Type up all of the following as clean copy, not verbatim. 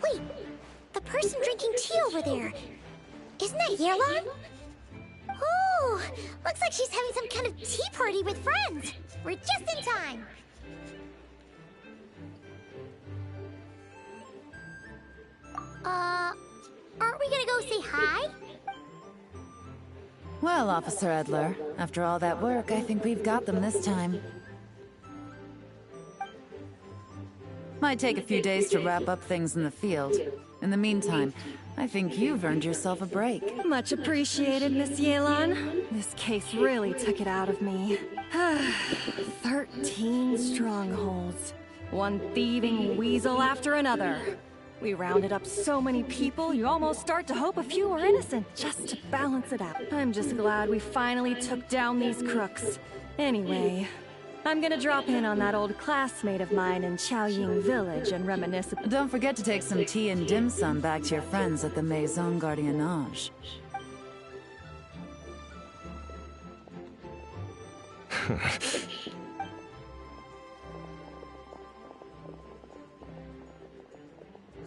Wait, the person drinking tea over there. Isn't that Yelan? Oh, looks like she's having some kind of tea party with friends. We're just in time. Aren't we gonna go say hi? Well, Officer Edler, after all that work, I think we've got them this time. Might take a few days to wrap up things in the field. In the meantime, I think you've earned yourself a break. Much appreciated, Miss Yelan. This case really took it out of me. 13 strongholds. One thieving weasel after another. We rounded up so many people, you almost start to hope a few were innocent, just to balance it out. I'm just glad we finally took down these crooks. Anyway, I'm gonna drop in on that old classmate of mine in Qiaoying Village and reminisce. Don't forget to take some tea and dim sum back to your friends at the Maison Gardiennage.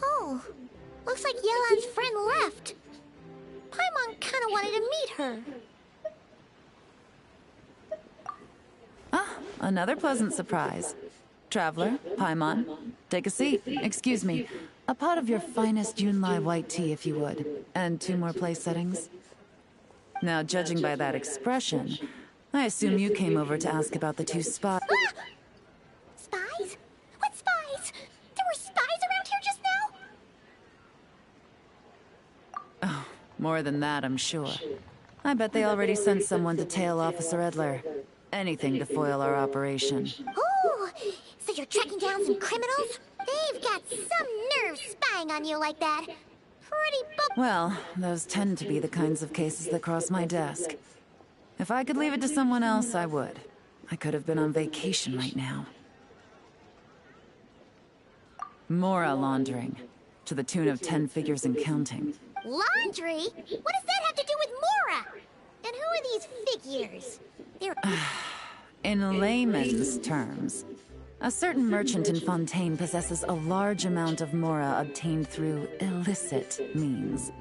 Oh, looks like Yelan's friend left. Paimon kinda wanted to meet her. Ah, another pleasant surprise. Traveler, Paimon, take a seat. Excuse me. A pot of your finest Yunlai white tea, if you would. And 2 more place settings. Now, judging by that expression, I assume you came over to ask about the 2 spies. Ah! Spies? What spies? There were spies around here just now? Oh, more than that, I'm sure. I bet they already sent someone to tail Officer Edler. Anything to foil our operation. Oh, so you're tracking down some criminals? They've got some nerve spying on you like that. Pretty Well, those tend to be the kinds of cases that cross my desk. If I could leave it to someone else, I would. I could have been on vacation right now. Mora laundering, to the tune of 10 figures and counting. Laundry? What does that have to do with Mora? And who are these figures? They're... In layman's terms, a certain merchant in Fontaine possesses a large amount of Mora obtained through illicit means.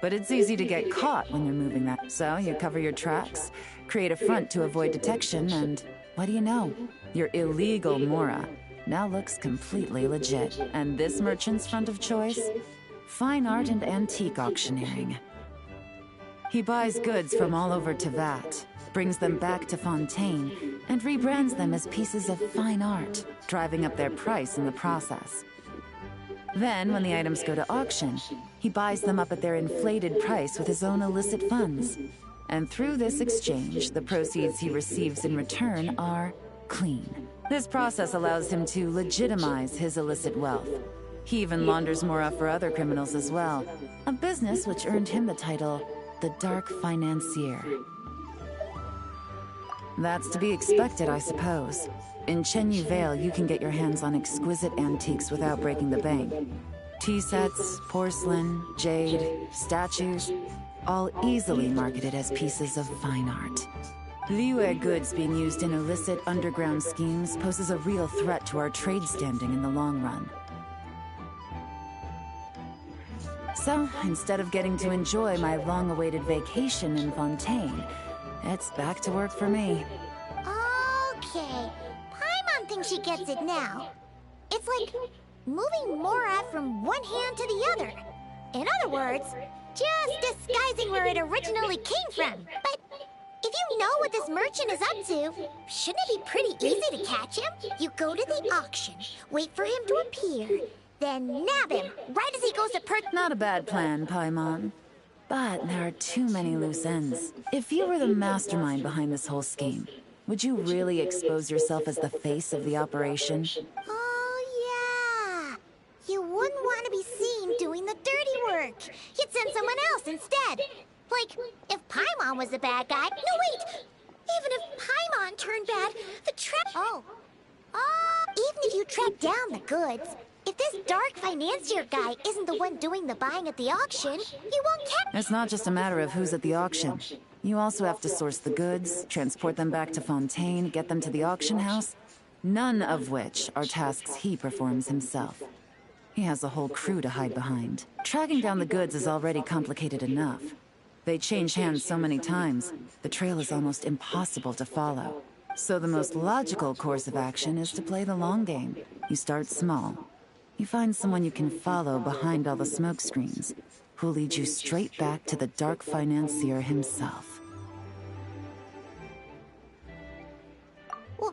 But it's easy to get caught when you're moving that. So you cover your tracks, create a front to avoid detection, and what do you know? Your illegal Mora now looks completely legit. And this merchant's front of choice? Fine art and antique auctioneering. He buys goods from all over Teyvat, brings them back to Fontaine, and rebrands them as pieces of fine art, driving up their price in the process. Then, when the items go to auction, he buys them up at their inflated price with his own illicit funds. And through this exchange, the proceeds he receives in return are clean. This process allows him to legitimize his illicit wealth. He even launders Mora for other criminals as well, a business which earned him the title, the Dark Financier. That's to be expected, I suppose. In Chenyu Vale, you can get your hands on exquisite antiques without breaking the bank. Tea sets, porcelain, jade, statues, all easily marketed as pieces of fine art. Liyue goods being used in illicit underground schemes poses a real threat to our trade standing in the long run. So, instead of getting to enjoy my long-awaited vacation in Fontaine, it's back to work for me. Okay. Paimon thinks she gets it now. It's like moving Mora from one hand to the other. In other words, just disguising where it originally came from. But if you know what this merchant is up to, shouldn't it be pretty easy to catch him? You go to the auction, wait for him to appear, then nab him right as he goes to Not a bad plan, Paimon. But there are too many loose ends. If you were the mastermind behind this whole scheme, would you really expose yourself as the face of the operation? Oh, yeah. You wouldn't want to be seen doing the dirty work. You'd send someone else instead. Like, if Paimon was the bad guy... No, wait! Even if Paimon turned bad, the trap... even if you track down the goods, if this Dark Financier guy isn't the one doing the buying at the auction, you won't catch... It's not just a matter of who's at the auction. You also have to source the goods, transport them back to Fontaine, get them to the auction house, none of which are tasks he performs himself. He has a whole crew to hide behind. Tracking down the goods is already complicated enough. They change hands so many times, the trail is almost impossible to follow. So the most logical course of action is to play the long game. You start small. You find someone you can follow behind all the smoke screens, who'll lead you straight back to the dark financier himself.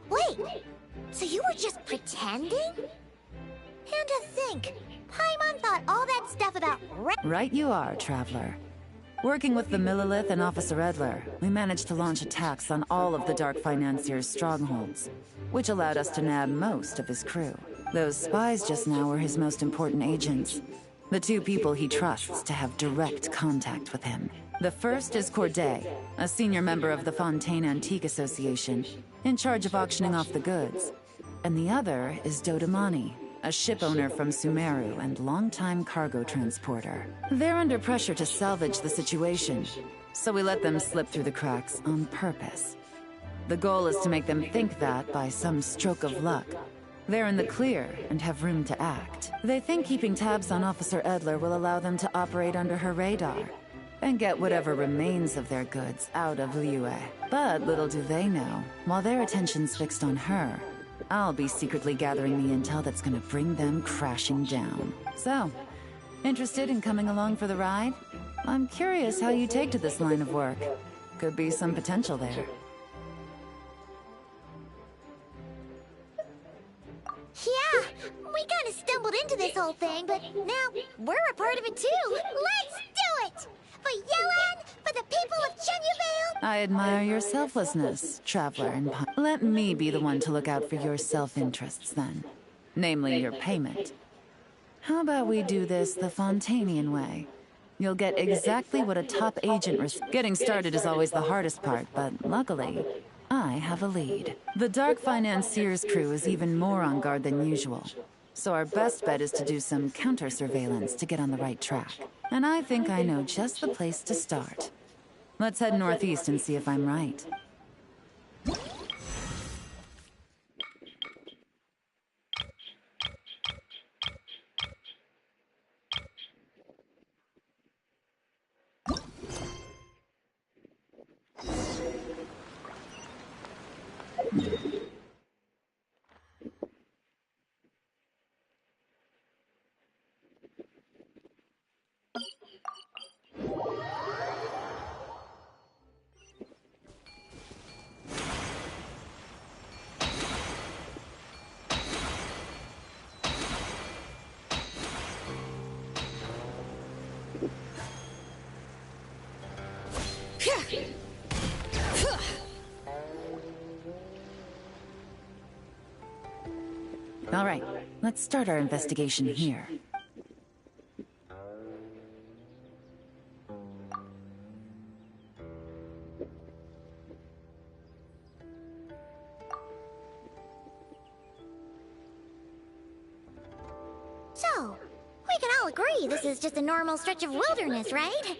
Wait! So you were just pretending? And to think, Paimon thought all that stuff about Right you are, Traveler. Working with the Millelith and Officer Edler, we managed to launch attacks on all of the Dark Financier's strongholds, which allowed us to nab most of his crew. Those spies just now were his most important agents, the two people he trusts to have direct contact with him. The first is Corday, a senior member of the Fontaine Antique Association, in charge of auctioning off the goods. And the other is Dodamani, a ship owner from Sumeru and longtime cargo transporter. They're under pressure to salvage the situation, so we let them slip through the cracks on purpose. The goal is to make them think that, by some stroke of luck, they're in the clear and have room to act. They think keeping tabs on Officer Edler will allow them to operate under her radar and get whatever remains of their goods out of Liyue. But little do they know, while their attention's fixed on her, I'll be secretly gathering the intel that's gonna bring them crashing down. So, interested in coming along for the ride? I'm curious how you take to this line of work. Could be some potential there. Yeah, we kind of stumbled into this whole thing, but now we're a part of it too. Let's do it! For Yelan, for the people of Chenyavale! I admire your selflessness, Traveler and Let me be the one to look out for your self-interests then. Namely, your payment. How about we do this the Fontainian way? You'll get exactly what a top agent Getting started is always the hardest part, but luckily, I have a lead. The Dark Financier's crew is even more on guard than usual, so our best bet is to do some counter-surveillance to get on the right track. And I think I know just the place to start. Let's head northeast and see if I'm right. All right, let's start our investigation here. So, we can all agree this is just a normal stretch of wilderness, right?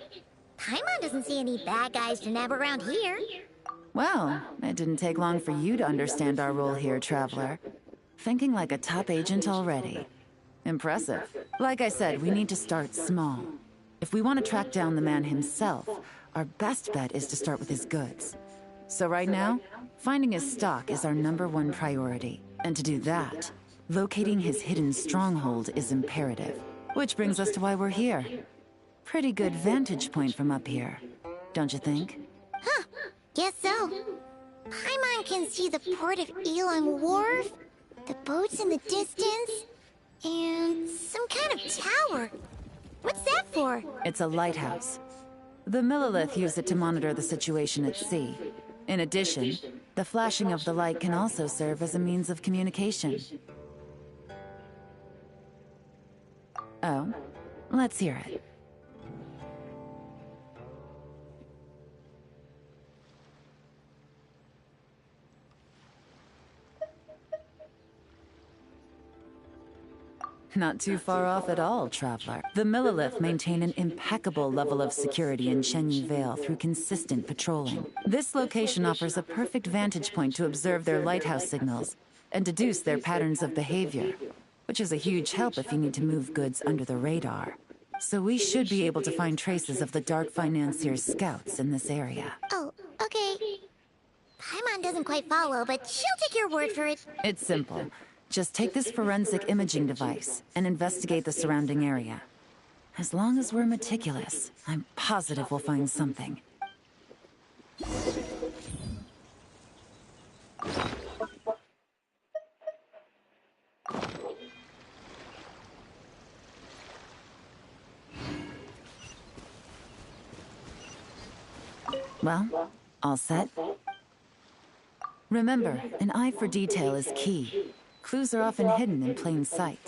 Paimon doesn't see any bad guys to nab around here. Well, it didn't take long for you to understand our role here, Traveler. Thinking like a top agent already. Impressive. Like I said, we need to start small. If we want to track down the man himself, our best bet is to start with his goods. So right now, finding his stock is our #1 priority. And to do that, locating his hidden stronghold is imperative. Which brings us to why we're here. Pretty good vantage point from up here, don't you think? Huh, guess so. Paimon can see the port of Elan Wharf, the boats in the distance, and some kind of tower. What's that for? It's a lighthouse. The Millelith use it to monitor the situation at sea. In addition, the flashing of the light can also serve as a means of communication. Oh, let's hear it. Not too far off at all, Traveler. The Millelith maintain an impeccable level of security in Chenyu Vale through consistent patrolling. This location offers a perfect vantage point to observe their lighthouse signals and deduce their patterns of behavior, which is a huge help if you need to move goods under the radar. So we should be able to find traces of the Dark Financier's scouts in this area. Oh, okay. Paimon doesn't quite follow, but she'll take your word for it. It's simple. Just take this forensic imaging device and investigate the surrounding area. As long as we're meticulous, I'm positive we'll find something. Well, all set? Remember, an eye for detail is key. Clues are often hidden in plain sight.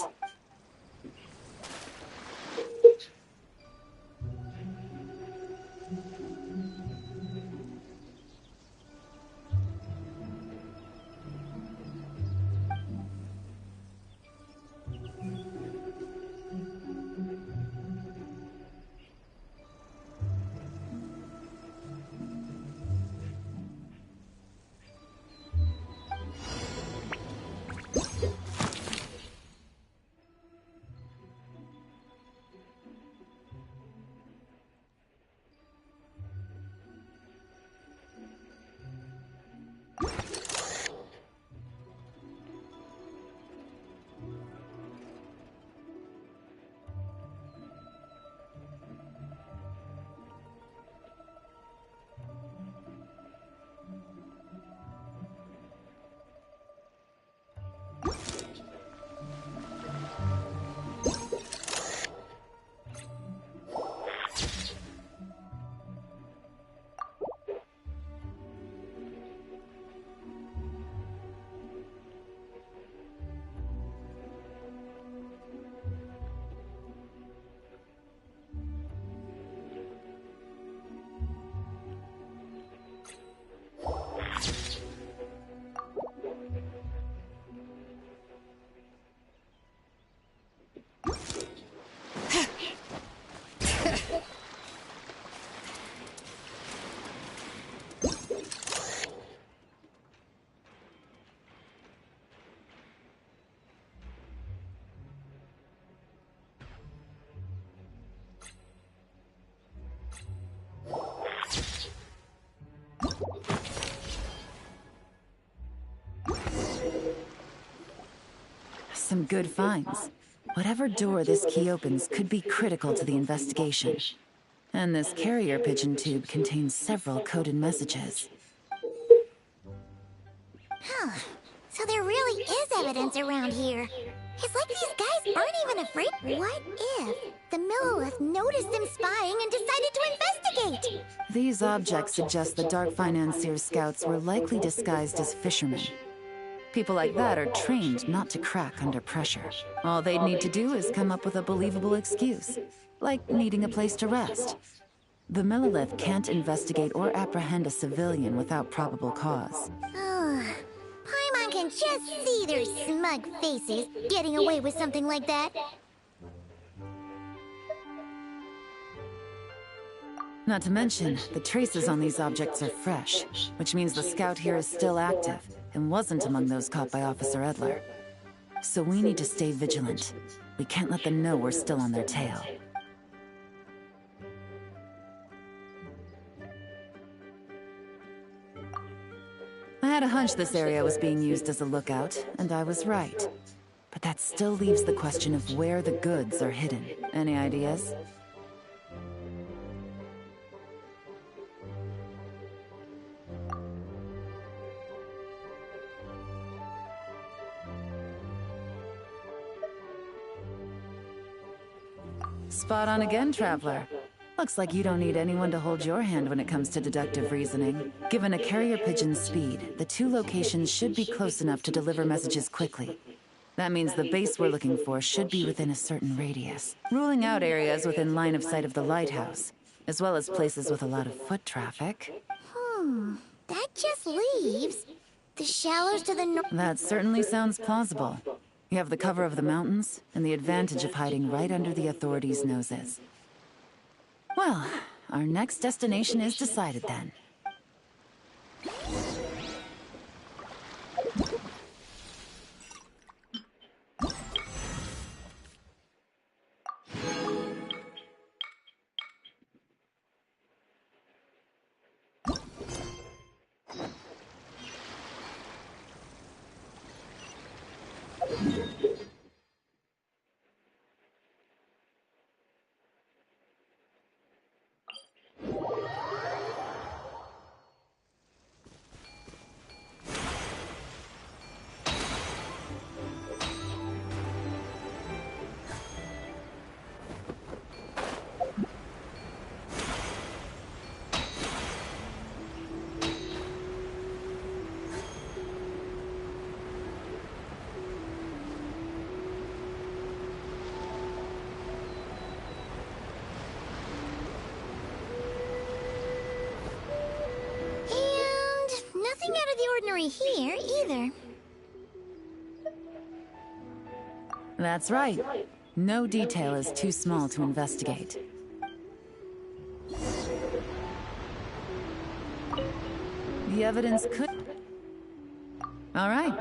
Some good finds. Whatever door this key opens could be critical to the investigation. And this carrier pigeon tube contains several coded messages. Huh. So there really is evidence around here. It's like these guys aren't even afraid. What if the Millelith noticed them spying and decided to investigate? These objects suggest the Dark Financier's scouts were likely disguised as fishermen. People like that are trained not to crack under pressure. All they'd need to do is come up with a believable excuse, like needing a place to rest. The Millelith can't investigate or apprehend a civilian without probable cause. Paimon can just see their smug faces getting away with something like that. Not to mention, the traces on these objects are fresh, which means the scout here is still active and wasn't among those caught by Officer Edler. So we need to stay vigilant. We can't let them know we're still on their tail. I had a hunch this area was being used as a lookout, and I was right. But that still leaves the question of where the goods are hidden. Any ideas? Spot on again, Traveler. Looks like you don't need anyone to hold your hand when it comes to deductive reasoning. Given a carrier pigeon's speed, the two locations should be close enough to deliver messages quickly. That means the base we're looking for should be within a certain radius, ruling out areas within line of sight of the lighthouse, as well as places with a lot of foot traffic. That just leaves the shallows to the north. That certainly sounds plausible. You have the cover of the mountains, and the advantage of hiding right under the authorities' noses. Well, our next destination is decided then. Nothing out of the ordinary here, either. That's right. No detail is too small to investigate. The evidence could... All right.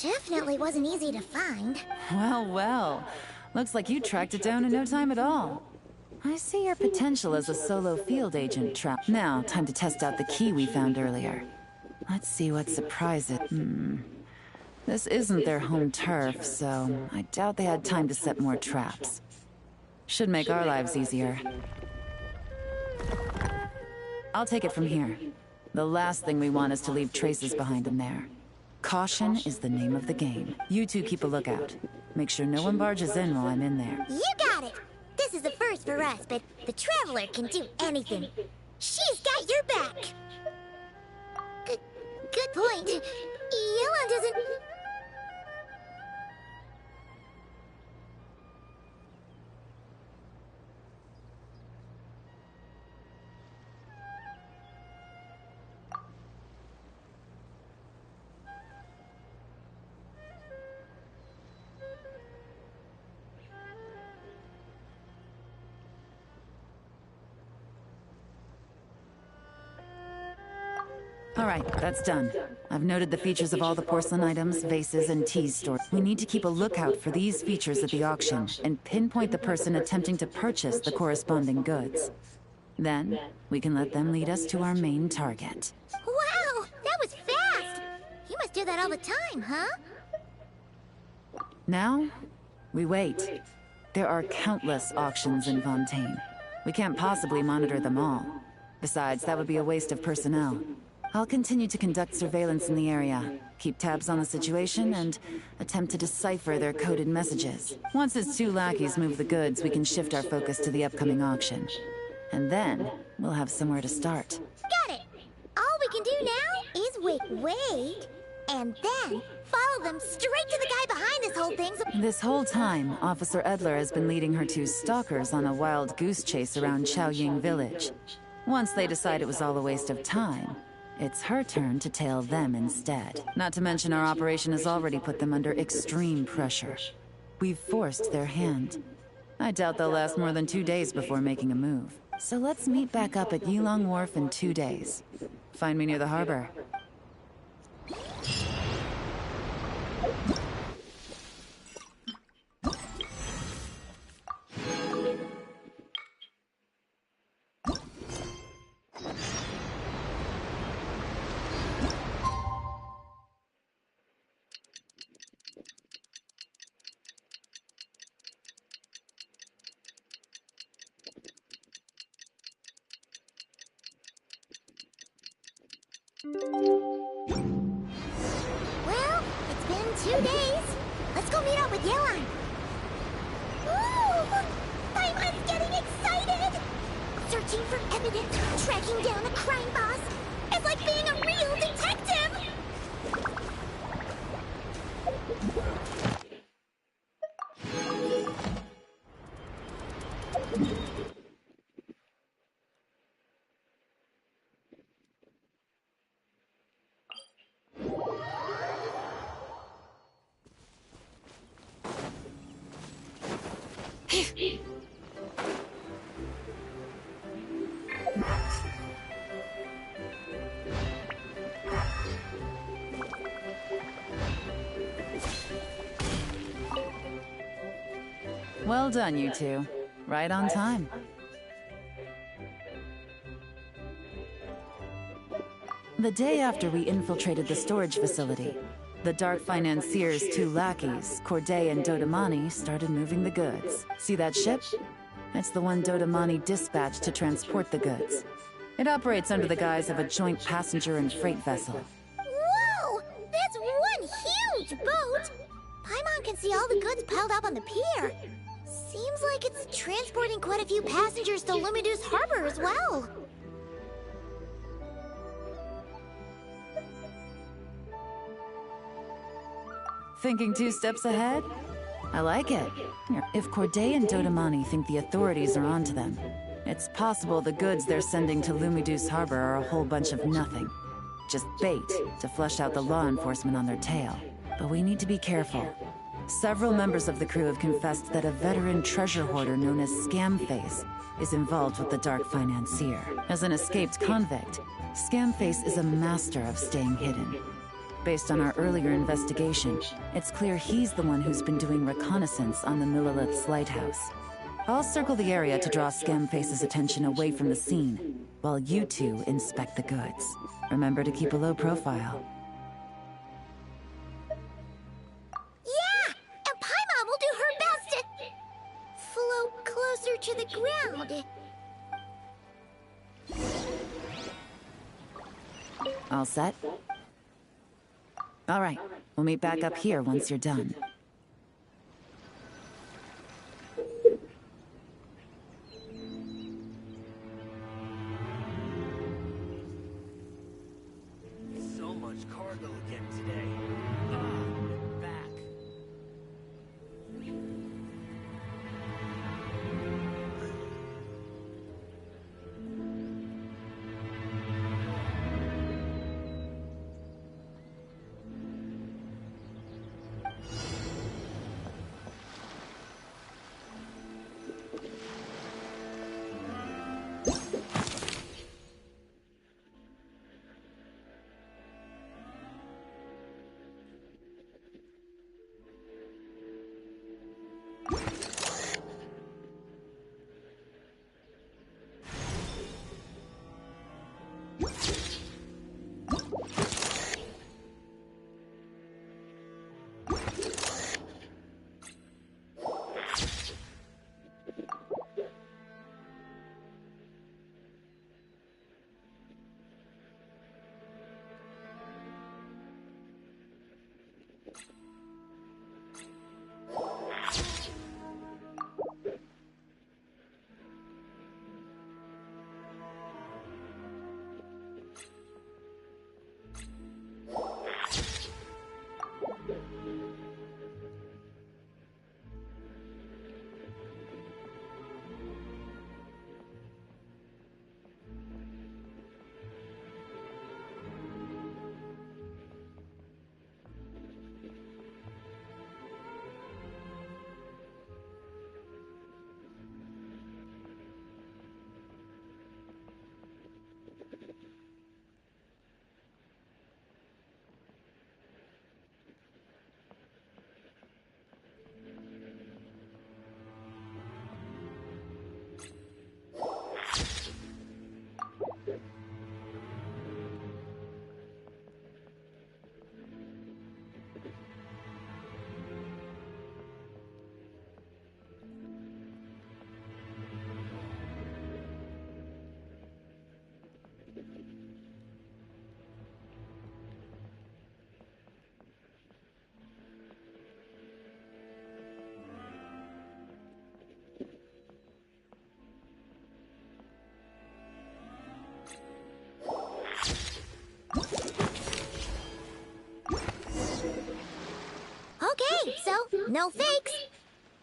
Definitely wasn't easy to find. Well, well. Looks like you tracked it down in no time at all. I see your potential as a solo field agent, Trap. Now, time to test out the key we found earlier. Let's see what surprises. This isn't their home turf, so I doubt they had time to set more traps. Should make our lives easier. I'll take it from here. The last thing we want is to leave traces behind in there. Caution is the name of the game. You two keep a lookout. Make sure no one barges in while I'm in there. You got it! This is a first for us, but the Traveler can do anything. She's got your back! Good point. Yelan doesn't... All right, that's done. I've noted the features of all the porcelain items, vases, and teas stored. We need to keep a lookout for these features at the auction and pinpoint the person attempting to purchase the corresponding goods. Then, we can let them lead us to our main target. Wow, that was fast! You must do that all the time, huh? Now, we wait. There are countless auctions in Fontaine. We can't possibly monitor them all. Besides, that would be a waste of personnel. I'll continue to conduct surveillance in the area, keep tabs on the situation, and attempt to decipher their coded messages. Once its two lackeys move the goods, we can shift our focus to the upcoming auction. And then, we'll have somewhere to start. Got it! All we can do now is wait, and then follow them straight to the guy behind this whole thing. This whole time, Officer Edler has been leading her two stalkers on a wild goose chase around Chaoying Village. Once they decide it was all a waste of time, it's her turn to tail them instead. Not to mention our operation has already put them under extreme pressure. We've forced their hand. I doubt they'll last more than 2 days before making a move. So let's meet back up at Yilong Wharf in 2 days. Find me near the harbor. Well, it's been 2 days. Let's go meet up with Yelan. Ooh! Paimon's getting excited! Searching for evidence, tracking down a crime boss. It's like being a real detective! Well done, you two. Right on time. The day after we infiltrated the storage facility, the Dark Financier's two lackeys, Corday and Dodamani, started moving the goods. See that ship? It's the one Dodamani dispatched to transport the goods. It operates under the guise of a joint passenger and freight vessel. Whoa! That's one huge boat! Paimon can see all the goods piled up on the pier. Seems like it's transporting quite a few passengers to Lumidus Harbor as well. Thinking 2 steps ahead? I like it. If Corday and Dodamani think the authorities are onto them, it's possible the goods they're sending to Lumidus Harbor are a whole bunch of nothing. Just bait to flush out the law enforcement on their tail. But we need to be careful. Several members of the crew have confessed that a veteran treasure hoarder known as Scamface is involved with the Dark Financier. As an escaped convict, Scamface is a master of staying hidden. Based on our earlier investigation, it's clear he's the one who's been doing reconnaissance on the Millelith's lighthouse. I'll circle the area to draw Scamface's attention away from the scene, while you two inspect the goods. Remember to keep a low profile. Yeah! And Paimon will do her best to float closer to the ground. All set? All right, we'll meet back up here once you're done. So much cargo again today. I'm back. Okay, so no fakes.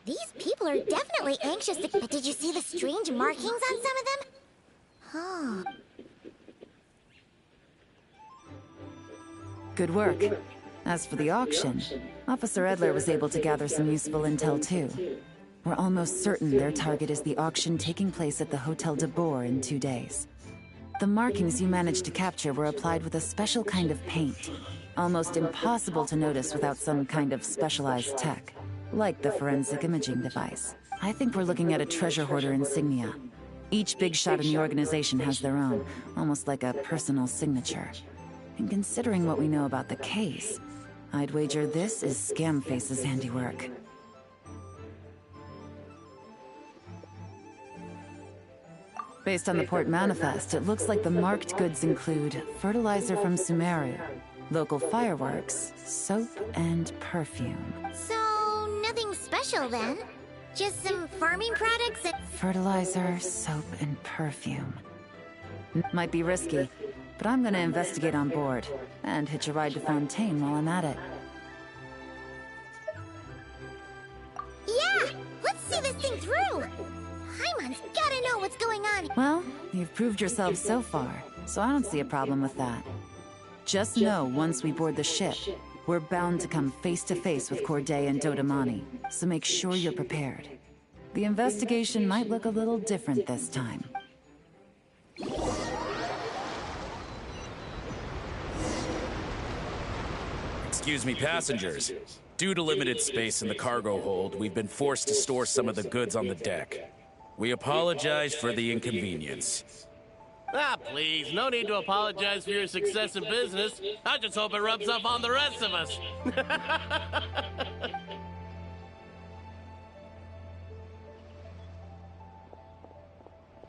These people are definitely anxious to... But did you see the strange markings on some of them? Huh. Good work. As for the auction, Officer Edler was able to gather some useful intel too. We're almost certain their target is the auction taking place at the Hotel de Boer in 2 days. The markings you managed to capture were applied with a special kind of paint. Almost impossible to notice without some kind of specialized tech, like the forensic imaging device. I think we're looking at a treasure hoarder insignia. Each big shot in the organization has their own, almost like a personal signature. And considering what we know about the case, I'd wager this is Scamface's handiwork. Based on the port manifest, it looks like the marked goods include fertilizer from Sumeru, local fireworks, soap, and perfume. So, nothing special then? Just some farming products and... Fertilizer, soap, and perfume. Might be risky, but I'm gonna investigate on board, and hitch a ride to Fontaine while I'm at it. Yeah! Let's see this thing through! Paimon's gotta know what's going on! Well, you've proved yourself so far, so I don't see a problem with that. Just know once we board the ship, we're bound to come face to face with Corday and Dodamani, so make sure you're prepared. The investigation might look a little different this time. Excuse me, passengers. Due to limited space in the cargo hold, we've been forced to store some of the goods on the deck. We apologize for the inconvenience. Ah, please, no need to apologize for your success in business. I just hope it rubs off on the rest of us.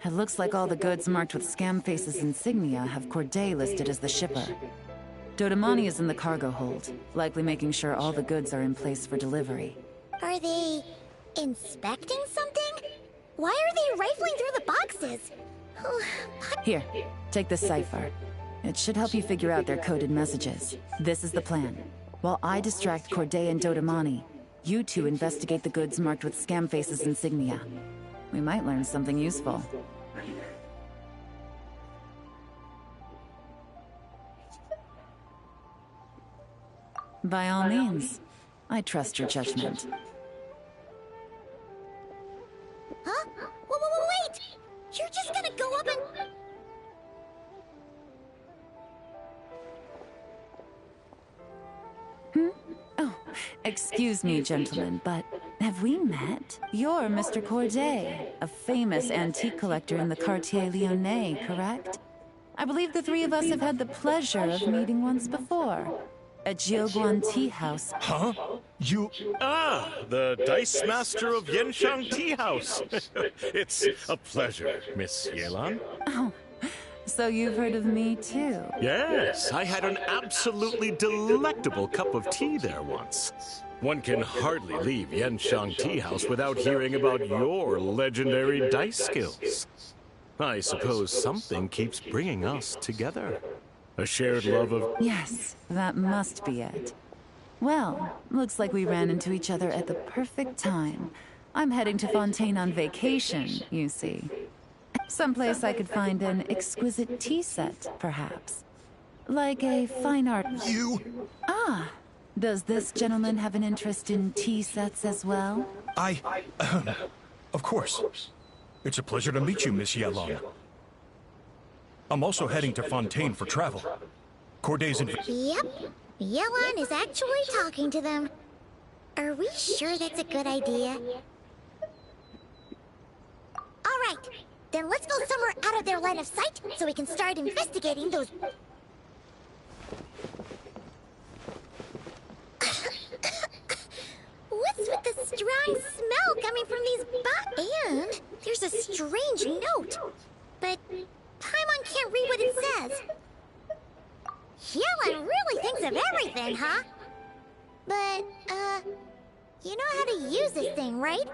It looks like all the goods marked with Scamface's insignia have Corday listed as the shipper. Dodamani is in the cargo hold, likely making sure all the goods are in place for delivery. Are they inspecting something? Why are they rifling through the boxes? Here, take this cipher. It should help you figure out their coded messages. This is the plan. While I distract Corday and Dodamani, you two investigate the goods marked with Scamface's insignia. We might learn something useful. By all means, I trust your judgment. Huh? Wait! You're just gonna go up and... Oh, excuse me, gentlemen, but have we met? You're Mr. Corday, a famous antique collector in the Quartier Lyonnais, correct? I believe the three of us have had the pleasure of meeting once before. At Jiuguan Tea House. Huh? You... Ah, the Dice Master of Yenshang Tea House. It's a pleasure, Miss Yelan. Oh, so you've heard of me too? Yes, I had an absolutely delectable cup of tea there once. One can hardly leave Yenshang Tea House without hearing about your legendary dice skills. I suppose something keeps bringing us together. A shared love of... Yes, that must be it. Well, looks like we ran into each other at the perfect time. I'm heading to Fontaine on vacation, you see. Someplace I could find an exquisite tea set, perhaps. Like a fine art... You... Ah, does this gentleman have an interest in tea sets as well? Of course. It's a pleasure to meet you, Miss Yelan. I'm also heading to Fontaine for travel. Corday's in... Yep. Yelan is actually talking to them. Are we sure that's a good idea? Alright, then let's go somewhere out of their line of sight so we can start investigating those... What's with the strong smell coming from these And there's a strange note. But Paimon can't read what it says. Yelan really thinks of everything, huh? But, you know how to use this thing, right?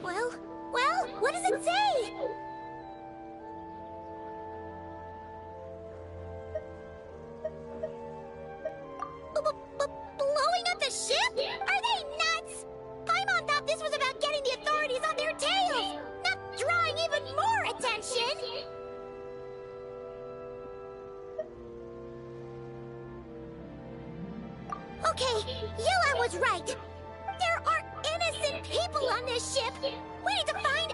Well, what does it say? Blowing up the ship? Are they nuts? Paimon thought this was about getting the authorities on their tails, not drawing even more attention. Okay, Yelan was right. There are innocent people on this ship. We need to find a...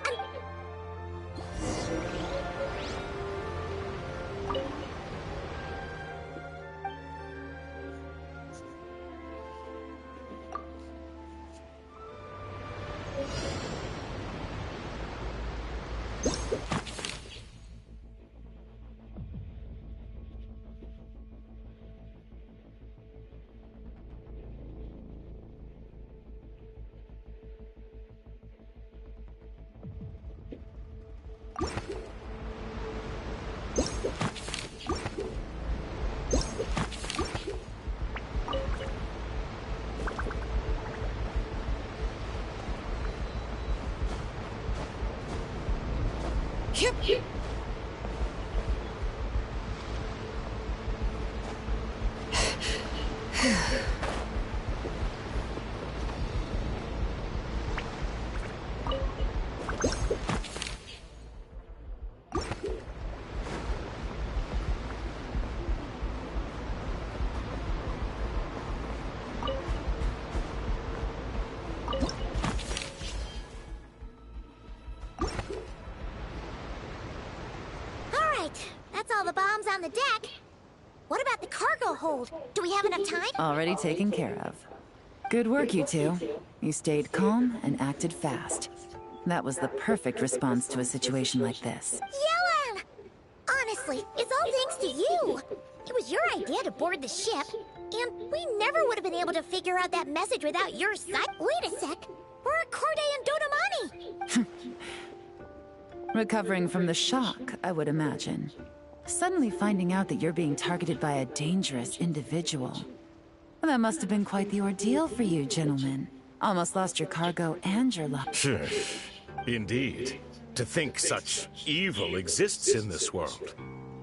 That's all the bombs on the deck. What about the cargo hold? Do we have enough time? Already taken care of. Good work, you two. You stayed calm and acted fast. That was the perfect response to a situation like this. Yelan! Honestly, it's all thanks to you. It was your idea to board the ship, and we never would have been able to figure out that message without your side. Wait a sec. Where are Corday and Dodamani? Recovering from the shock, I would imagine. Suddenly finding out that you're being targeted by a dangerous individual. Well, that must have been quite the ordeal for you, gentlemen. Almost lost your cargo and your luck. Indeed. To think such evil exists in this world.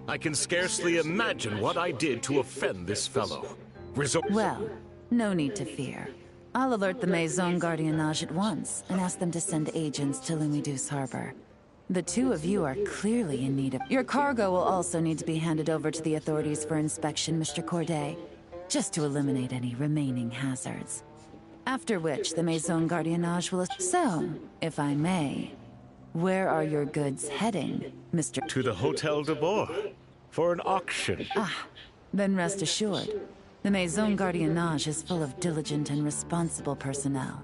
I can scarcely imagine what I did to offend this fellow. Well, no need to fear. I'll alert the Maison Gardiennage at once and ask them to send agents to Lumidus Harbor. The two of you are clearly in need of... Your cargo will also need to be handed over to the authorities for inspection, Mr. Corday, just to eliminate any remaining hazards. After which, the Maison Gardiennage will... So, if I may, where are your goods heading, Mr... To the Hotel de Boer, for an auction. Ah, then rest assured. The Maison Gardiennage is full of diligent and responsible personnel.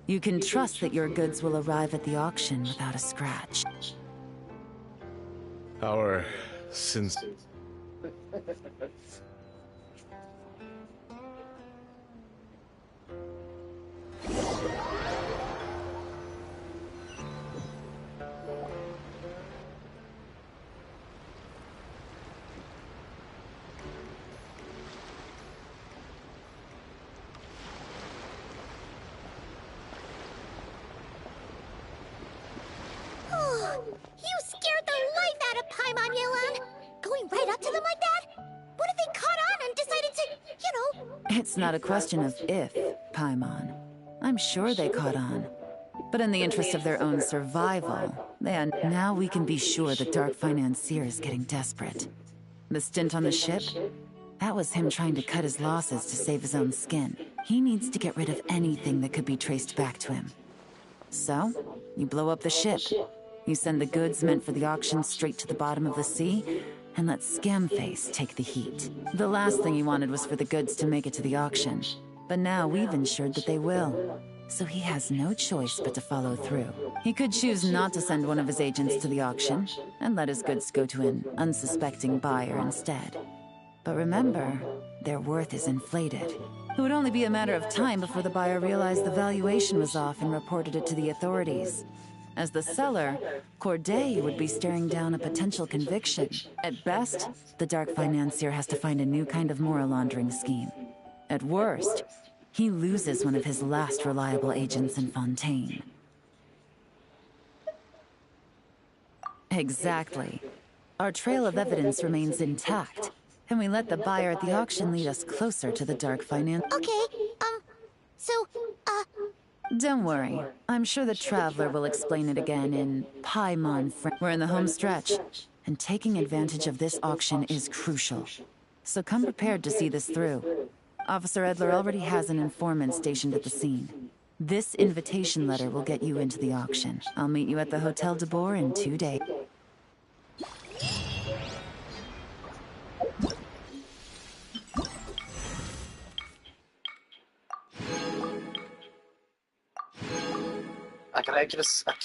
You can trust that your goods will arrive at the auction without a scratch. Our since... You scared the life out of Paimon, Yelan! Going right up to them like that? What if they caught on and decided to, you know... It's not a question of if, Paimon. I'm sure they caught on. But in the interest of their own survival, now we can be sure the Dark Financier is getting desperate. The stint on the ship? That was him trying to cut his losses to save his own skin. He needs to get rid of anything that could be traced back to him. So, you blow up the ship. You send the goods meant for the auction straight to the bottom of the sea, and let Scamface take the heat. The last thing he wanted was for the goods to make it to the auction. But now we've ensured that they will. So he has no choice but to follow through. He could choose not to send one of his agents to the auction, and let his goods go to an unsuspecting buyer instead. But remember, their worth is inflated. It would only be a matter of time before the buyer realized the valuation was off and reported it to the authorities. As the seller, Corday would be staring down a potential conviction. At best, the Dark Financier has to find a new kind of moral laundering scheme. At worst, he loses one of his last reliable agents in Fontaine. Exactly. Our trail of evidence remains intact, and we let the buyer at the auction lead us closer to the Dark Financier. Okay, Don't worry. I'm sure the Traveler will explain it again in Paimon. We're in the home stretch, and taking advantage of this auction is crucial. So come prepared to see this through. Officer Edler already has an informant stationed at the scene. This invitation letter will get you into the auction. I'll meet you at the Hotel de Boer in 2 days. I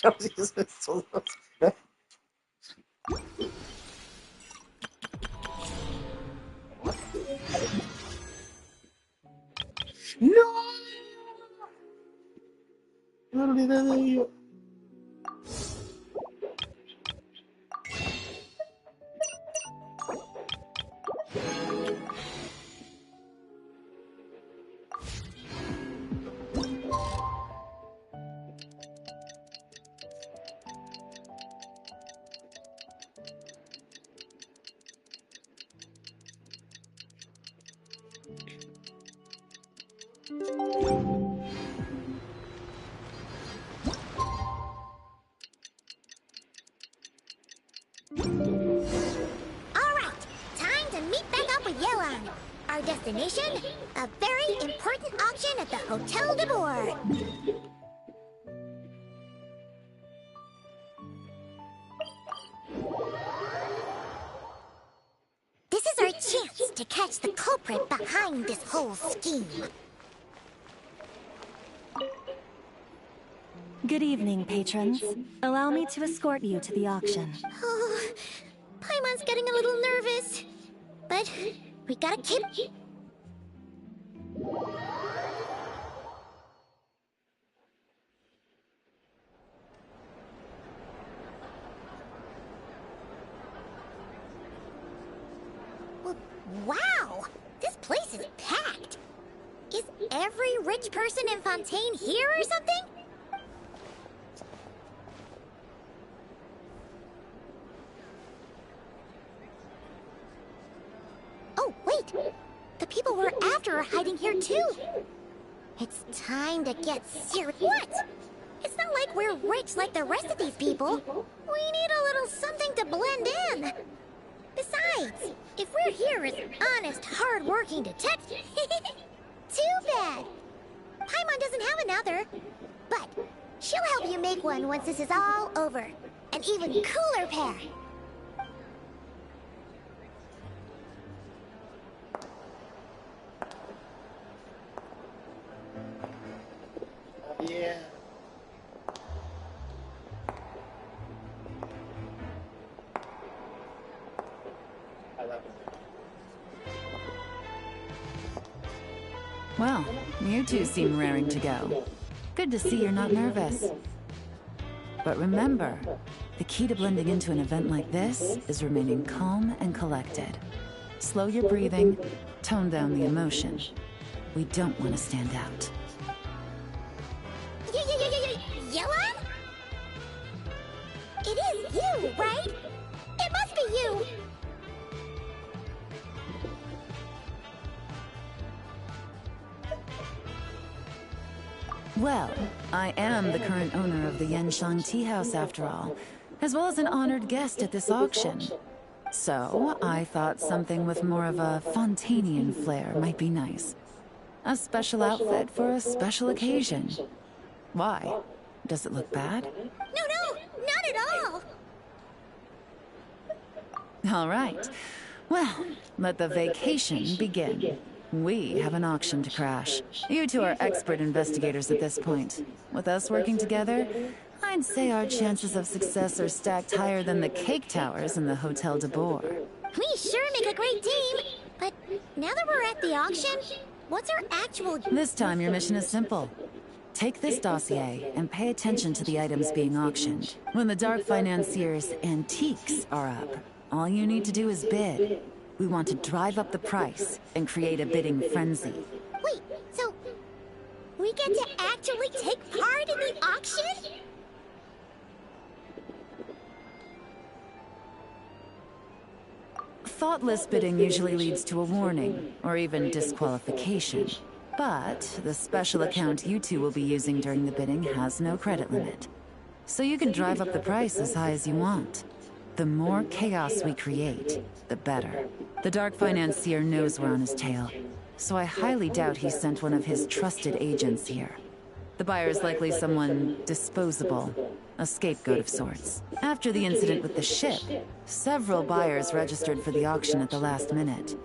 can't use this. No! No olvidé de ello. Alright, time to meet back up with Yelan. Our destination? A very important auction at the Hotel de Boer. This is our chance to catch the culprit behind this whole scheme. Good evening, patrons. Allow me to escort you to the auction. Oh, Paimon's getting a little nervous. But we gotta keep... Wow! This place is packed! Is every rich person in Fontaine here or something? Oh, wait! The people we're after are hiding here too! It's time to get serious. What? It's not like we're rich like the rest of these people. We need a little something to blend in. Besides, if we're here as honest, hard-working detectives... Too bad! Paimon doesn't have another. But she'll help you make one once this is all over. An even cooler pair. Yeah. I love it. Well, you two seem raring to go. Good to see you're not nervous. But remember, the key to blending into an event like this is remaining calm and collected. Slow your breathing, tone down the emotion. We don't want to stand out. Yelan? It is you, right? It must be you! Well, I am the current owner of the Yanshang Tea House after all, as well as an honored guest at this auction. So, I thought something with more of a Fontainian flair might be nice. A special outfit for a special occasion. Why? Does it look bad? No, not at all! All right. Well, let the vacation begin. We have an auction to crash. You two are expert investigators at this point. With us working together, I'd say our chances of success are stacked higher than the cake towers in the Hotel de Boer. We sure make a great team! But now that we're at the auction, what's our actual... This time your mission is simple. Take this dossier and pay attention to the items being auctioned. When the Dark Financier's antiques are up, all you need to do is bid. We want to drive up the price and create a bidding frenzy. Wait, so... we get to actually take part in the auction? Thoughtless bidding usually leads to a warning, or even disqualification. But the special account you two will be using during the bidding has no credit limit. So you can drive up the price as high as you want. The more chaos we create, the better. The Dark Financier knows we're on his tail, so I highly doubt he sent one of his trusted agents here. The buyer's likely someone disposable, a scapegoat of sorts. After the incident with the ship, several buyers registered for the auction at the last minute.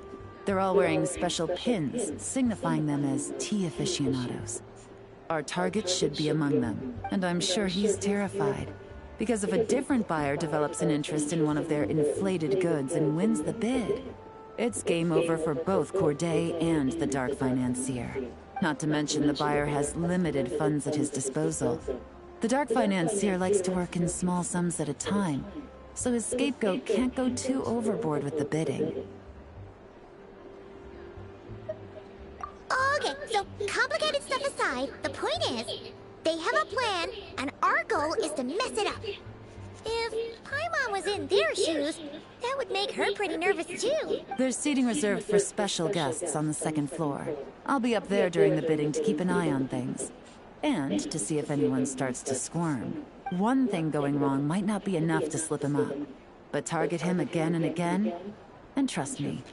They're all wearing special pins, signifying them as tea aficionados. Our target should be among them, and I'm sure he's terrified. Because if a different buyer develops an interest in one of their inflated goods and wins the bid, it's game over for both Corday and the Dark Financier. Not to mention the buyer has limited funds at his disposal. The Dark Financier likes to work in small sums at a time, so his scapegoat can't go too overboard with the bidding. Okay, so complicated stuff aside, the point is, they have a plan, and our goal is to mess it up. If Paimon was in their shoes, that would make her pretty nervous too. There's seating reserved for special guests on the second floor. I'll be up there during the bidding to keep an eye on things. And to see if anyone starts to squirm. One thing going wrong might not be enough to slip him up. But target him again and again, and trust me,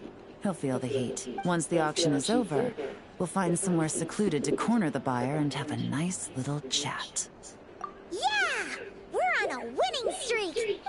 he'll feel the heat. Once the auction is over, we'll find somewhere secluded to corner the buyer and have a nice little chat. Yeah! We're on a winning streak!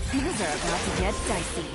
Things are about to get dicey.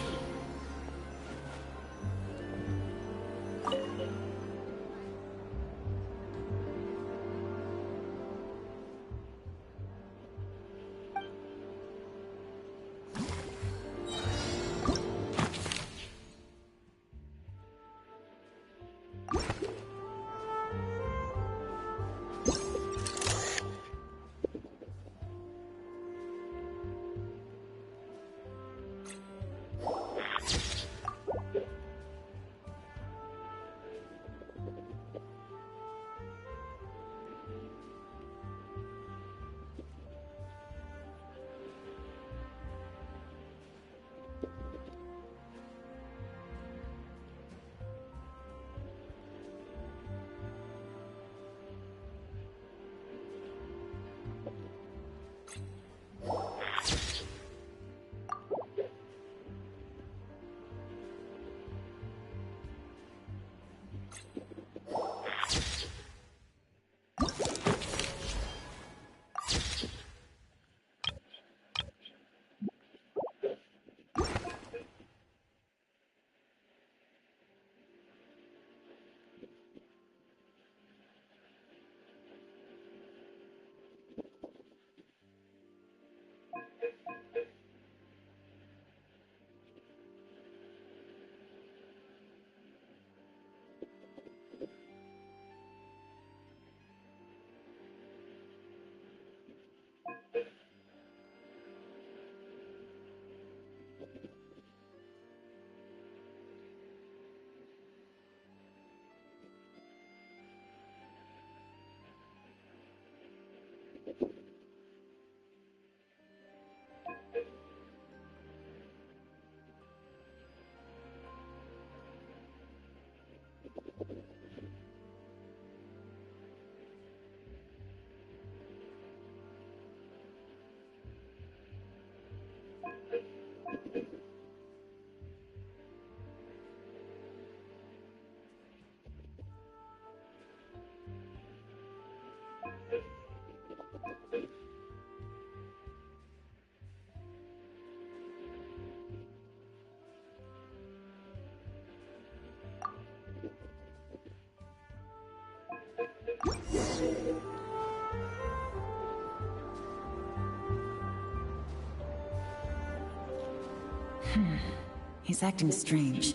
He's acting strange,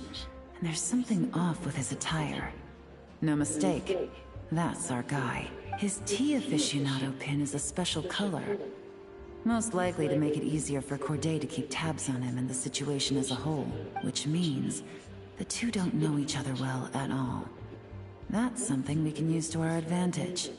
and there's something off with his attire. No mistake, that's our guy. His tea aficionado pin is a special color. Most likely to make it easier for Corday to keep tabs on him and the situation as a whole, which means the two don't know each other well at all. That's something we can use to our advantage.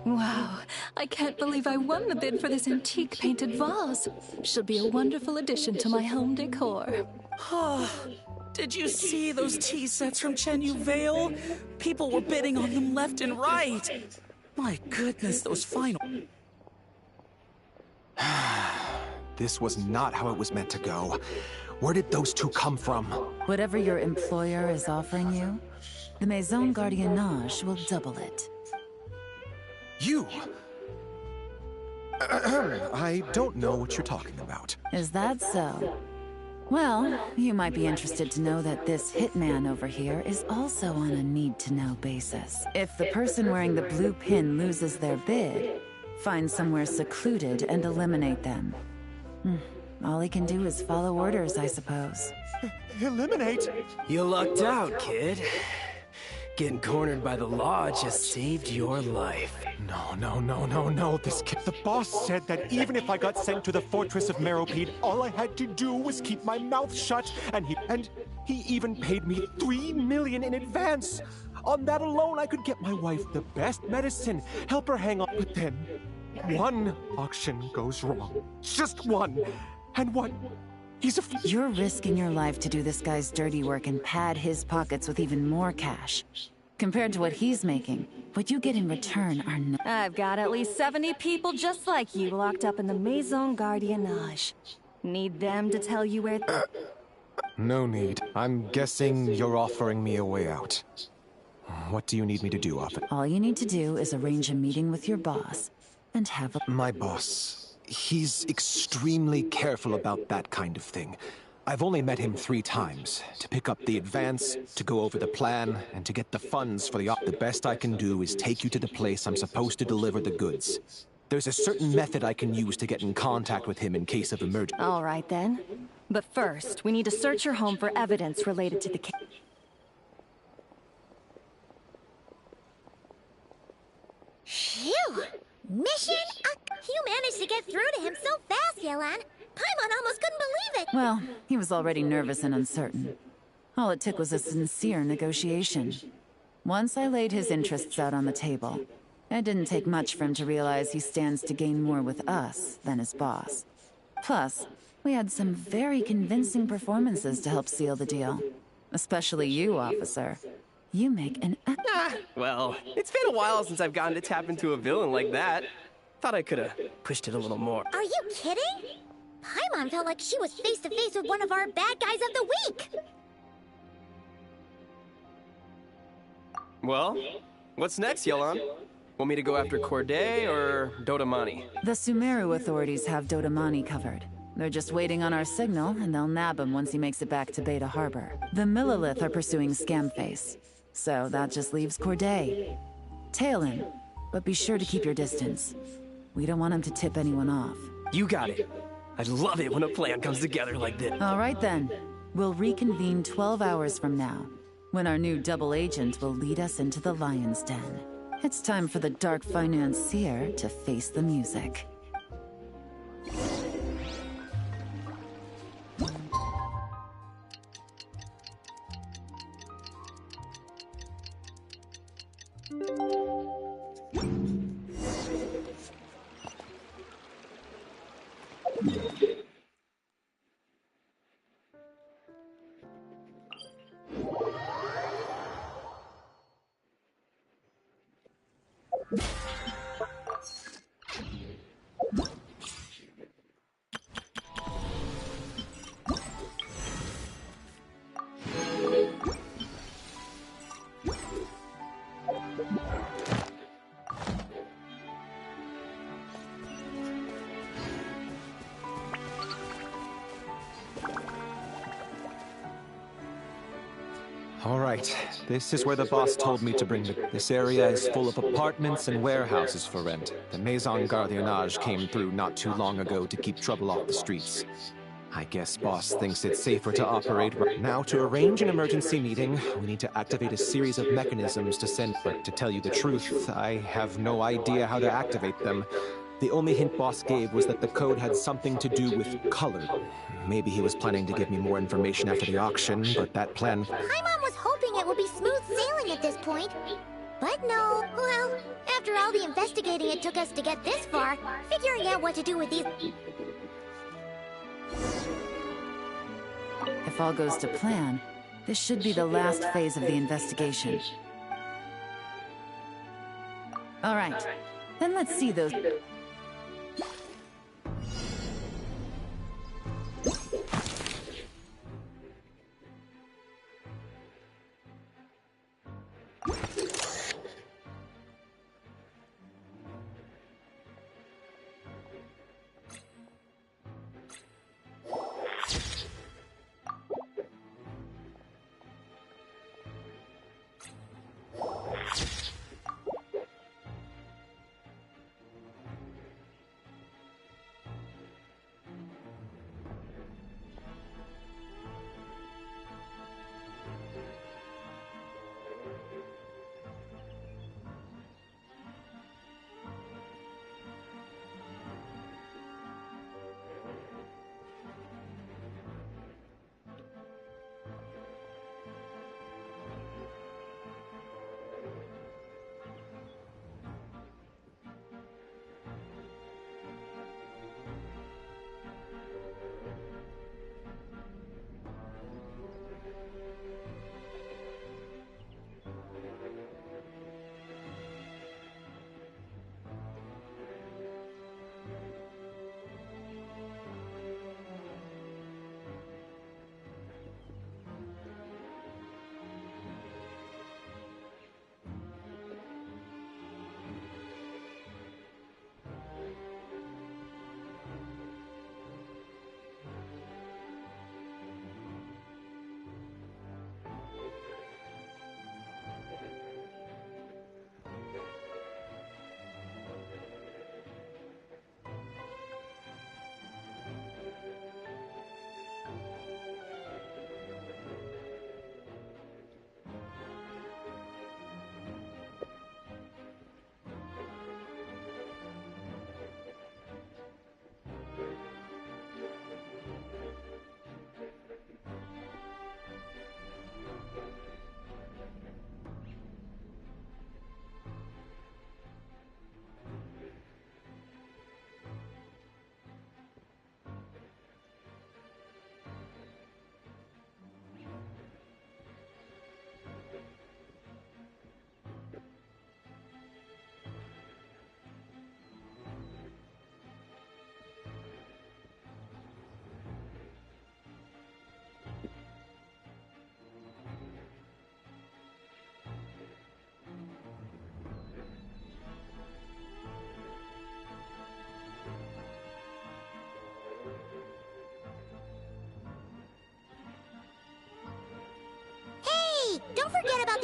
Wow, I can't believe I won the bid for this antique painted vase. She'll be a wonderful addition to my home decor. Did you see those tea sets from Chenyu Vale? People were bidding on them left and right. My goodness, those final... This was not how it was meant to go. Where did those two come from? Whatever your employer is offering you, the Maison Gardiennage will double it. You! I don't know what you're talking about. Is that so? Well, you might be interested to know that this hitman over here is also on a need-to-know basis. If the person wearing the blue pin loses their bid, find somewhere secluded and eliminate them. All he can do is follow orders, I suppose. Eliminate? You lucked out, kid. Getting cornered by the law just saved your life. No. The boss said that even if I got sent to the fortress of Meropide, all I had to do was keep my mouth shut, and he even paid me $3 million in advance. On that alone, I could get my wife the best medicine, help her hang on. But then, one auction goes wrong. Just one. And what? You're risking your life to do this guy's dirty work and pad his pockets with even more cash. Compared to what he's making, what you get in return are no— I've got at least 70 people just like you locked up in the Maison Gardiennage. Need them to tell you where— No need. I'm guessing you're offering me a way out. What do you need me to do, officer? All you need to do is arrange a meeting with your boss and have a— My boss. He's extremely careful about that kind of thing. I've only met him 3 times. To pick up the advance, to go over the plan, and to get the funds for the best I can do is take you to the place I'm supposed to deliver the goods. There's a certain method I can use to get in contact with him in case of emergency. All right, then. But first, we need to search your home for evidence related to the case. Phew! Mission? You managed to get through to him so fast, Yelan. Paimon almost couldn't believe it. Well, he was already nervous and uncertain. All it took was a sincere negotiation. Once I laid his interests out on the table, it didn't take much for him to realize he stands to gain more with us than his boss. Plus, we had some very convincing performances to help seal the deal. Especially you, officer. You make an— Well, it's been a while since I've gotten to tap into a villain like that. Thought I could have pushed it a little more. Are you kidding? Paimon felt like she was face to face with one of our bad guys of the week. Well, what's next, Yelan? Want me to go after Corday or Dodamani? The Sumeru authorities have Dodamani covered. They're just waiting on our signal, and they'll nab him once he makes it back to Beta Harbor. The Millelith are pursuing Scamface, so that just leaves Corday. Tail him, but be sure to keep your distance. We don't want him to tip anyone off. You got it. I love it when a plan comes together like this. All right then. We'll reconvene 12 hours from now, when our new double agent will lead us into the Lion's Den. It's time for the dark financier to face the music. All right, this is where the boss told me to bring me. This area is full of apartments and warehouses for rent. The Maison Gardiennage came through not too long ago to keep trouble off the streets. I guess boss thinks it's safer to operate right now. To arrange an emergency meeting, we need to activate a series of mechanisms to send, but to tell you the truth, I have no idea how to activate them. The only hint boss gave was that the code had something to do with color. Maybe he was planning to give me more information after the auction, but that plan— Paimon was hoping it would be smooth sailing at this point. But no, well, after all the investigating it took us to get this far, figuring out what to do with these— If all goes to plan, this should be the last phase of the investigation. All right, then let's see those—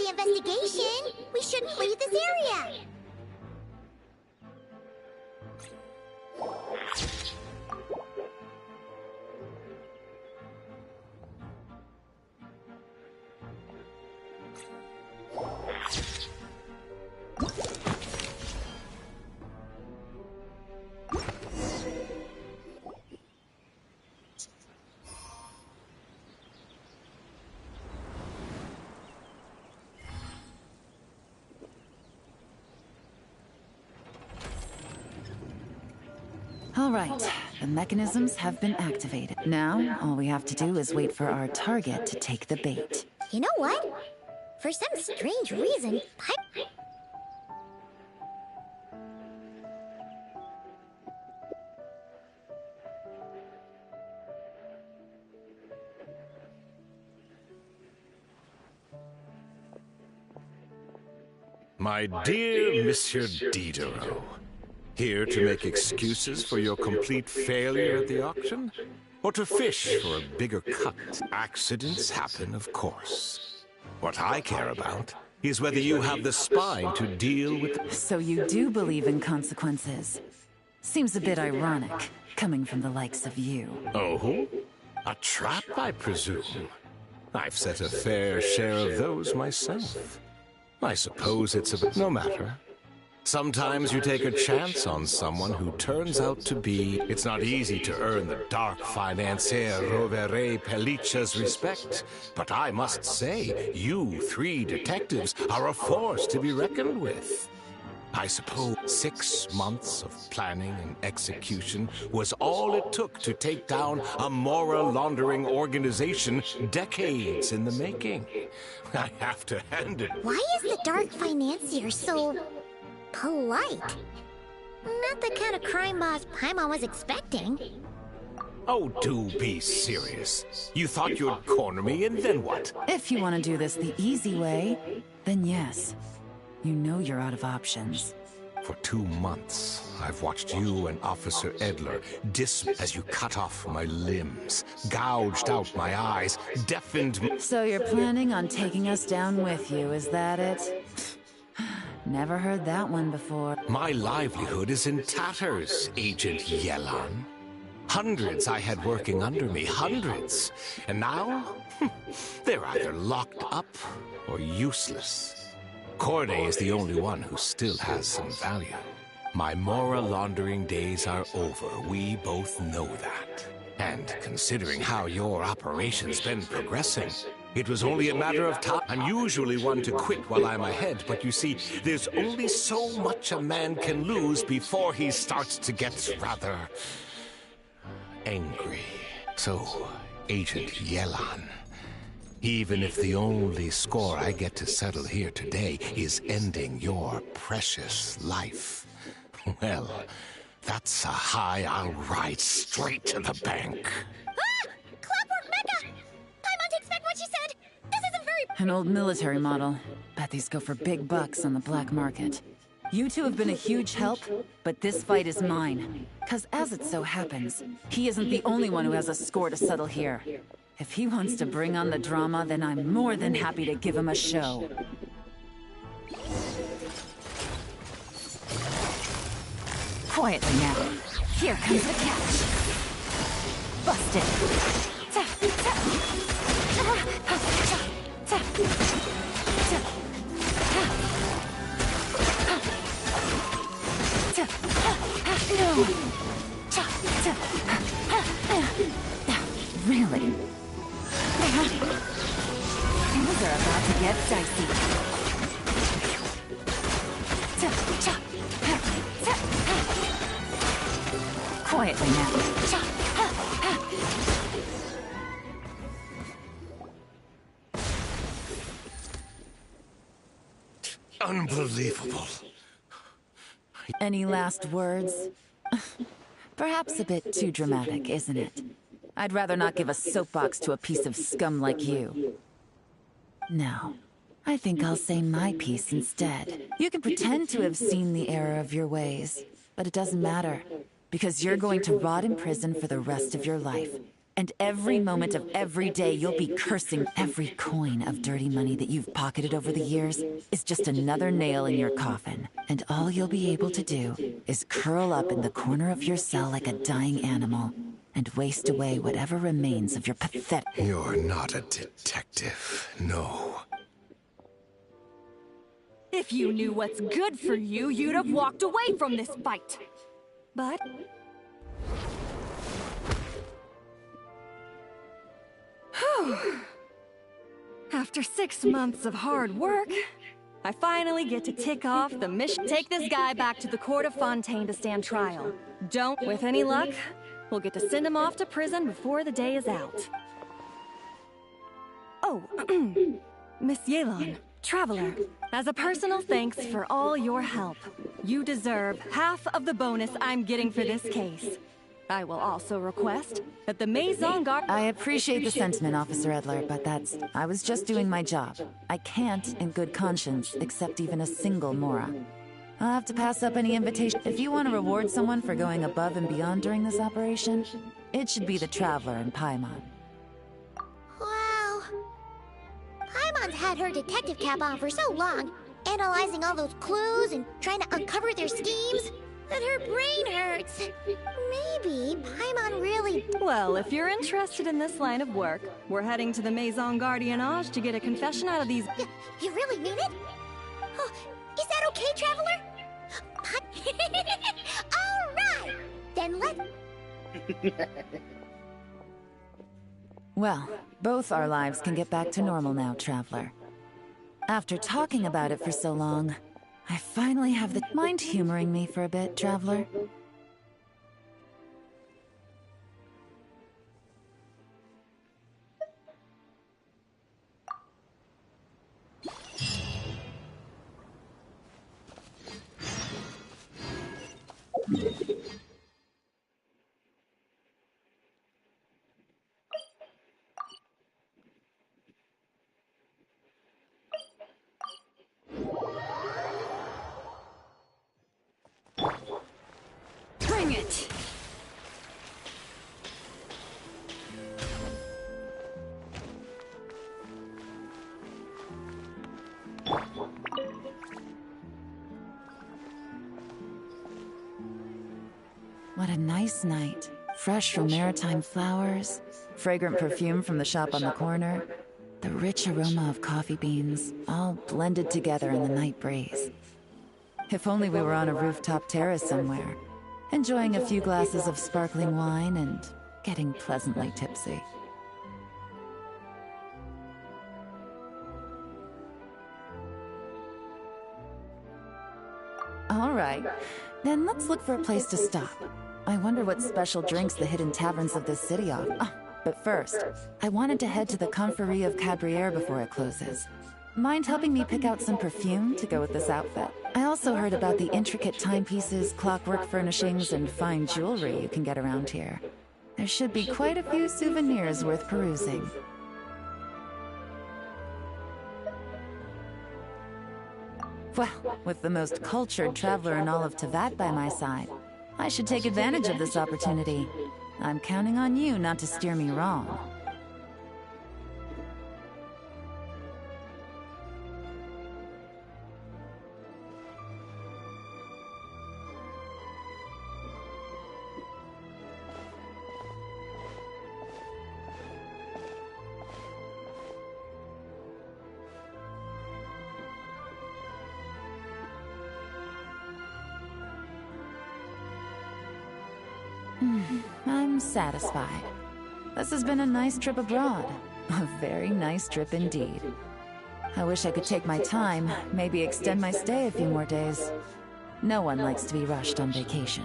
the investigation, we shouldn't leave this area. All right, the mechanisms have been activated. Now, all we have to do is wait for our target to take the bait. You know what? For some strange reason, My dear Monsieur Diderot, here to make excuses for your complete failure at the auction? Or to fish for a bigger cut? Accidents happen, of course. What I care about is whether you have the spine to deal with... So you do believe in consequences. Seems a bit ironic, coming from the likes of you. Oh? A trap, I presume? I've set a fair share of those myself. I suppose it's a bit... No matter. Sometimes you take a chance on someone who turns out to be... It's not easy to earn the dark financier Rovere Pelliccia's respect, but I must say, you three detectives are a force to be reckoned with. I suppose 6 months of planning and execution was all it took to take down a moral laundering organization decades in the making. I have to hand it... Why is the dark financier so... polite? Not the kind of crime boss Paimon was expecting. Oh, do be serious. You thought you'd corner me, and then what? If you want to do this the easy way, then yes. You know you're out of options. For 2 months, I've watched you and Officer Edler as you cut off my limbs, gouged out my eyes, deafened me. So you're planning on taking us down with you, is that it? Never heard that one before. My livelihood is in tatters, Agent Yelan. Hundreds I had working under me, hundreds. And now, they're either locked up or useless. Corday is the only one who still has some value. My moral laundering days are over. We both know that. And considering how your operation's been progressing, it was only a matter of time. I'm usually one to quit while I'm ahead, but you see, there's only so much a man can lose before he starts to get rather... angry. So, Agent Yelan, even if the only score I get to settle here today is ending your precious life, well, that's a high I'll ride straight to the bank. Ah! Clockwork Mecha! Paimon takes back what she said! This isn't very... An old military model. Bet these go for big bucks on the black market. You two have been a huge help, but this fight is mine. 'Cause as it so happens, he isn't the only one who has a score to settle here. If he wants to bring on the drama, then I'm more than happy to give him a show. Quietly now. Here comes the catch. Busted. No. Really? Things are about to get dicey. Quietly now. Unbelievable. Any last words? Perhaps a bit too dramatic, isn't it? I'd rather not give a soapbox to a piece of scum like you. No. I think I'll say my piece instead. You can pretend to have seen the error of your ways, but it doesn't matter, because you're going to rot in prison for the rest of your life. And every moment of every day you'll be cursing every coin of dirty money that you've pocketed over the years is just another nail in your coffin. And all you'll be able to do is curl up in the corner of your cell like a dying animal and waste away whatever remains of your pathetic... You're not a detective, no. If you knew what's good for you, you'd have walked away from this fight. But... After 6 months of hard work, I finally get to tick off the mission. Take this guy back to the court of Fontaine to stand trial. Don't, with any luck, we'll get to send him off to prison before the day is out. Oh, Miss Yelan, Traveler, as a personal thanks for all your help, you deserve half of the bonus I'm getting for this case. I will also request that the Maison Guard... I appreciate the sentiment, Officer Edler, but I was just doing my job. I can't, in good conscience, accept even a single Mora. I'll have to pass up any invitation. If you want to reward someone for going above and beyond during this operation, it should be the Traveler and Paimon. Wow. Paimon's had her detective cap on for so long, analyzing all those clues and trying to uncover their schemes, that her brain hurts. Maybe Paimon really... Well, if you're interested in this line of work, we're heading to the Maison Gardiennage to get a confession out of these... You really mean it? Oh, is that okay, Traveler? All right! Then let's... Well, both our lives can get back to normal now, Traveler. After talking about it for so long, I finally have the... Mind humoring me for a bit, Traveler? Bring it! What a nice night. Fresh from maritime flowers, fragrant perfume from the shop on the corner, the rich aroma of coffee beans, all blended together in the night breeze. If only we were on a rooftop terrace somewhere, enjoying a few glasses of sparkling wine and getting pleasantly tipsy. All right, then let's look for a place to stop. I wonder what special drinks the hidden taverns of this city offer. Oh, but first, I wanted to head to the Confrérie of Cabrières before it closes. Mind helping me pick out some perfume to go with this outfit? I also heard about the intricate timepieces, clockwork furnishings, and fine jewelry you can get around here. There should be quite a few souvenirs worth perusing. Well, with the most cultured traveler in all of Teyvat by my side, I should take advantage of this opportunity. I'm counting on you not to steer me wrong. I'm satisfied. This has been a nice trip abroad. A very nice trip indeed. I wish I could take my time, maybe extend my stay a few more days. No one likes to be rushed on vacation.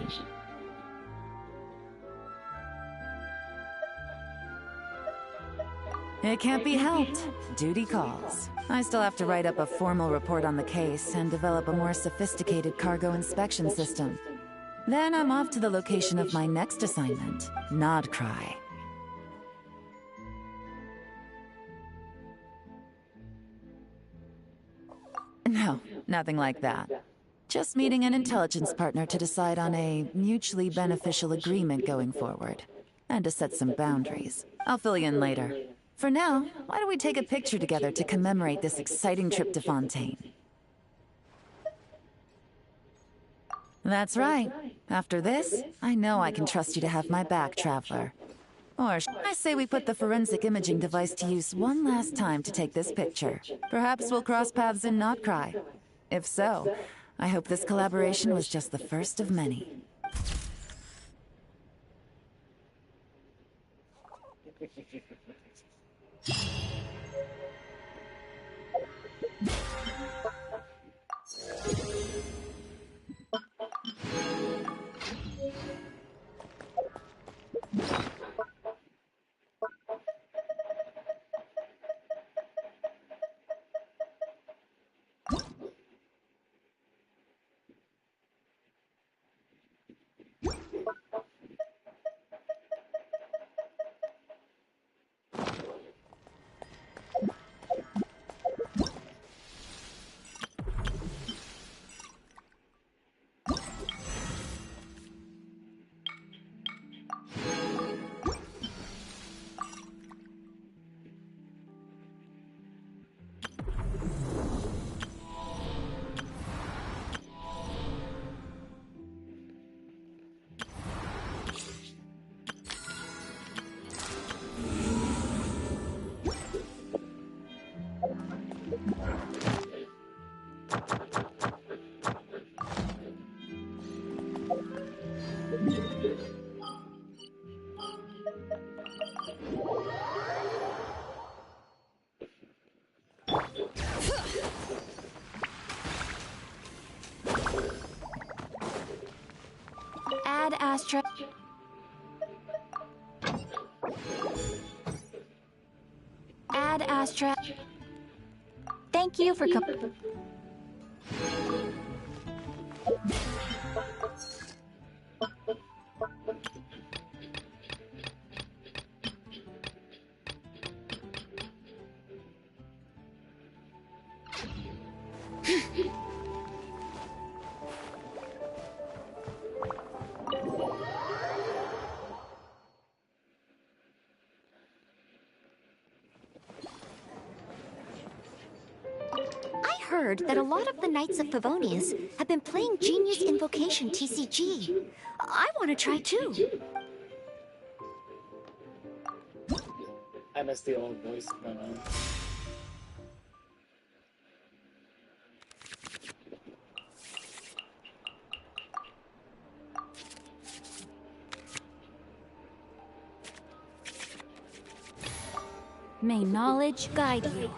It can't be helped. Duty calls. I still have to write up a formal report on the case and develop a more sophisticated cargo inspection system. Then I'm off to the location of my next assignment, Nodcry. No, nothing like that. Just meeting an intelligence partner to decide on a mutually beneficial agreement going forward. and to set some boundaries. I'll fill you in later. For now, why don't we take a picture together to commemorate this exciting trip to Fontaine? That's right. After this, I know I can trust you to have my back, Traveler. Or I say we put the forensic imaging device to use one last time to take this picture. Perhaps we'll cross paths in Notcry. If so, I hope this collaboration was just the first of many. Ad Astra. Ad Astra. Thank you for coming. I heard that a lot of the Knights of Favonius have been playing Genius Invocation TCG. I want to try too. I miss the old voice memo. May knowledge guide you.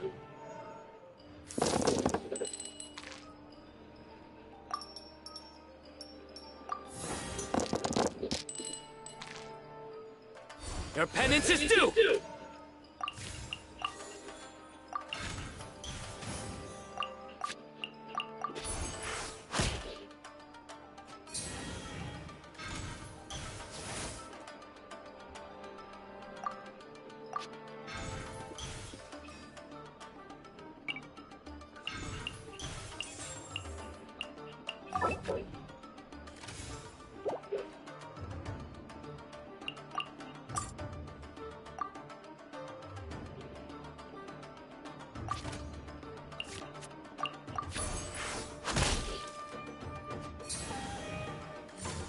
Your penance is due!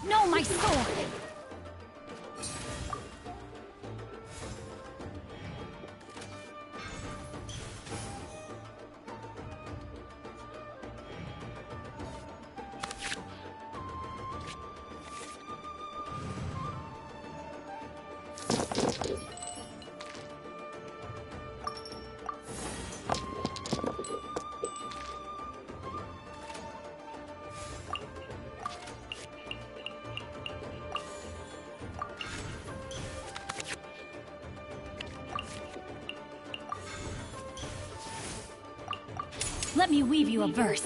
No, my sword! Let me weave you a verse.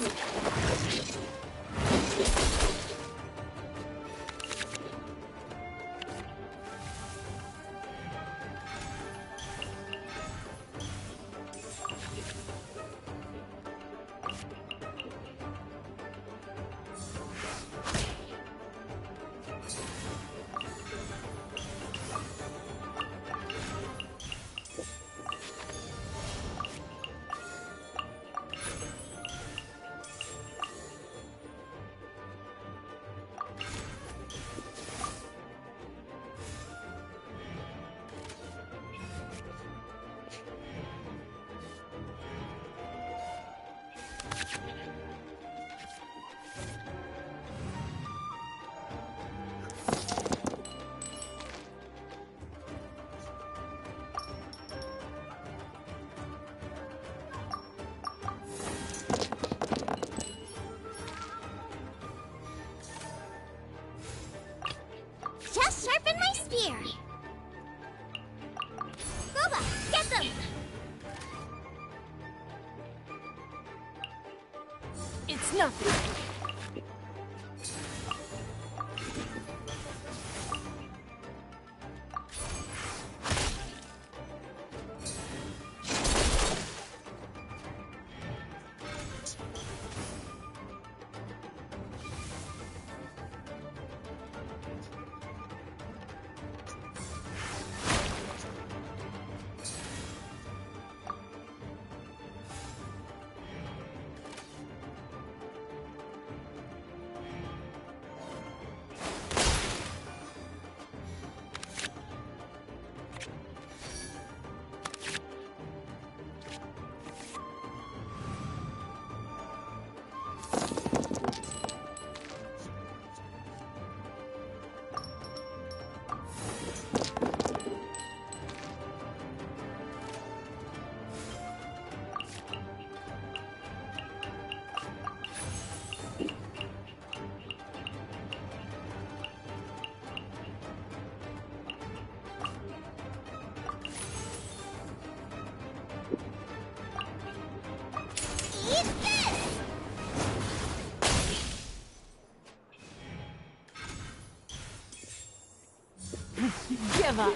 give up.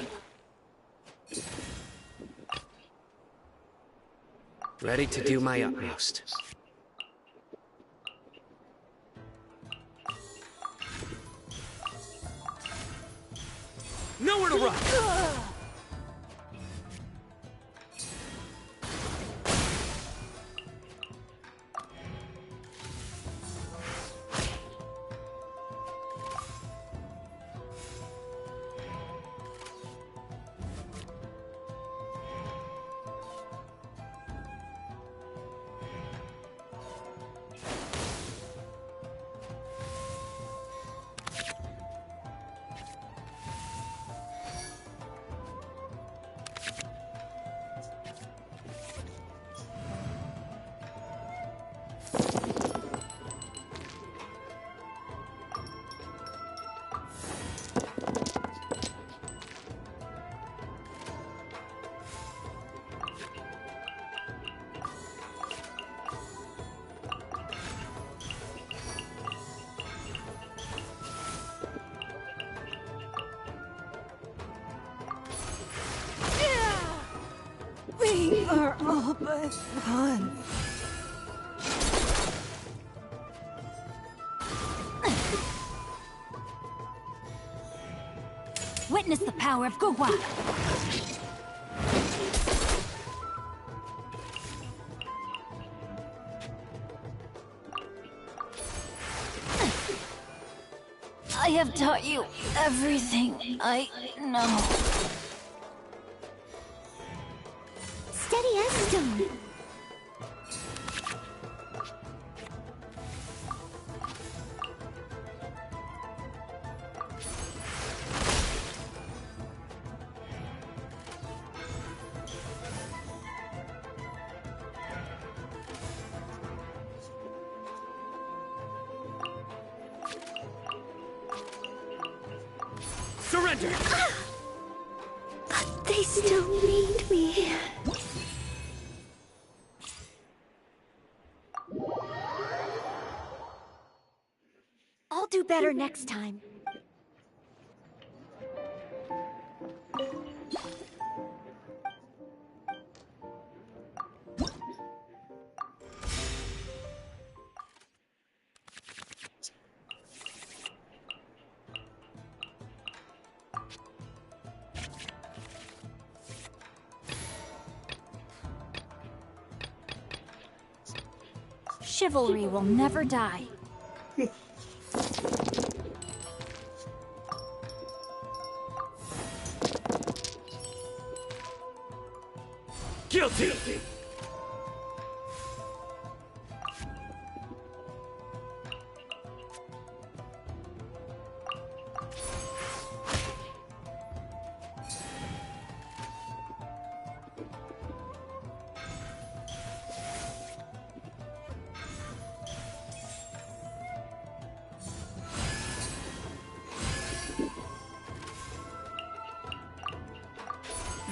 Ready to do my utmost. Nowhere to run! We are all but one. Witness the power of Guhua. I have taught you everything I know. Steady as stone. Surrender! But they still need me. I'll do better next time. Chivalry will never die. Guilty!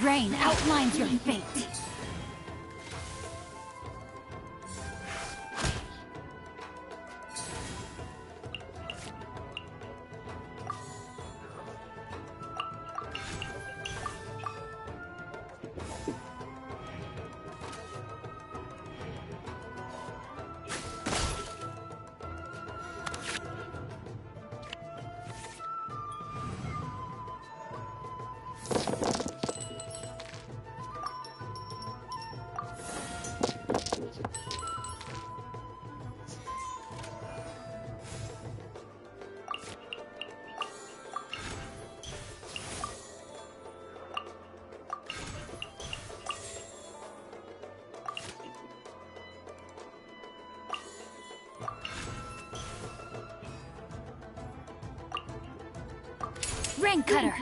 Rain outlines your fate. Rain Cutter!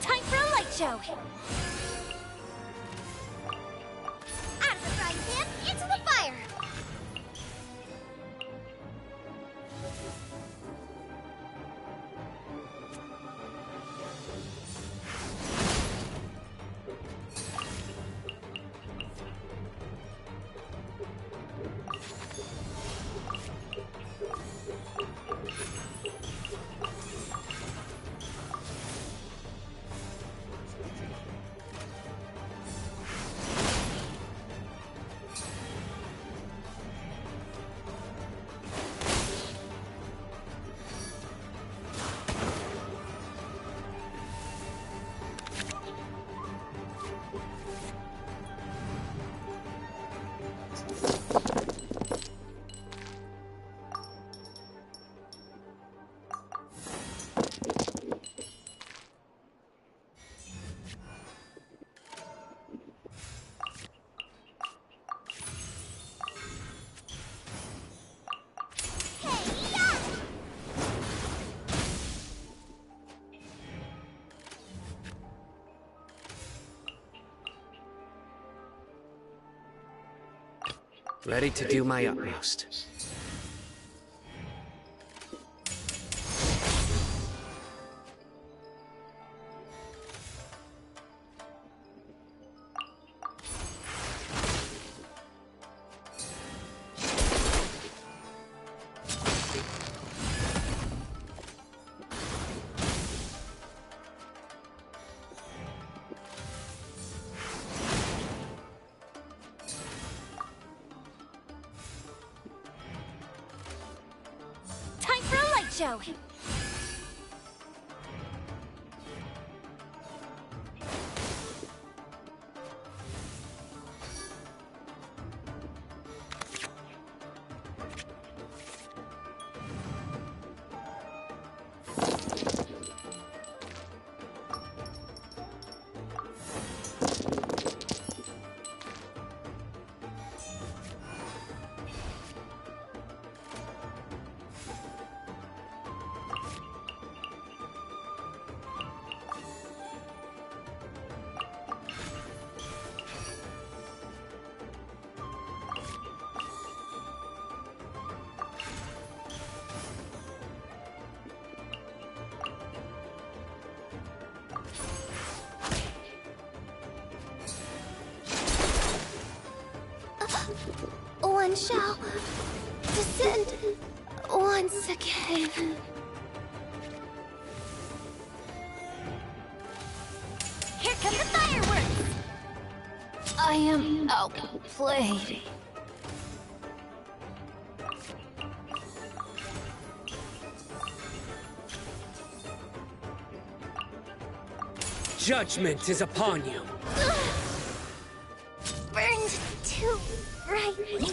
Time for a light show! Out of the frying pan, into the fire! Ready to do my utmost. Show. One shall descend once again. Here come the fireworks! I am outplayed. Judgment is upon you. Burned too brightly.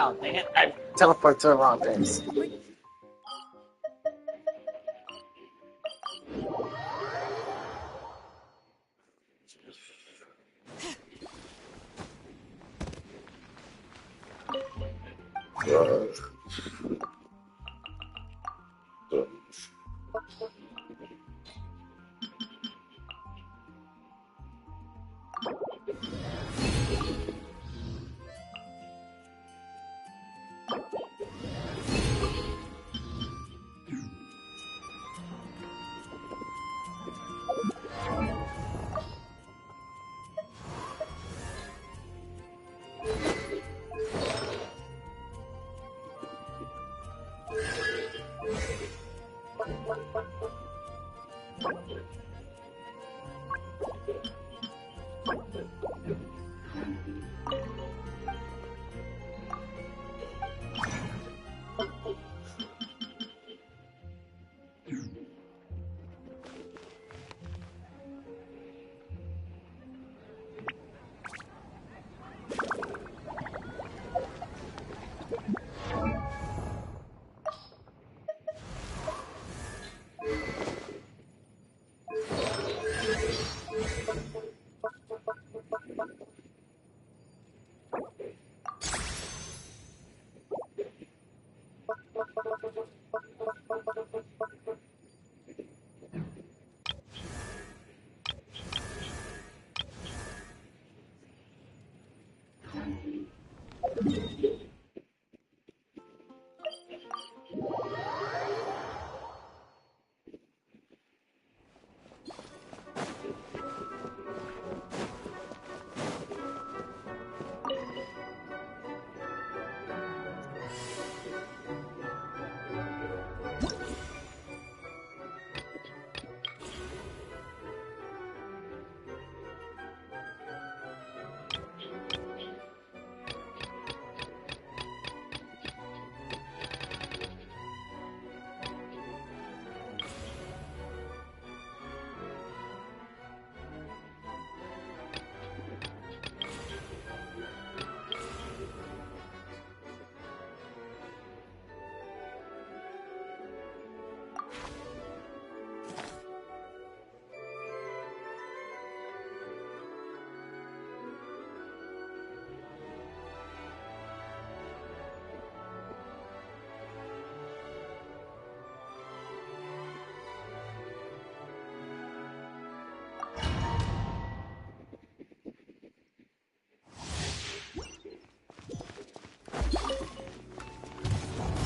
Oh, dang it. I teleported to the wrong place.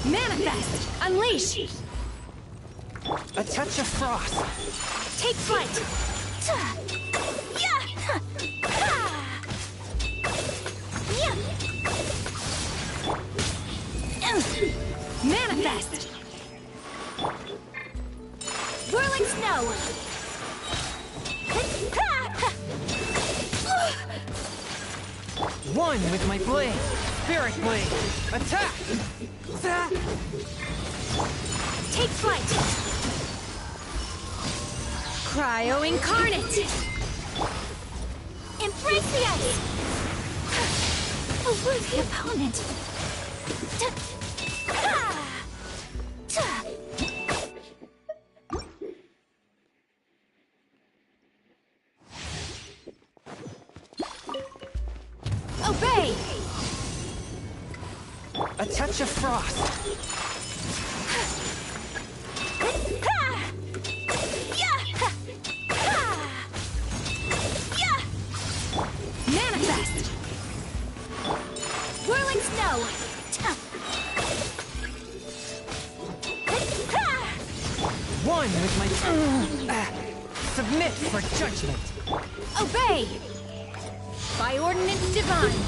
Manifest! Unleash! A touch of frost. Take flight! Manifest! Whirling snow! One with my blade. Spirit blade. Attack! Take flight! Cryo incarnate! Embrace the ice! A worthy opponent! Obey! A touch of frost. Manifest! Whirling snow! One with my... Submit for judgment. Obey! By ordinance divine!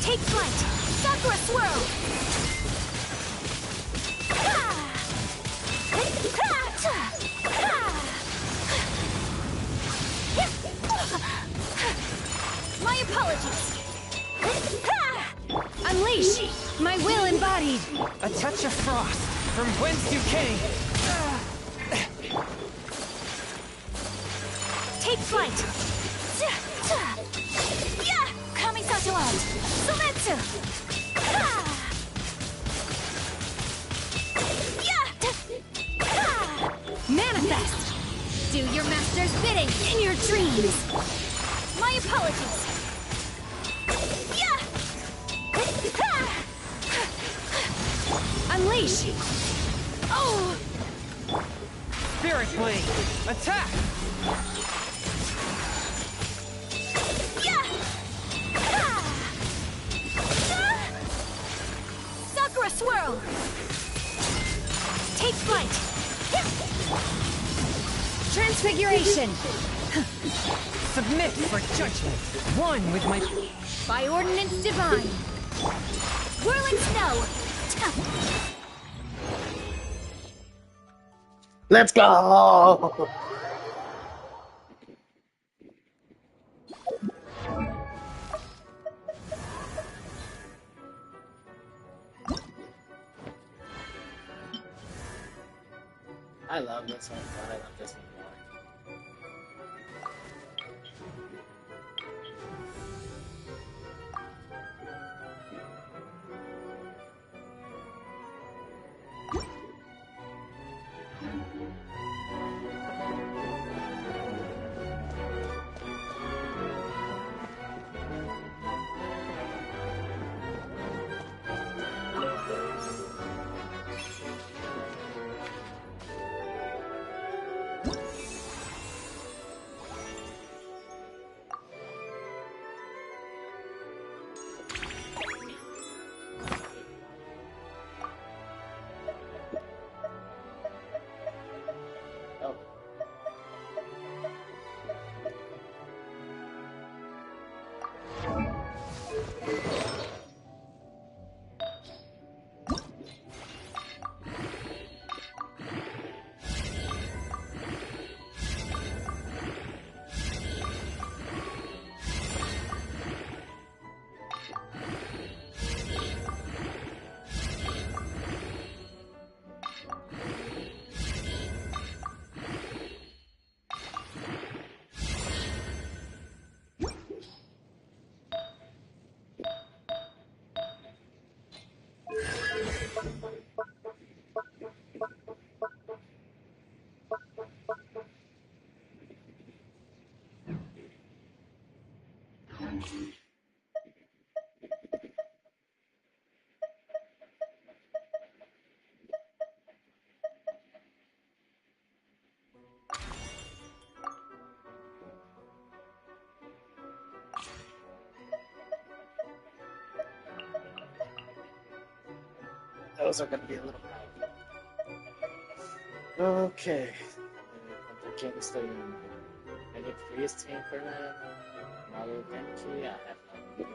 Take flight! Sakura swirl! My apologies! Unleash! My will embodied! A touch of frost from whence you came. Take flight! Kamisato out! Sumetsu! best. Do your master's bidding in your dreams. My apologies. Yeah! Unleash! Oh! Spirit Blade! Attack! Yeah! Sakura Swirl! Take flight! Transfiguration! Submit for judgment! One with my... By ordinance divine! Whirling snow! Let's go! I love this one, but I love this one more. Those are going to be a little high. Okay. The King's Stadium. I need Freeze Team for them. Mario Genki, I have no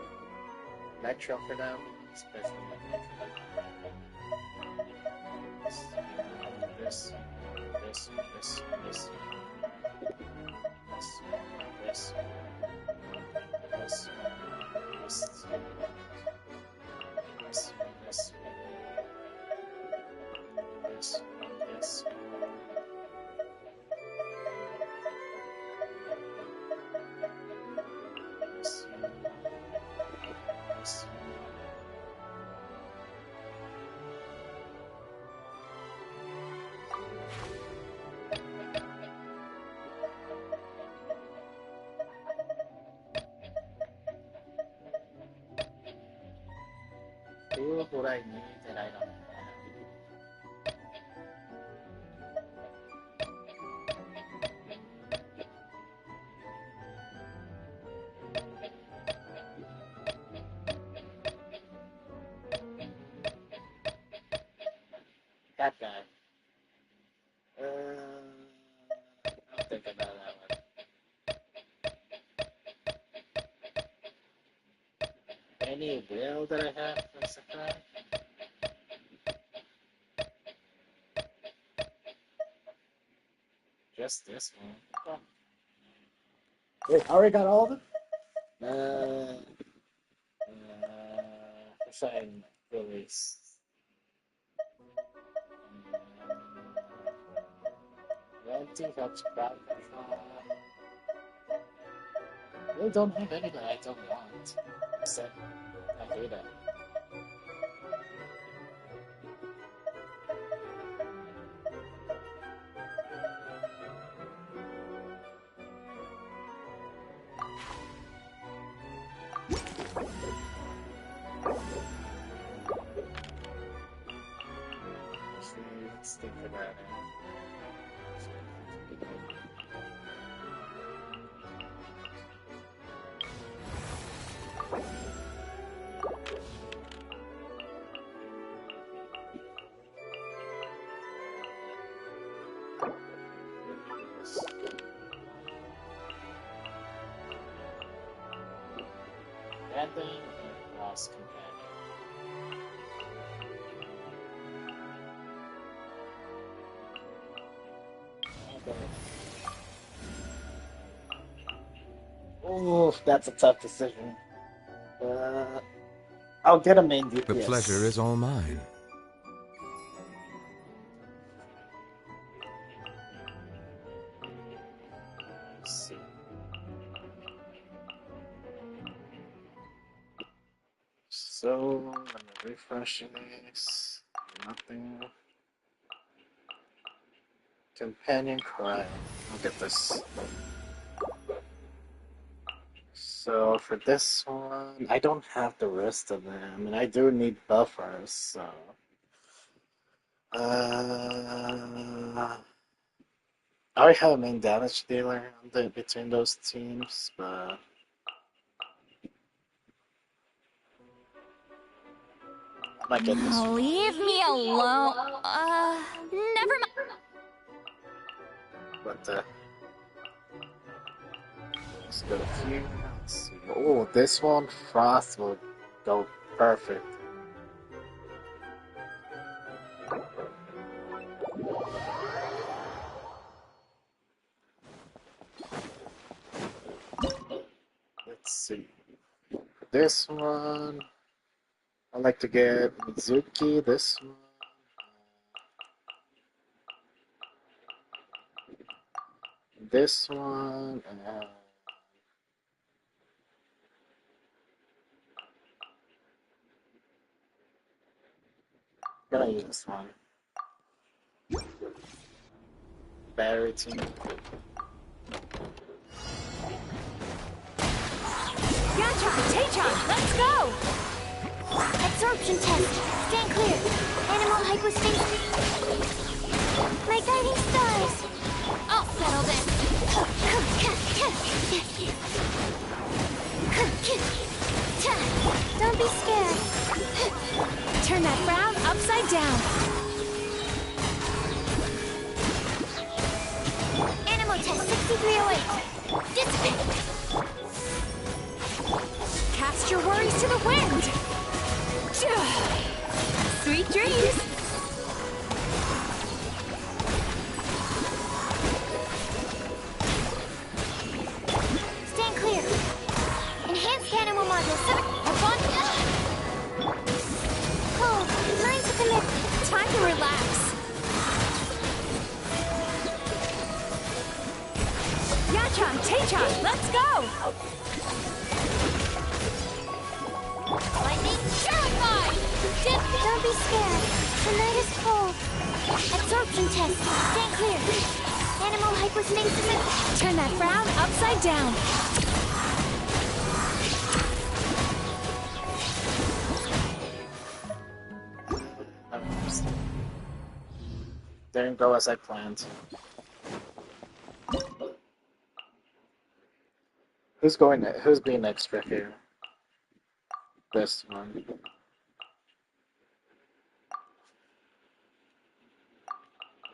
Metro for them. Special Metro for them. This. What I need that I don't have. That guy. I'll think about that one. Any will that I have for Sakurai? Just this one. Oh. Wait, I already got all of them? Shine release. Venti helps crowd control. I really don't have any that I don't want. Except I hate it. Companion and Lost Companion. Oof, that's a tough decision. I'll get a main DPS. The pleasure is all mine. Let's see. So, let me refresh this. Nothing. Companion cry. I'll get this. So for this one, I don't have the rest of them, and I do need buffers, so... I already have a main damage dealer between those teams, but... I might get this one. Leave me alone. Never mind. But, let's go here. Let's see. Oh, this one, Frost will go perfect. Let's see. This one, I like to get Mizuki. This one. This one, and gonna use this one. Battery team. Yatron, Taytron, let's go! Absorption test. Stand clear. Animal hypospace. My guiding stars. I'll settle this. Don't be scared. Turn that frown upside down. Animal test 6308. Dissipate. Cast your worries to the wind. Sweet dreams. Stand clear. Enhanced animal module 7. Cold. Lines at the lip. Time to relax. Yatron, Taytron, let's go! Lightning terrified. Don't be scared. The night is cold. Absorption test. Stand clear. Animal hypostasis. Turn that frown upside down. Didn't go as I planned. Who's being extra here? This one.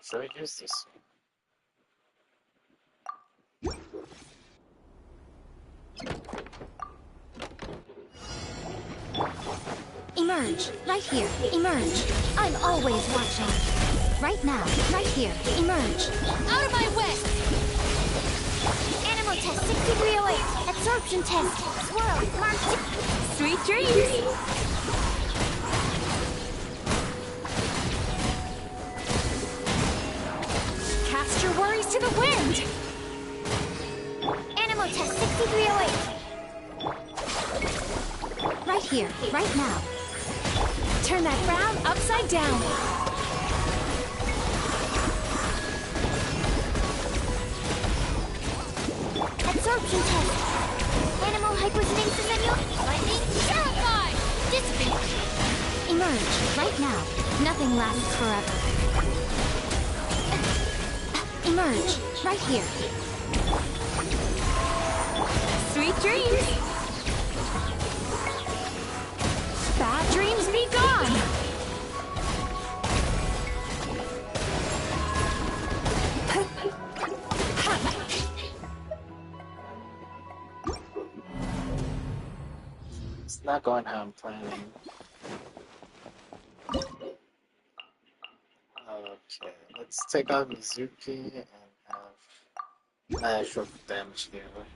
Should I use this one? Emerge, right here, emerge. I'm always watching. Right now, right here, emerge. Out of my way! Animal test 6308. Absorption test. Swirl. Mark. Sweet dreams. Cast your worries to the wind. Animal test 6308. Right here, right now. Turn that frown upside down. Absorption test. Animal hypostasis and your lightning terrified. Dissipate. Emerge, right now. Nothing lasts forever. Emerge, right here. Sweet dreams. Bad dreams be gone. not going how I'm planning. Okay, let's take out Mizuki and have actual damage dealer.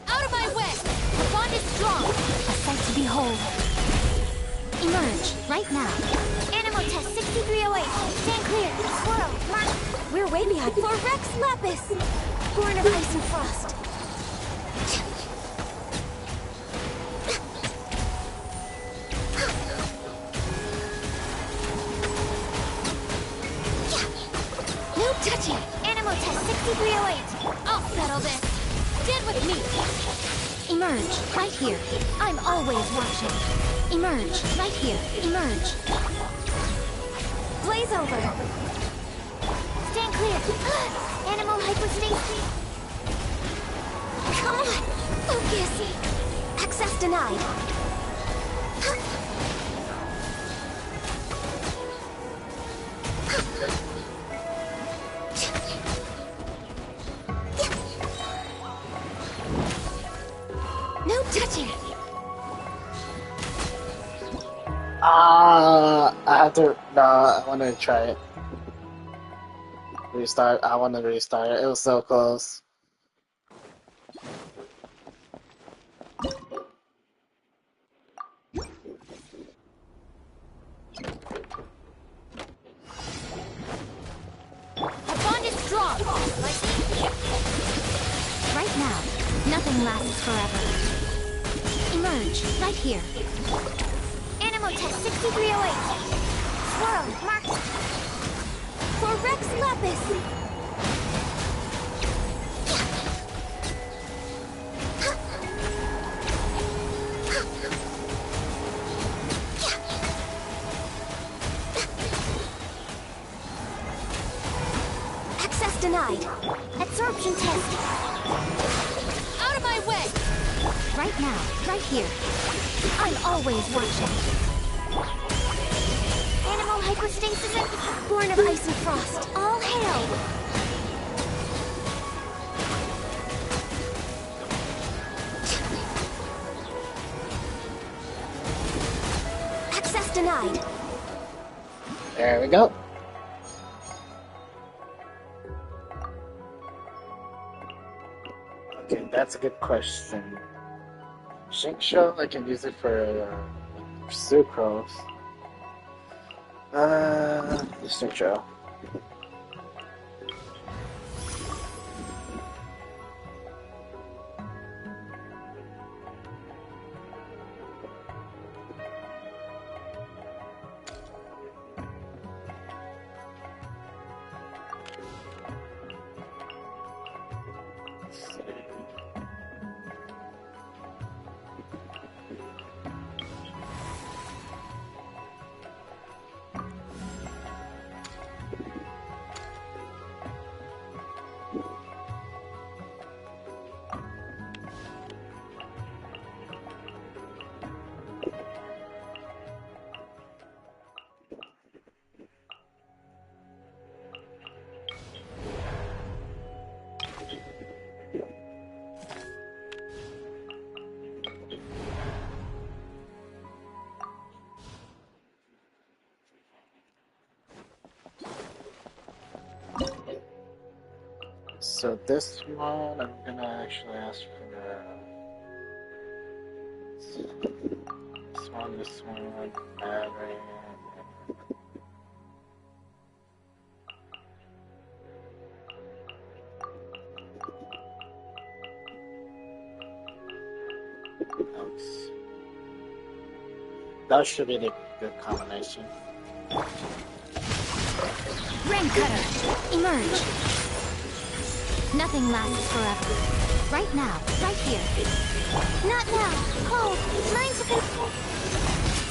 Out of my way! The bond is strong! A sight to behold. Emerge, right now. Animal test 6308. Stand clear. Swirl. Mark. We're way behind. For Rex Lapis. Born of ice and frost. No touching. Animal test 6308. I'll settle this. Stand with me. Emerge, right here. I'm always watching. Emerge, right here. Emerge. Blaze over. Stand clear. Animal hyperstasis. Come on, focus. Access denied. No touching. I have to. No, I want to try it. Restart. I want to restart it. It was so close. The bond is strong. Right now, nothing lasts forever. Emerge, right here. Animal test 6308. Swirl. Mark. For Rex Lapis. Access denied. Absorption test. Out of my way! Right now, right here. I'm always watching. Animal hyperstasis and Born of ice and frost. all hail. Access denied. There we go. Okay, that's a good question. Shinksho, I can use it for sucrose. Shinksho. So this one, I'm gonna actually ask for this one, battery. That should be the good combination. Rain Cutter, emerge. Nothing lasts forever. Right now, right here. Not now. Hold. 9 seconds.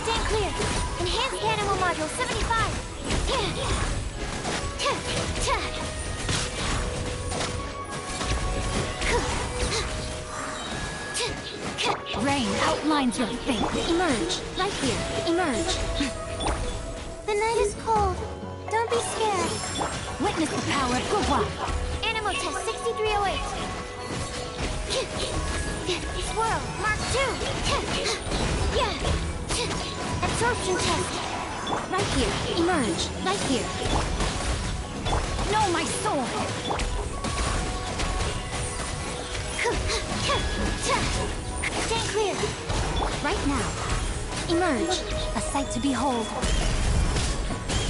Stand clear. Enhanced animal module 75. Rain outlines your fate. Emerge, right here. Emerge. The night is cold. Don't be scared. Witness the power of Gua. Animal test 6308. Swirl, Mark 2. Yeah. Absorption test. Right here. Emerge. Right here. Know my sword! Stand clear. Right now. Emerge. A sight to behold.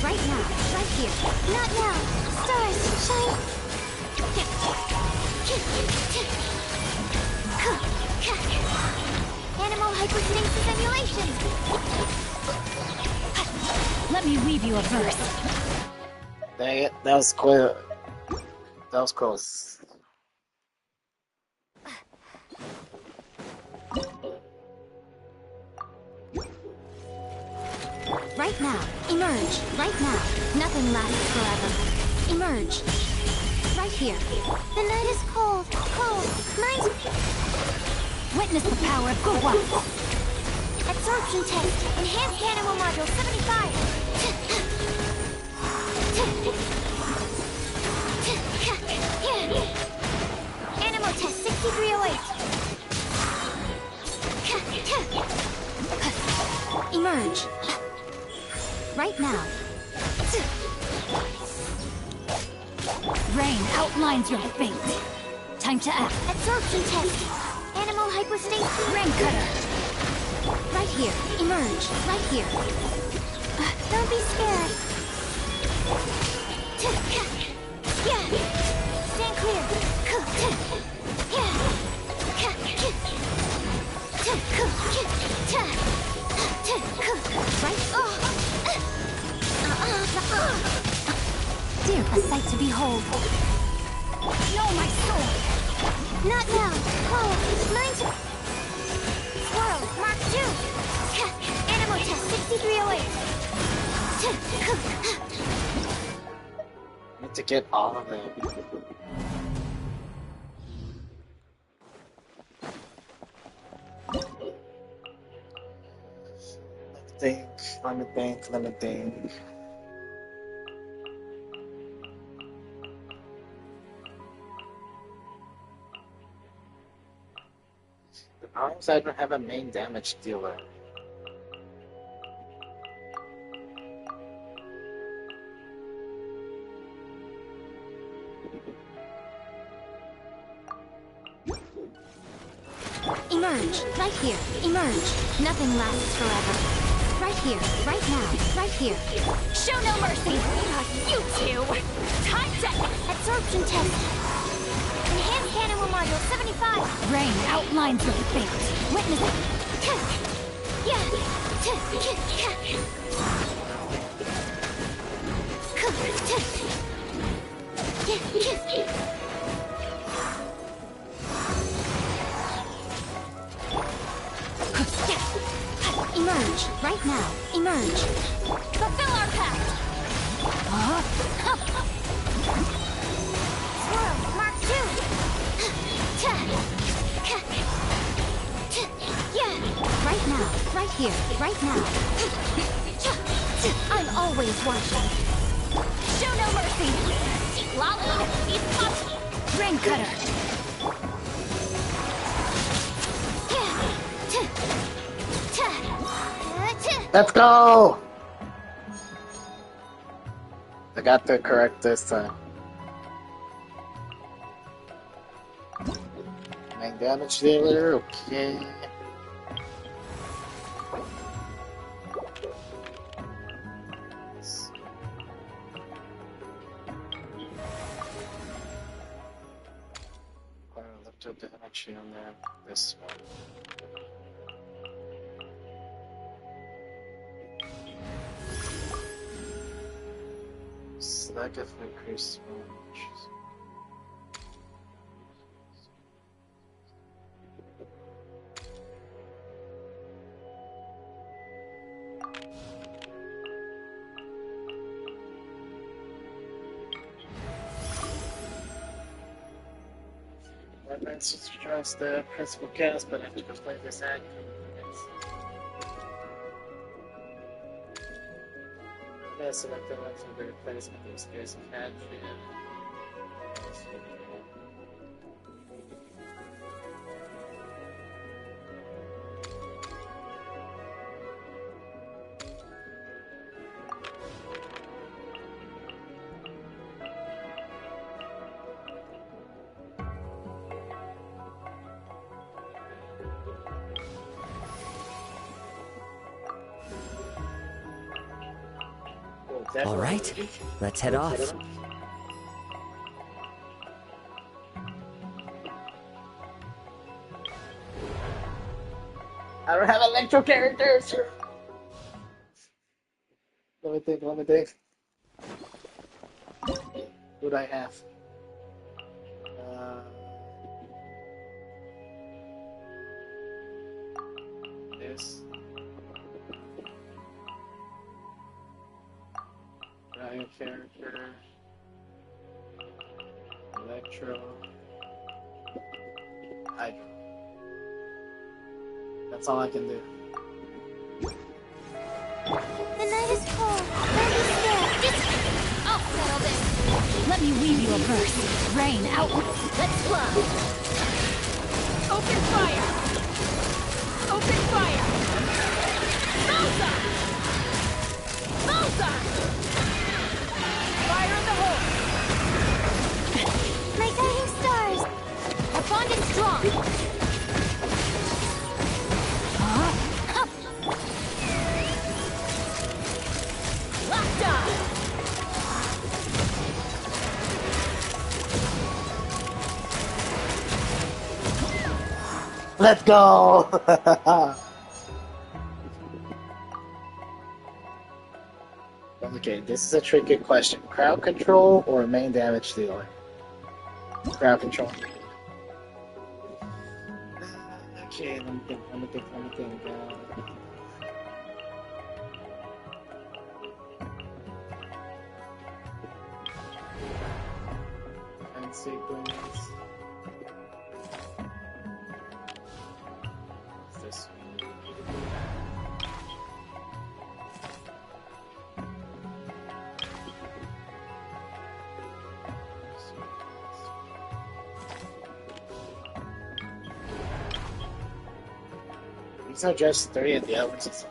Right now. Right here. Not now. Stars, shine. Animal hyperspace simulation. Let me weave you a verse. Dang it, that was quick. That was close. Right now. Emerge. Right now. Nothing lasts forever. Emerge. Right here. The night is cold. Cold. Night. Witness the power of Gugwa. Absorption test. Enhanced animal module 75. Animal test 6308. Emerge. Right now. Rain outlines your fate. Time to act. Absorption test. Animal hypostasis. Rain cutter. Right here. Emerge. Right here. Don't be scared. Yeah. Stand clear. Right. Dear, a sight to behold. Know my sword! Not now. Oh, mine. Swirl, Mark 2. Animal test 6308. Need to get all of it. Let me think. The problem is I don't have a main damage dealer. Emerge. Right here. Emerge. Nothing lasts forever. Right here. Right now. Right here. Show no mercy! You two! Time to... Absorption test. Enhanced animal module 75. Rain outlines your fate. Witness it. Emerge. Right now. Emerge. Fulfill our pact! Swirl. Mark 2. Right now. Right here. Right now. I'm always watching. Show no mercy! Lolly, he's caught! Rain cutter! Let's go! I got the correct this time. Main damage dealer, okay. Looked up the damage on there. This one. So that gets increased damage. That subtracts the principal cast, but I have to play this act. Yeah, select the one from the replacement of Scarce and Hatch. All right, let's head off. I don't have electro characters. Let me think. Who do I have? This. Ryan character. Electro. Hydra. That's all I can do. The night is cold. Don't be scared. I'll settle this. Let me weave you a verse. Rain outward. Let's fly. Open fire. Open fire. Bullseye. Bullseye. Fire in the hole. My guiding stars. Our bond is strong. Let's go! Okay, this is a tricky question. Crowd control or main damage dealer? Crowd control. Okay, let me think. And sequence. This these are just 3 and the other ones is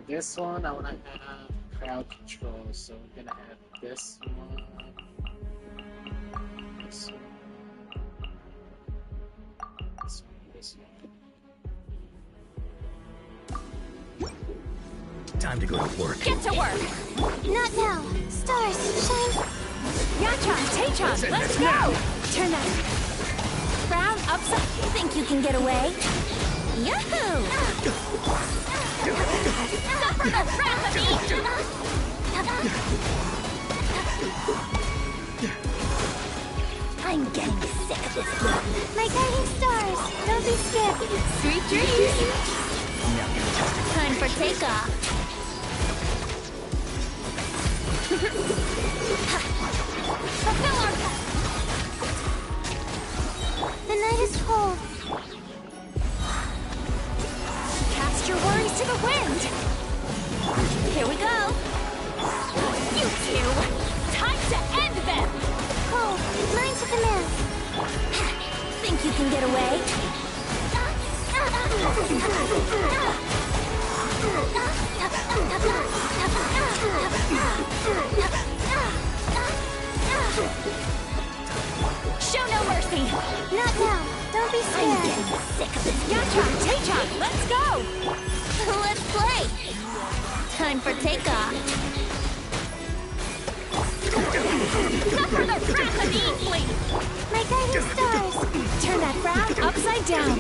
this one, I want to have crowd control, so we're gonna have this one, this one, this one, this one. Time to go to work. Get to work. Not now. Stars, shine. Yachan, Tachan, let's go. Turn that frown upside. Think you can get away? Yahoo! Suffer the wrath of me! I'm getting sick of this one. My guiding stars. Don't be scared. Sweet dreams. Time for takeoff. Fulfill our... The night is cold. Cast your worries to the wind. Here we go. You two. Time to end them. Cold. Mine to command. Think you can get away? Show no mercy. Not now. Don't be scared. I'm getting sick of this. Yachan, Tachan, let's go. Let's play. Time for takeoff. Suffer the wrath of Eatfleet. My guiding stars. Turn that frown upside down.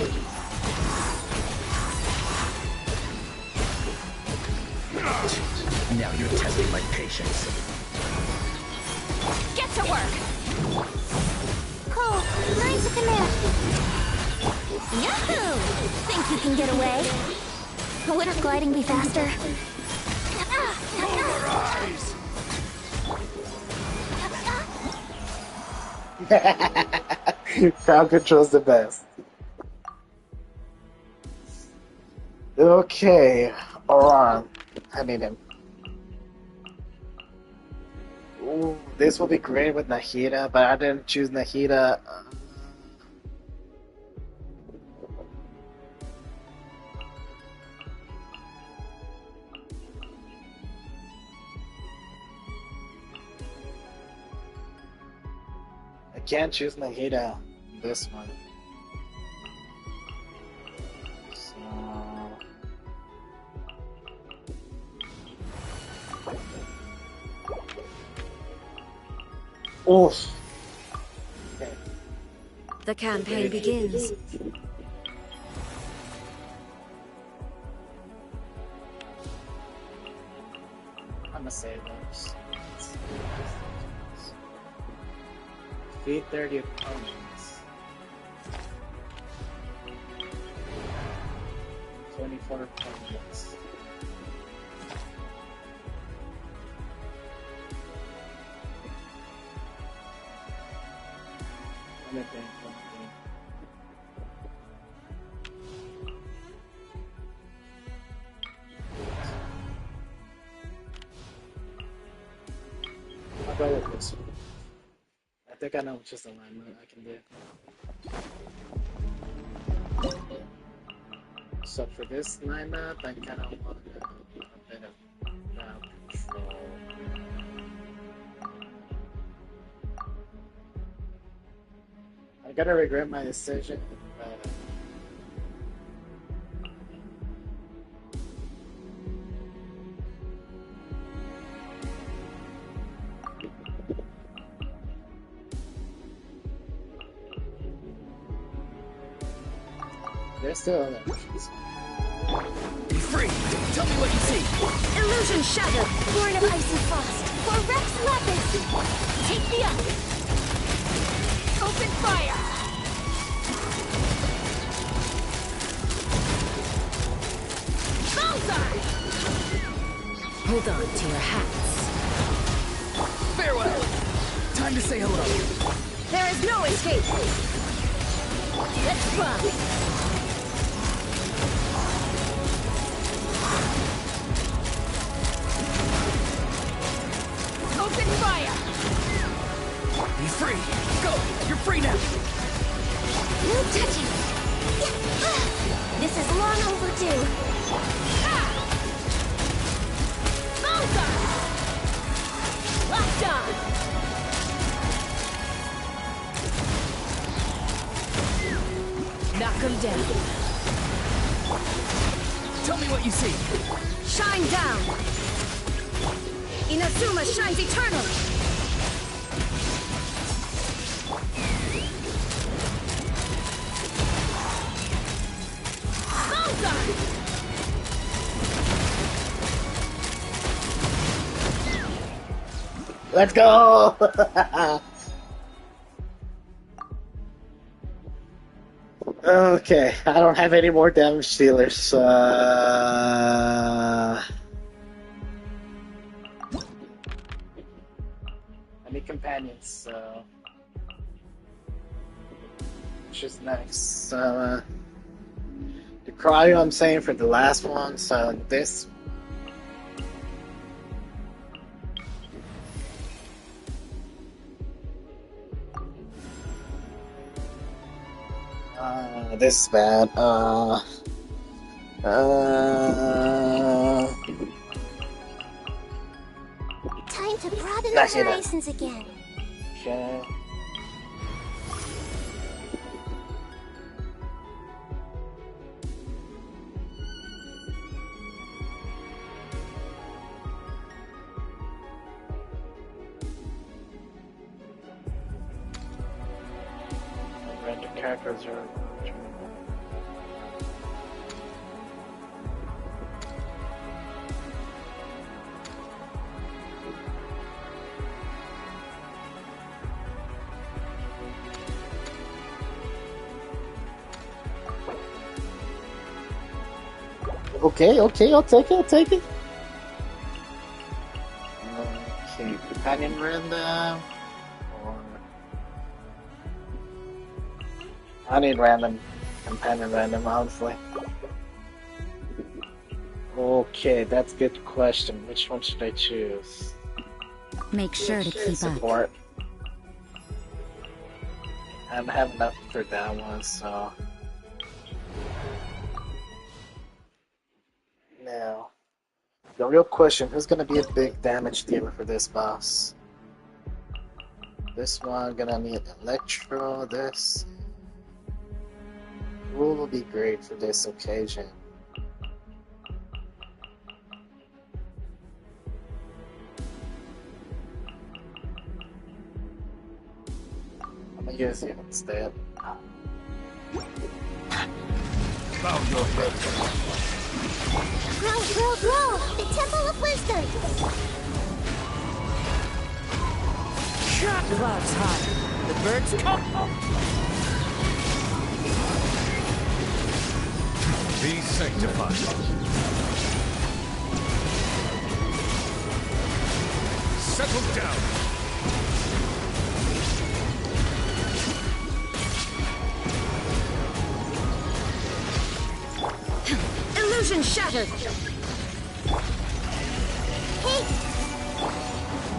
Now you're testing my patience. Get to work. Cold. Mine to command. Yahoo! Think you can get away? Wouldn't gliding be faster? Crowd control's the best. Okay, Oran. I need him. Ooh, this will be great with Nahida, but I didn't choose Nahida. can't choose Nahida this one. So... Oof. Okay. The campaign begins. I'm gonna save those. Defeat 30 opponents. 24 opponents. I'll go with this one. I think I know which is the alignment I can do. So for this lineup, I kind of want a bit of crowd control. I'm gonna regret my decision, but there's still other options. Be free! Tell me what you see! Illusion shattered! Born of ice and frost! For Rex Lapis! Take me up! Open fire! Bullseye! Hold on to your hats. Farewell! Time to say hello. There is no escape! Let's fly! Open fire! Be free! Go! You're free now! No touching! This is long overdue! Bullseye! Locked on! Knock him down. Tell me what you see. Shine down! Inazuma shines eternal! Bullseye! Let's go! Okay, I don't have any more damage dealers. I need companions, so which is next? The cryo I'm saying for the last one, so this. This is bad. Time to broaden That's our it. horizons again. Okay. Random characters are. Okay, I'll take it, Okay, companion random. I need random, companion random, honestly. Okay, that's a good question. Which one should I choose? Make sure to keep up. Support. I don't have enough for that one, so... Now, the real question, who's gonna be a big damage dealer for this boss? this one gonna need Electro. This will be great for this occasion. I'm gonna use it instead. Bow your head. Grow! The Temple of Wisdom! The clouds high. The birds come. Be sanctified. Settle down. Illusion shattered! Hey!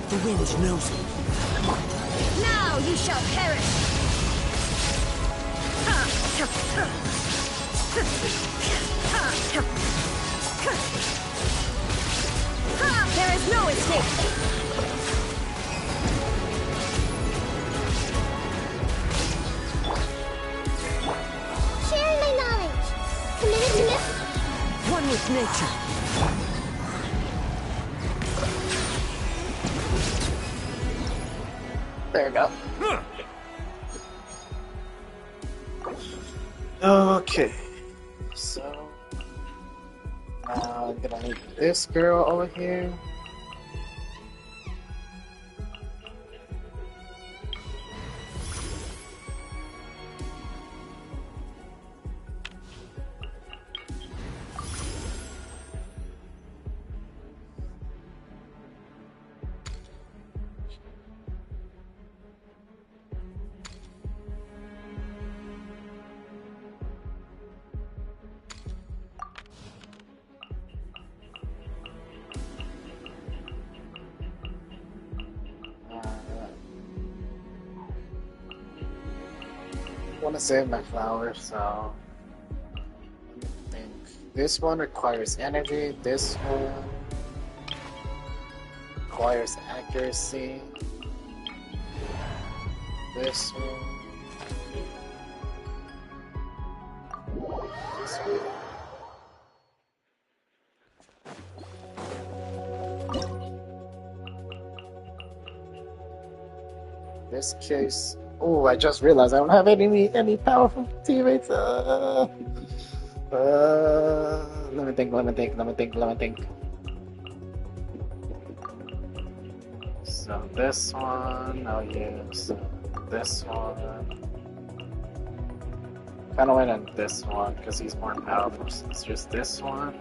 The wind knows it. Now you shall perish! There is no escape! Sharing my knowledge! Committed to myth? One with nature. There we go. Okay. So now I'm gonna need this girl over here. I want to save my flowers, so let me think. This one requires energy. This one requires accuracy. This one. This one. This case. Oh, I just realized I don't have any powerful teammates. Let me think. So this one, I'll use this one. Kind of went on this one because he's more powerful. So it's just this one,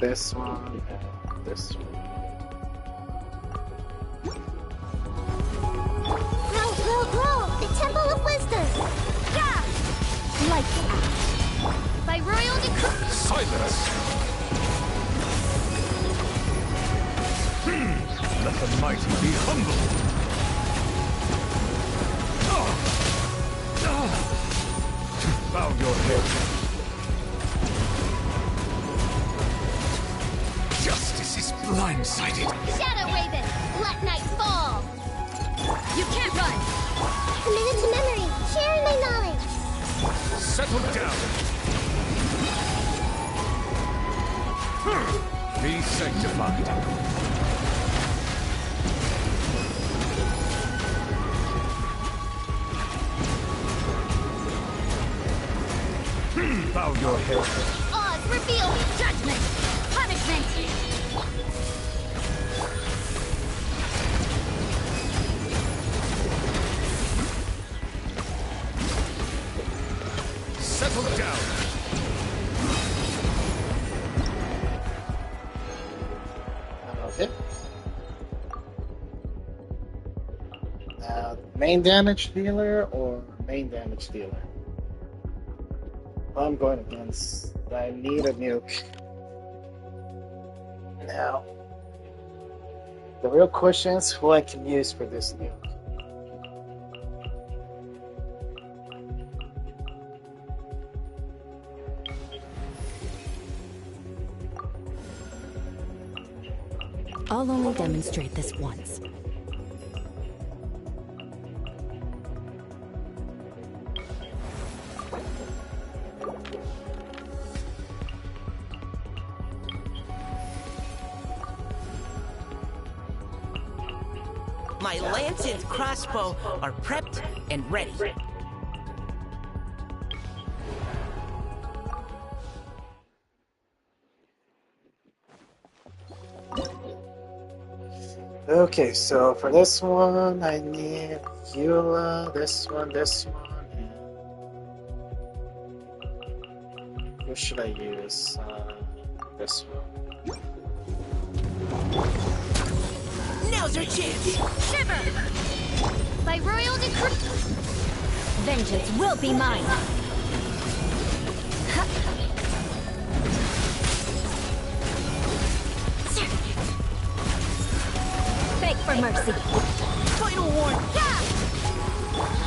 and this one. Grow! The Temple of Wisdom! Yeah! Lights out! By royal decree! Silence! Let the mighty be humbled! Bow your head. Justice is blindsided. Shadow Raven! Let night fall! You can't run! Committed to memory! Sharing my knowledge! Settle down. Be sanctified. Bow your head. Oz, reveal judgment! Punishment! Settle down. Okay. Now, main damage dealer or main damage dealer? I'm going against. I need a nuke. Now, the real question is who I can use for this nuke. I'll only demonstrate this once. My lance and crossbow are prepped and ready. Okay, so for this one, I need Eula, this one, and... Who should I use? This one. Now's our chance! Shiver! By royal decree, vengeance will be mine. Beg for mercy. Final warning! Yeah!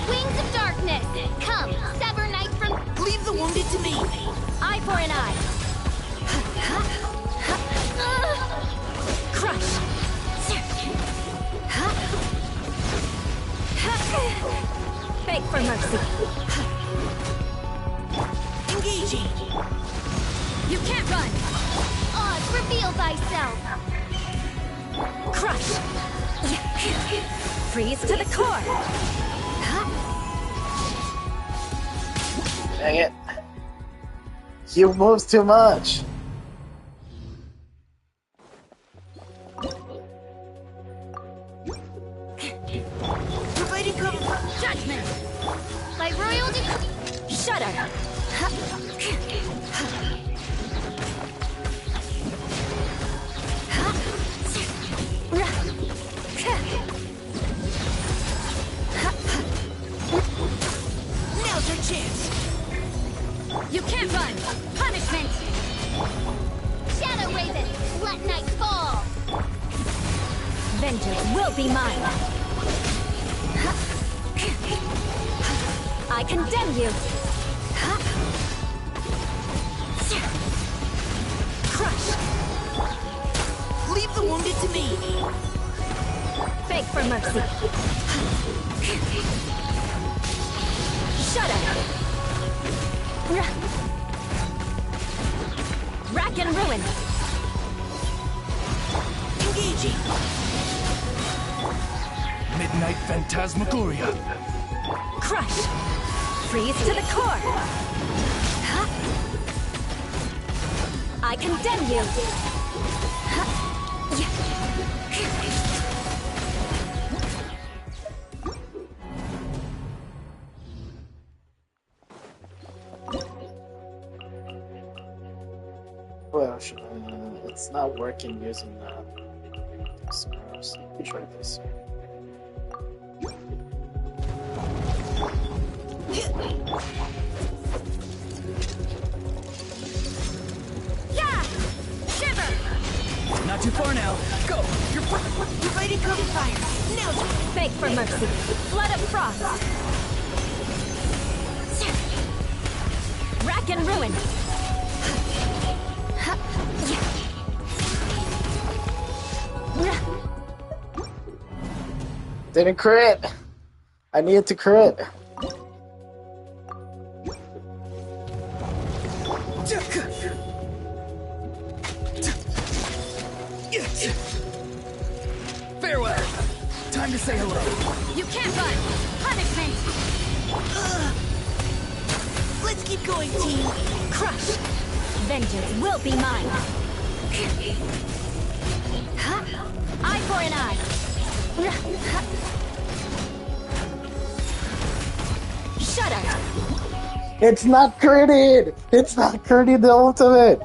Wings of darkness, come, sever knight from... Leave the wounded to me! Eye for an eye. Crush. Beg for mercy. Engaging! You can't run. Oz, reveal thyself. Crush. Freeze to the core. Dang it. You move too much. Providing cover. Judgment. By royal decree. Shudder. Now's our chance! You can't run. Punishment. Shadow Raven, let night fall. Vengeance will be mine. I condemn you. Crush. Leave the wounded to me! Beg for mercy. Shudder. Rack and ruin. Engaging! Midnight Phantasmagoria. Crush. Freeze to the core. I condemn you. Well, it's not working using scars. Let me try this. Yeah! Shiver! Not too far now. Go! You're Providing cover fire! Now's our... Beg for mercy. Flood of frost. Rack and ruin. Didn't crit! I needed to crit. Farewell. Time to say hello. You can't run. Punishment. Let's keep going, team! Crush. Vengeance will be mine. Eye for an eye. Shudder. It's not critted! It's not critted the ultimate!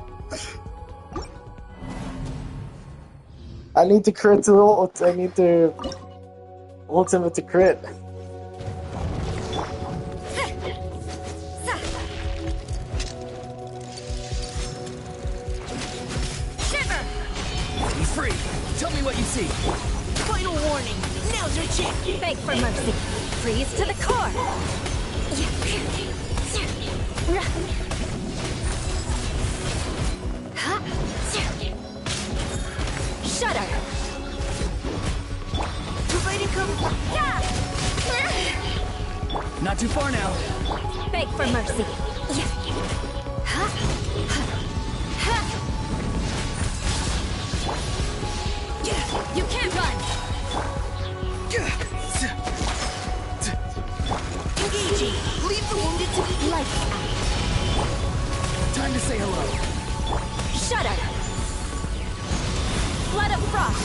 I need to crit to ult. I need to ultimate to crit. Shiver. Be free. Tell me what you see. Final warning! Now's our chance! Beg for mercy. Freeze to the core. Shudder. Providing cover. Not too far now. Beg for mercy. You can't run. Lights out. Time to say hello. Shudder. Flood of frost.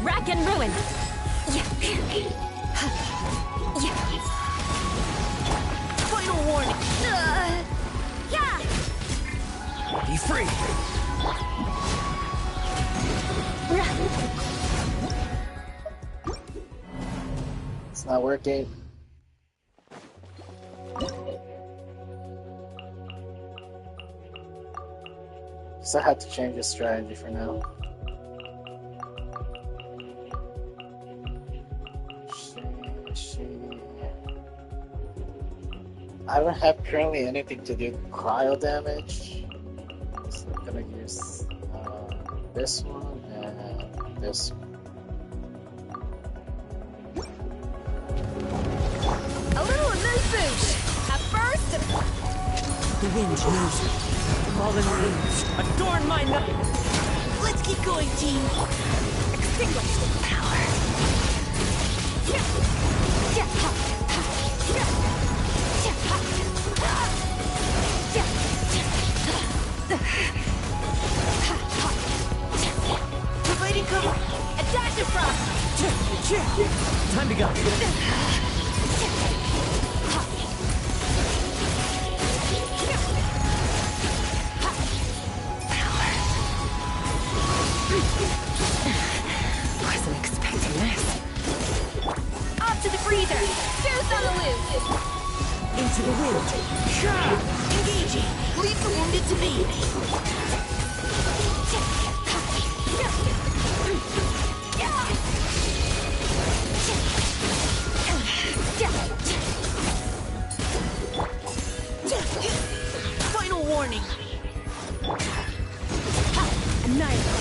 Rack and ruin. Final warning. Yeah. Be free. It's not working. So I had to change the strategy for now. I don't have currently anything to do cryo damage. So I'm gonna use this one and this one. A little amuse-bouche. At first, The wind knows me. Fallen leaves adorn my night. Let's keep going, team. extinguish the power. Providing cover. Attack the frost. Time to go. Wasn't expecting this. Off to the freezer. Juice on the loose. Into the wind. Engaging. Leave the wounded to me. Final warning. Annihilate.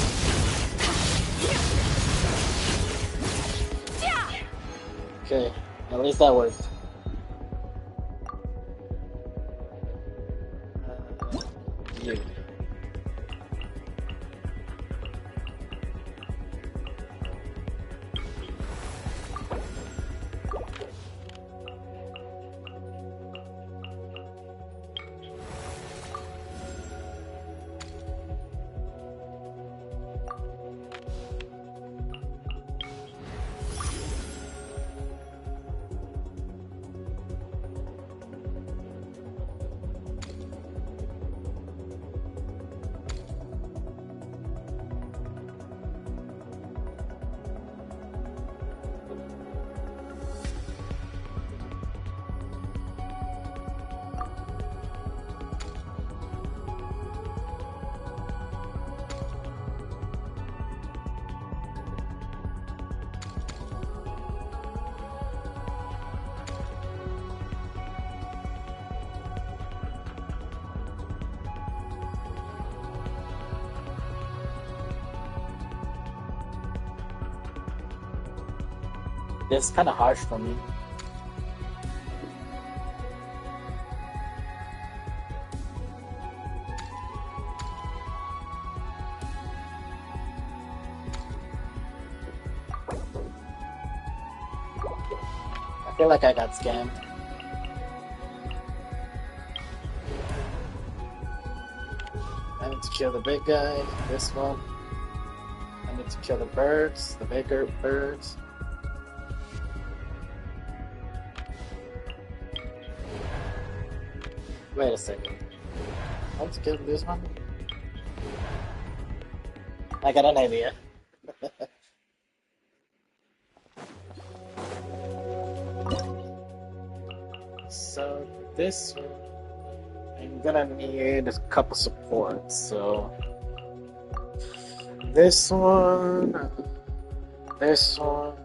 Okay, at least that worked. You. It's kind of harsh for me. I feel like I got scammed. I need to kill the big guy, this one. I need to kill the birds, the bigger birds. Wait a second. I want to kill this one. I got an idea. So this one, I'm gonna need a couple supports. So this one, this one.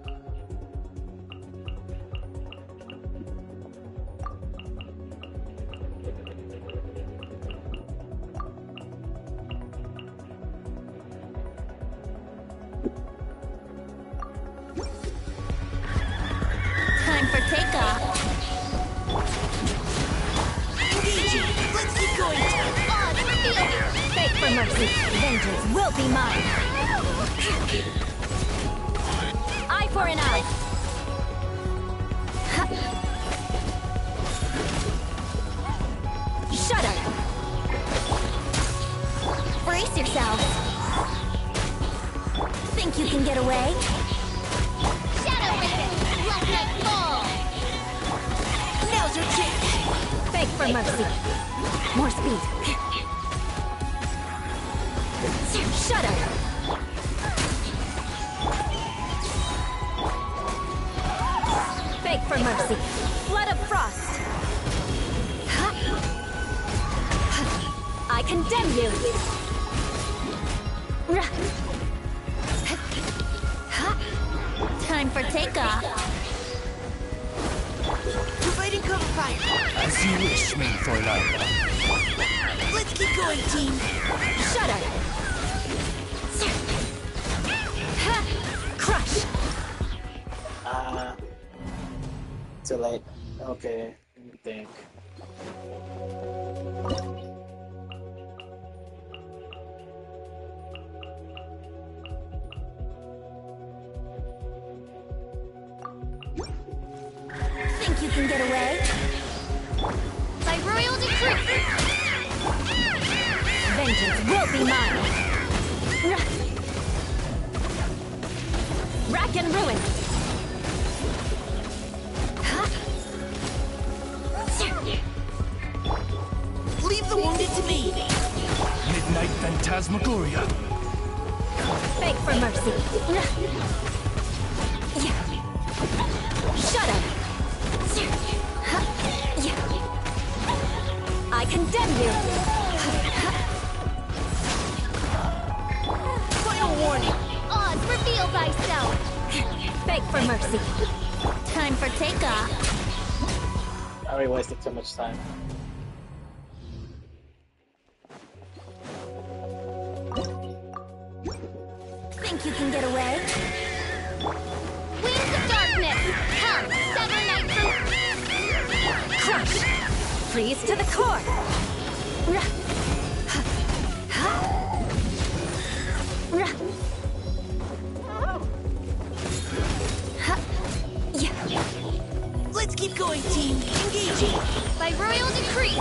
Time for takeoff. Let's keep going. Odds revealed. Beg for mercy. Vengeance will be mine. Eye for an eye. Shudder! Brace yourselves! Think you can get away? Shadow Raven! Let night fall! Now's your chance! Beg for mercy. More speed. Shudder! Beg for mercy. Flood of frost. I condemn you. Time for takeoff. Providing cover fire. As you wish, main Fräulein. Let's keep going, team. Shudder. Crush. Too late. Okay, let me think. Think you can get away? By royal decree! Vengeance will be mine! Rack and ruin! Leave the wounded to me. Midnight Phantasmagoria. Beg for mercy. Shudder. I condemn you. Final warning. Oz, reveal thyself. Beg for mercy. Time for takeoff. I already wasted too much time. Think you can get away? Wings of darkness! Come, sever night from... Crush! Freeze to the core! Let's keep going, team. Engaging. By royal decree!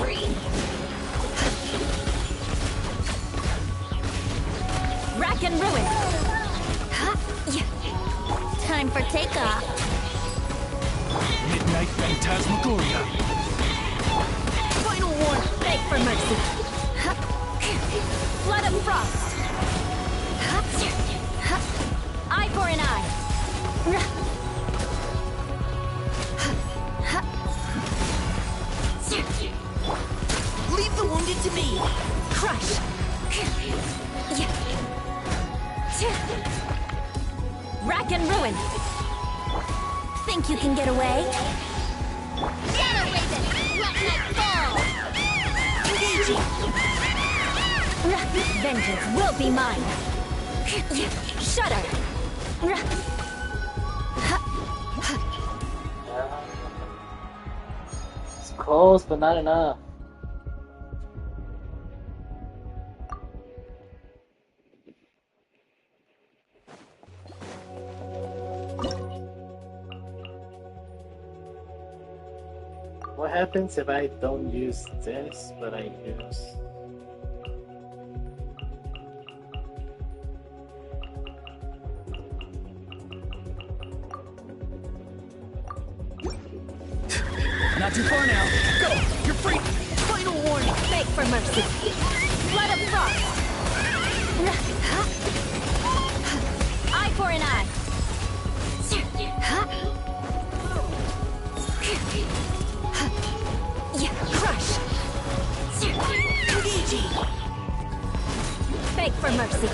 Rack and ruin! Time for takeoff. Midnight Phantasmagoria. Final warning. Beg for mercy. Flood of frost. Eye for an eye. Leave the wounded to me. Crush. Rack and ruin. Think you can get away? Shadow Raven, let night fall. Engaging. Vengeance will be mine. Shudder. It's close, but not enough. What happens if I don't use this, but I use... Not too far now. Go! You're free! Final warning. Beg for mercy. Flood of frost. Eye for an eye. Crush. Engaging. Beg for mercy.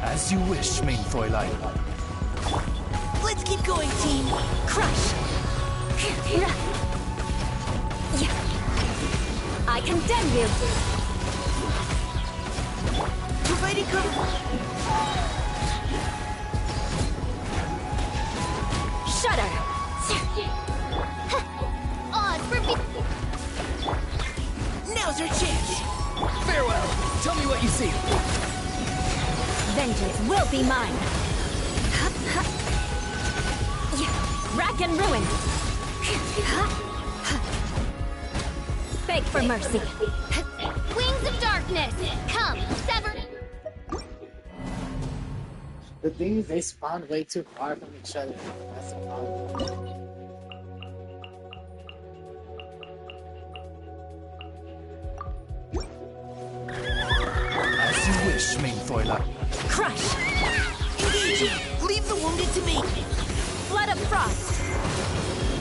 As you wish, main Fräulein. Let's keep going, team. Crush. I condemn you. Providing cover. Shudder. Oz, Now's our chance. Farewell. Tell me what you see. Vengeance will be mine. Rack and ruin. Beg for mercy. Wings of darkness, come, sever. The thing is, they spawn way too far from each other. That's the problem. As you wish, Mainfoila. Crush! Engaging! Leave the wounded to me! Blood of frost!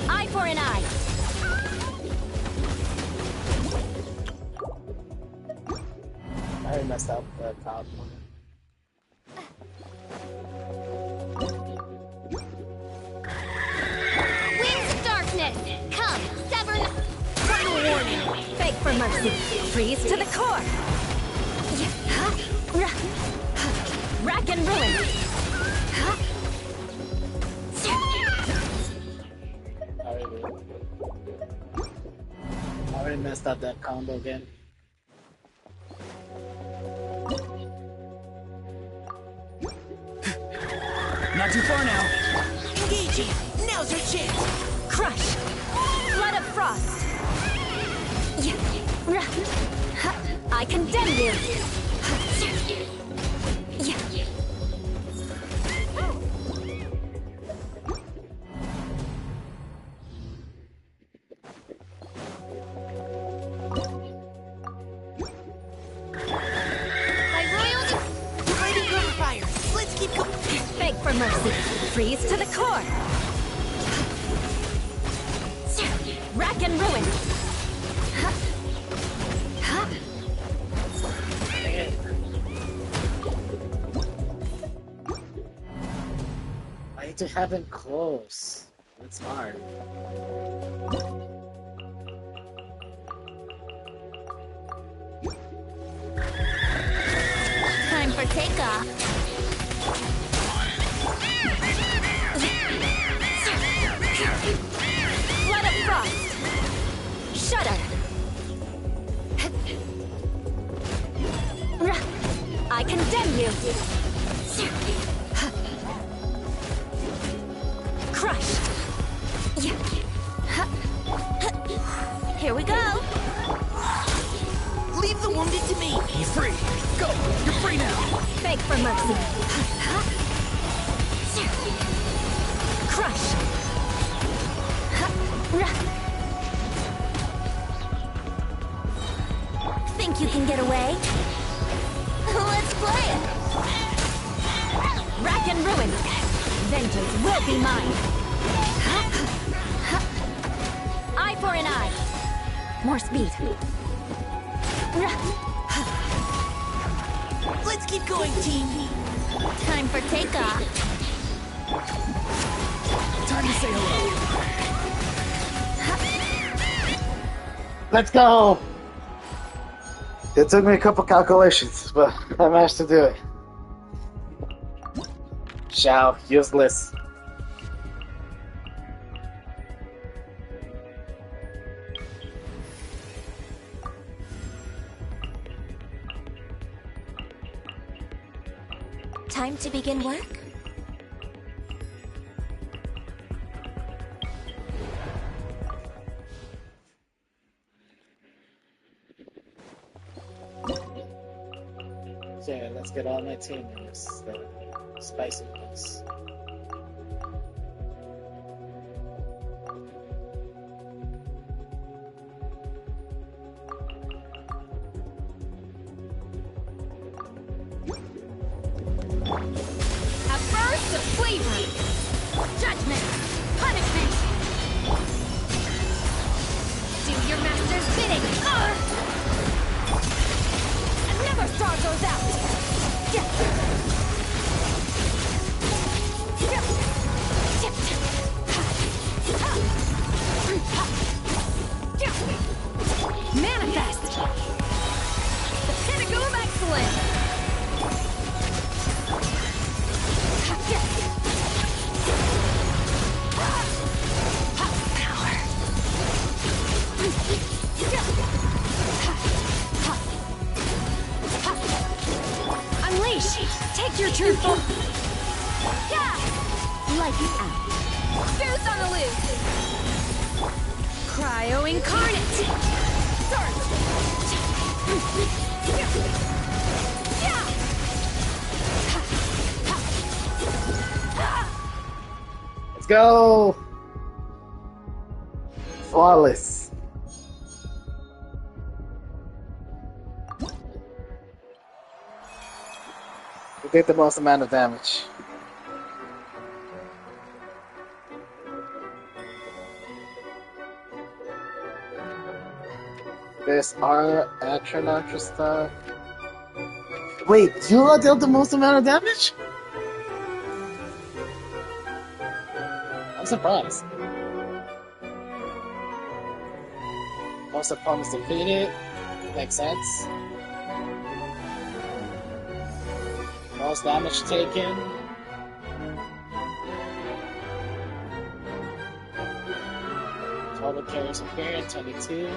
Eye for an eye! I already messed up the top one. Wings of darkness! Come, sever. Final warning! Beg for mercy! Freeze to the core! Rack and ruin! I already messed up that combo again. Not too far now. Engaging! Now's your chance! Crush! Blood of frost! I condemn you! Beg for mercy. Freeze to the core. Rack and ruin. I need to have him close. That's hard. Time for takeoff. Blood of frost! Shudder! I condemn you! Crush! Here we go! Leave the wounded to me! You're free! Go! You're free now! Beg for mercy! Crush! Think you can get away? Let's play it! Rack and ruin! Vengeance will be mine! Eye for an eye! More speed! Let's keep going, team! Time for takeoff! Time to say hello! Let's go! It took me a couple calculations, but I managed to do it. Shao, useless. Time to begin work? So yeah, let's get all my team members, the spicy ones. A burst of slavery! Judgment! Punishment! Do your master's bidding! Another star goes out! Manifest! The pinnacle of excellence! Unleash! Take your true form! Yeah! Lights out! Goose on the loose! Cryo incarnate! Let's go! Flawless. We did the most amount of damage. There's our Atronach stuff. Wait, Jula dealt the most amount of damage? I'm surprised. Most opponents defeated. Makes sense. Most damage taken. Total carry superior 22.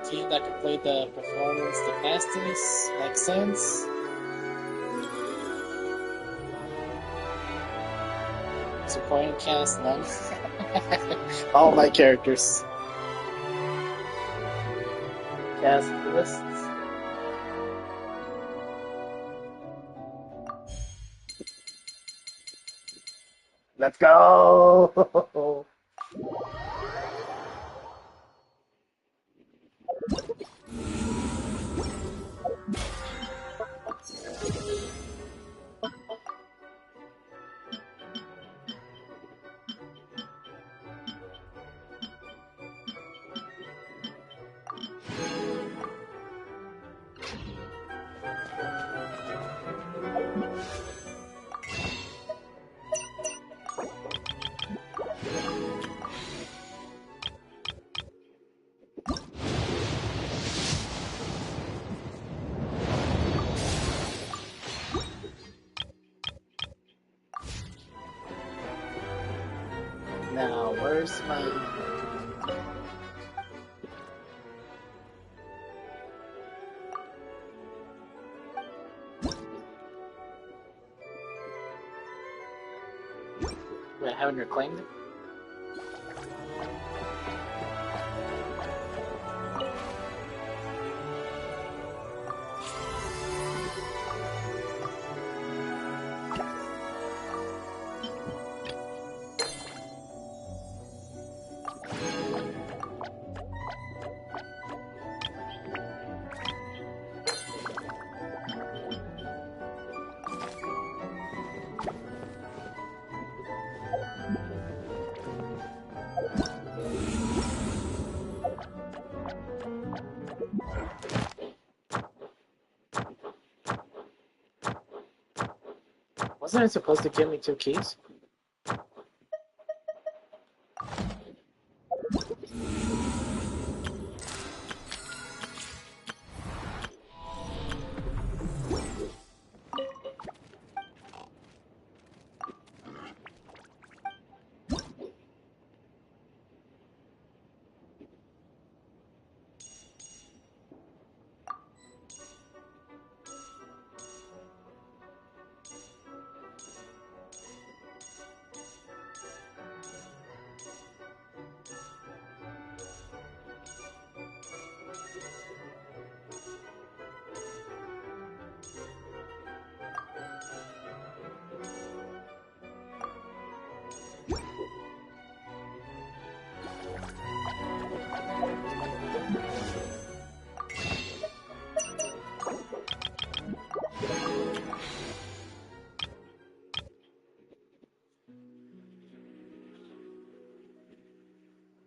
Team that complete the performance the fastest. Makes sense. Supporting cast, none. All my characters. Cast lists. Let's go! Now, where's my... Wait, I haven't reclaimed it? Wasn't it supposed to give me 2 keys?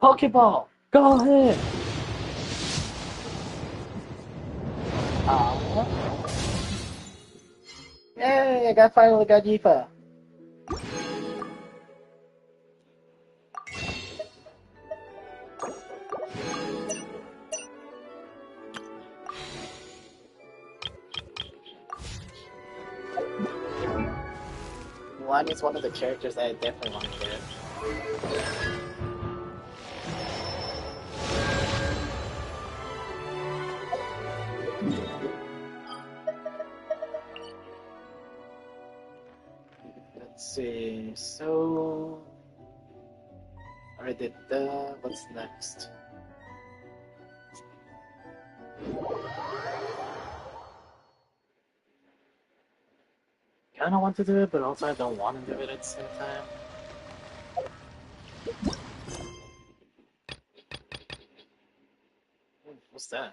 Pokeball! Go ahead! Yay! I finally got Yifa! Mulan is one of the characters that I definitely want to get. Let's see. So I did the. What's next? Kinda want to do it, but also I don't want to do it at the same time. What's that?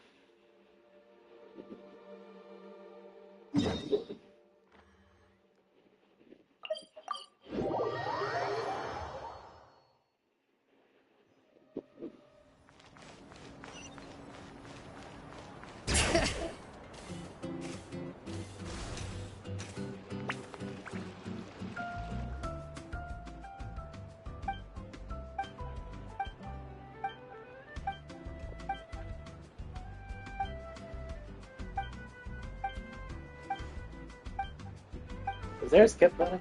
Is there a skip button?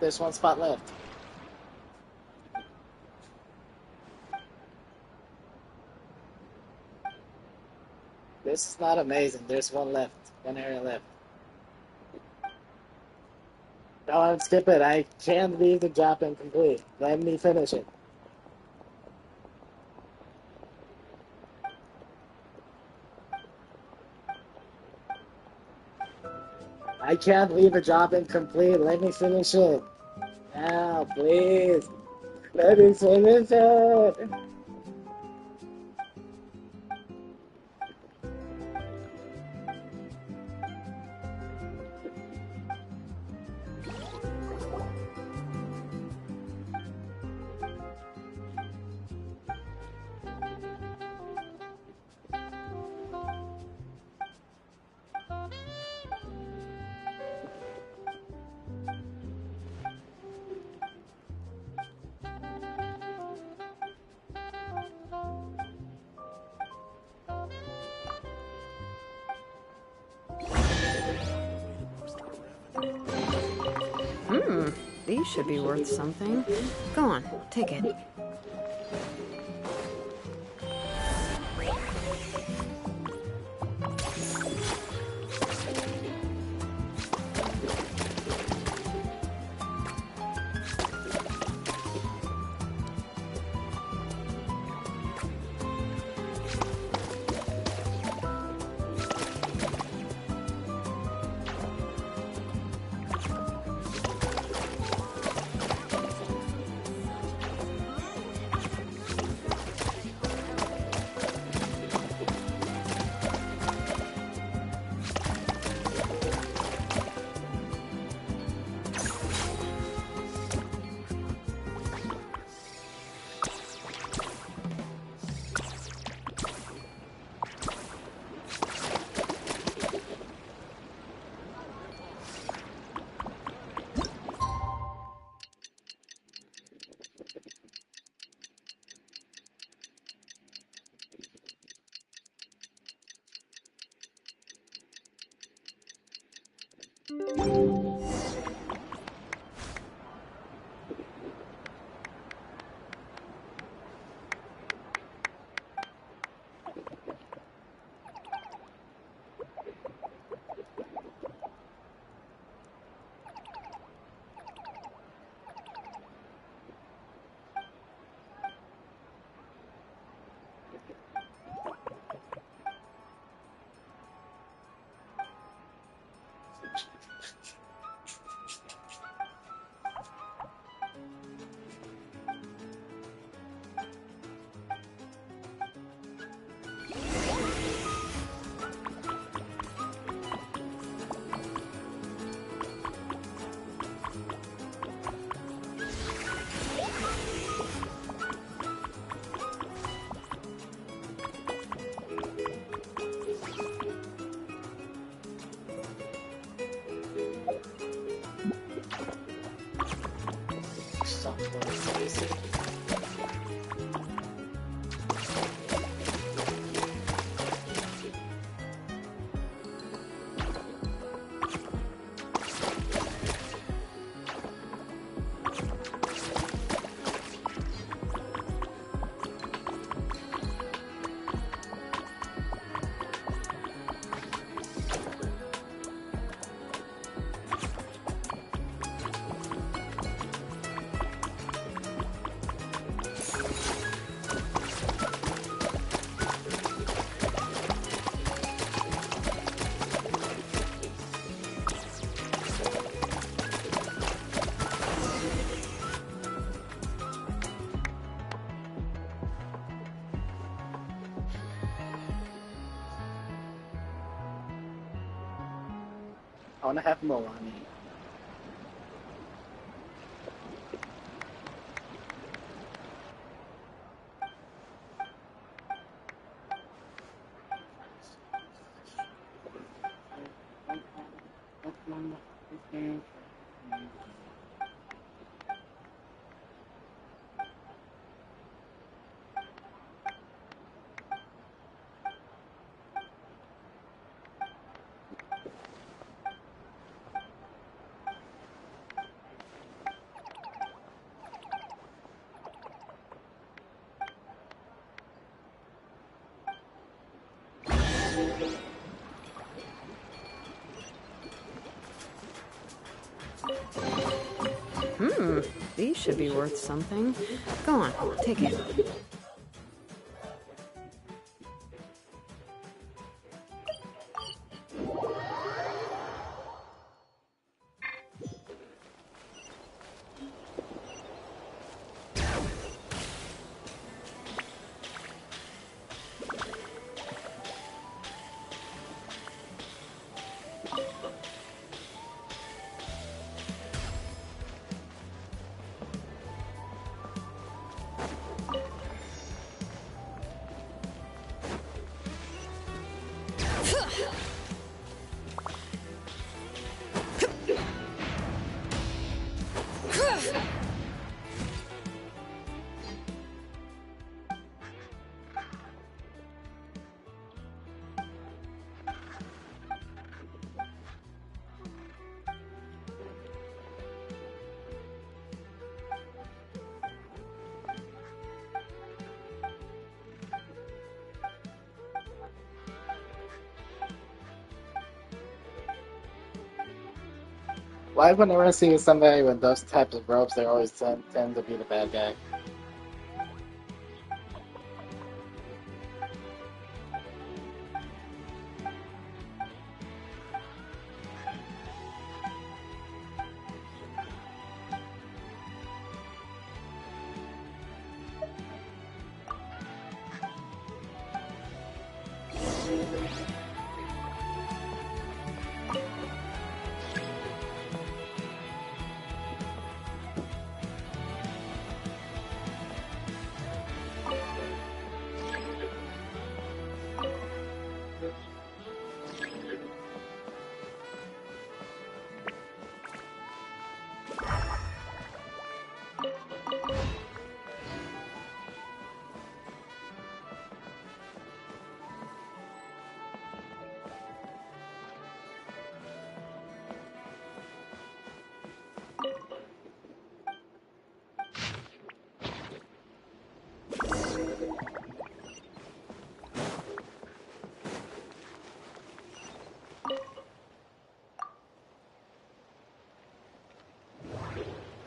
There's one spot left. This is not amazing. There's one left. One area left. Don't skip it. I can't leave the job incomplete. Let me finish it. I can't leave a job incomplete. Let me finish it. Now, please. Let me finish it. These should be worth something. Go on, take it. I want to have Moani. These should be worth something. Go on, take it. Why whenever I see somebody with those types of robes, they always tend to be the bad guy?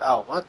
Oh, what?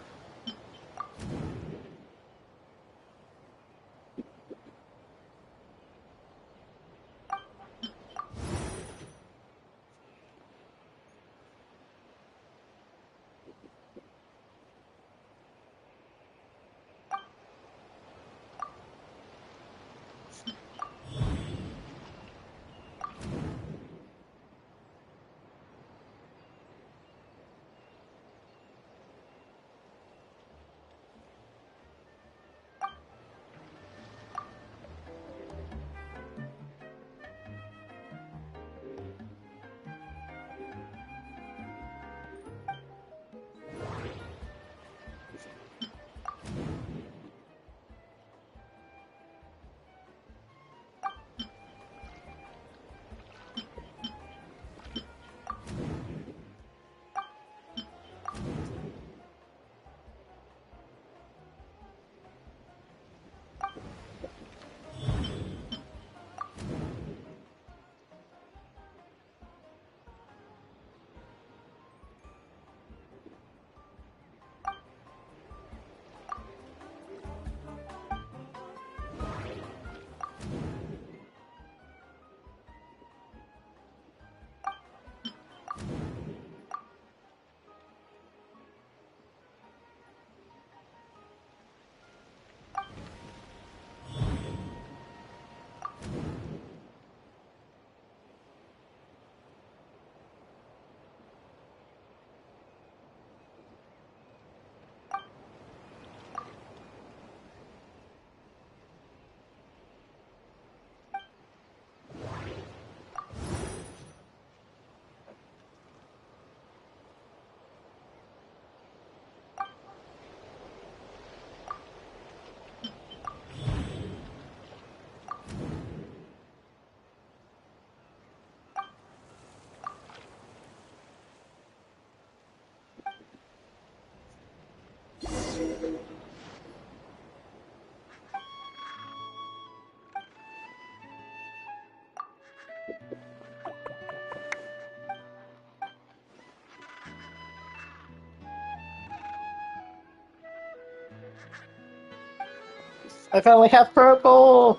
I finally have purple!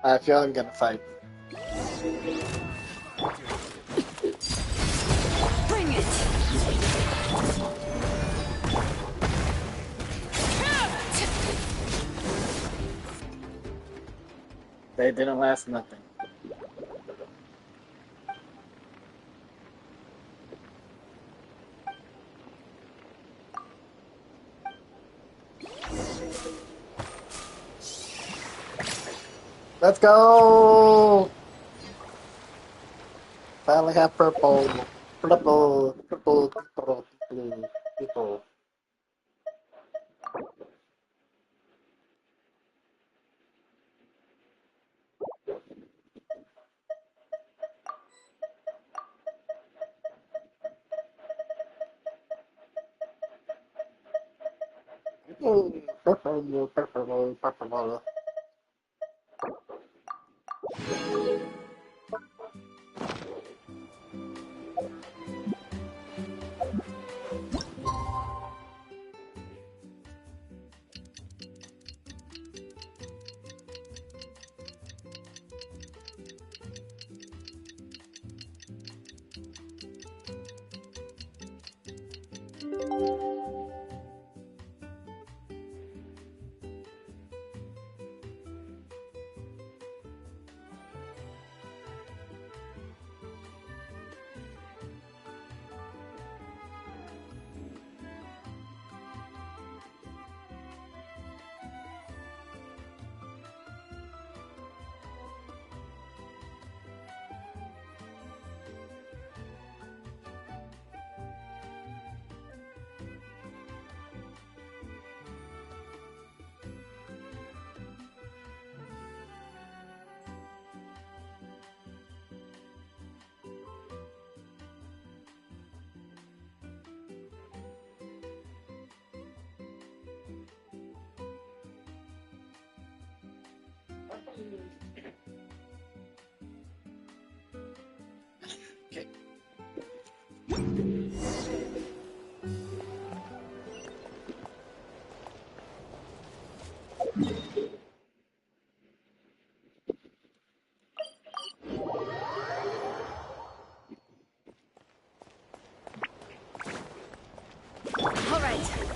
I feel I'm gonna fight. Bring it! They didn't last nothing. Let's go! Finally have purple. Purple. Purple. Purple. Purple. Purple. Purple. Purple. Purple. Okay. All right.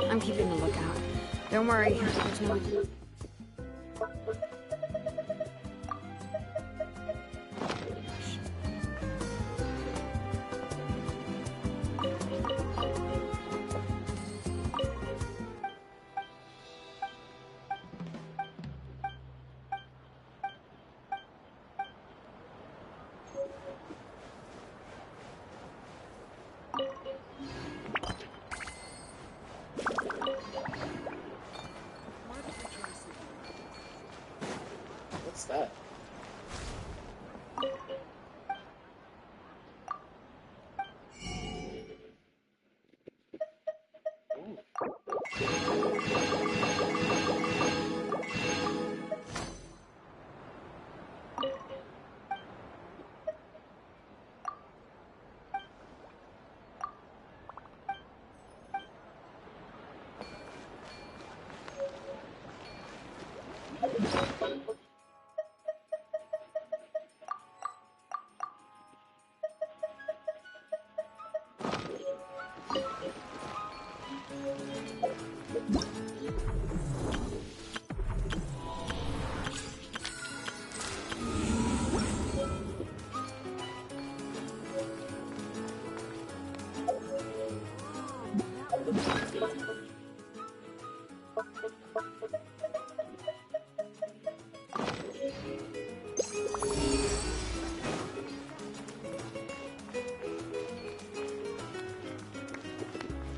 I'm keeping a lookout. Don't worry, there's no one.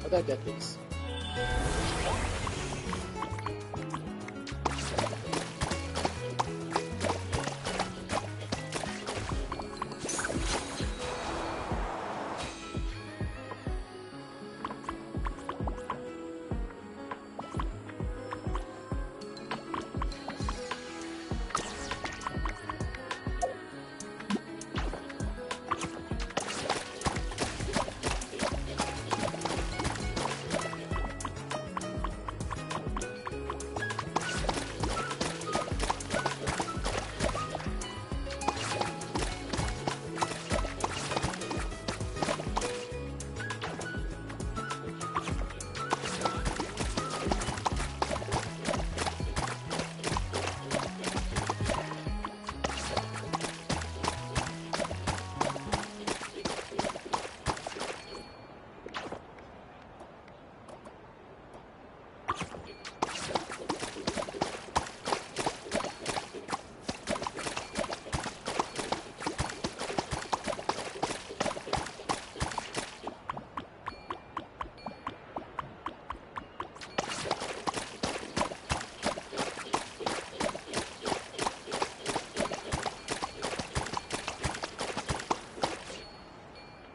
How do I get these?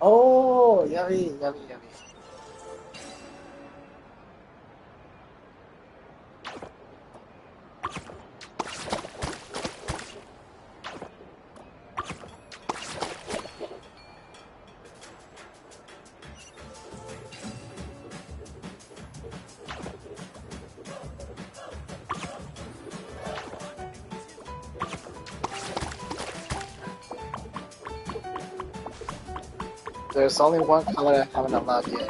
Oh, yummy, yummy, yummy. There's only one color I haven't unlocked yet.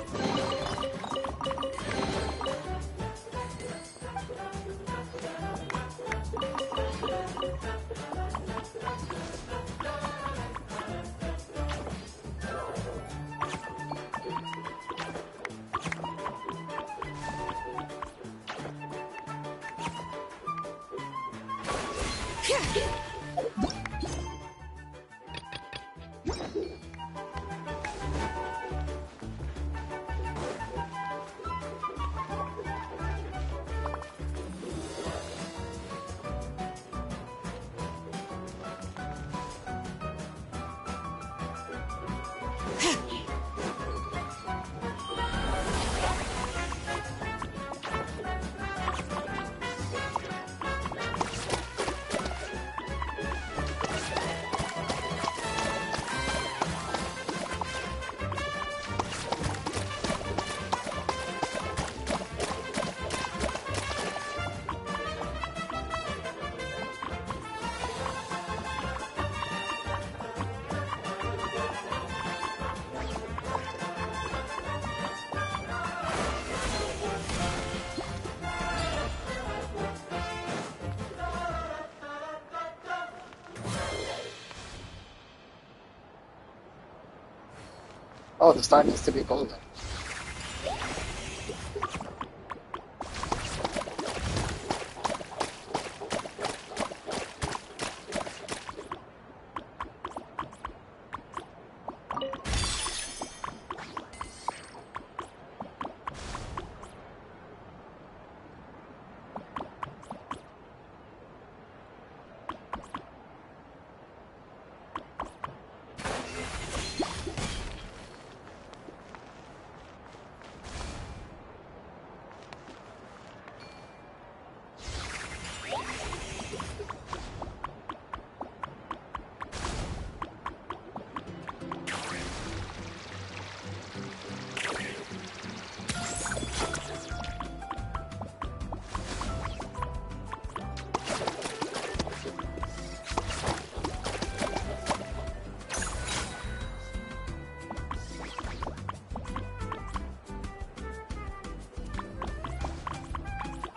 Oh, the star needs to be golden.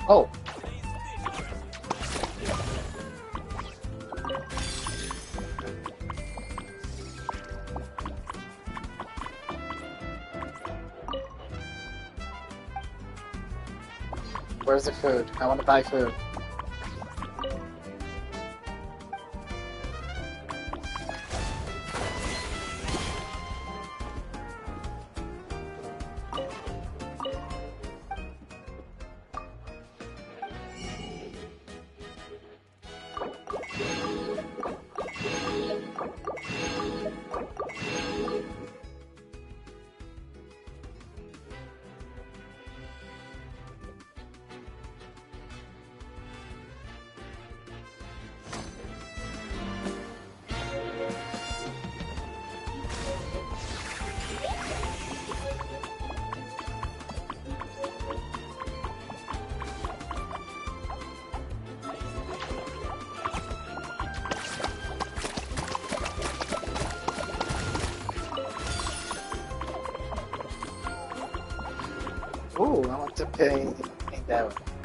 Oh. Where's the food? I want to buy food. Oh, I want to pay that one.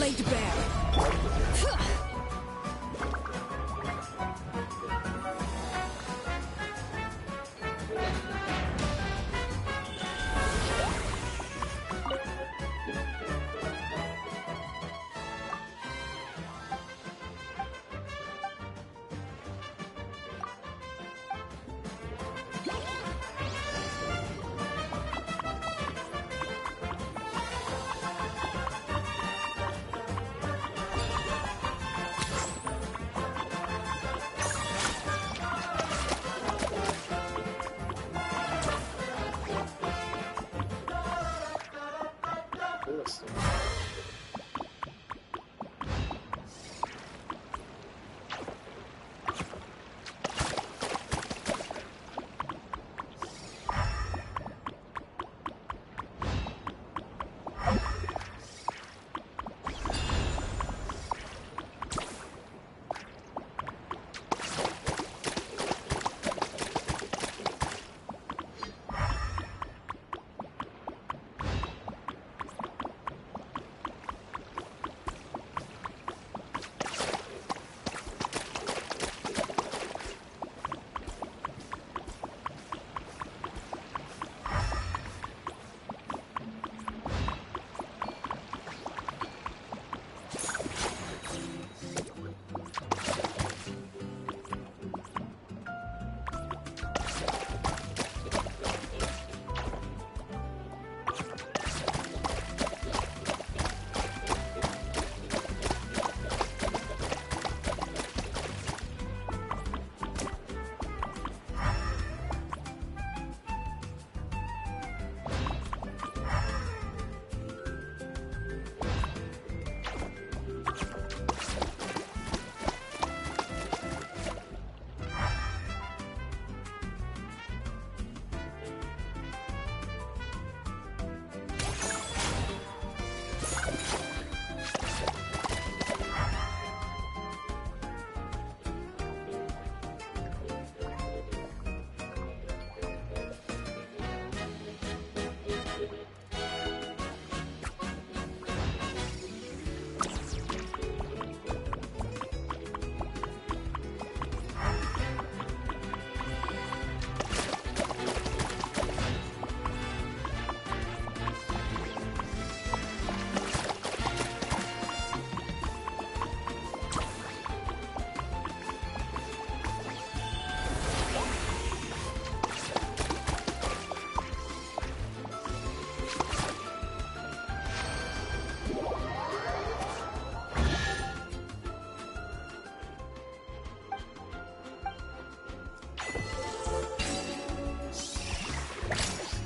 laid bare.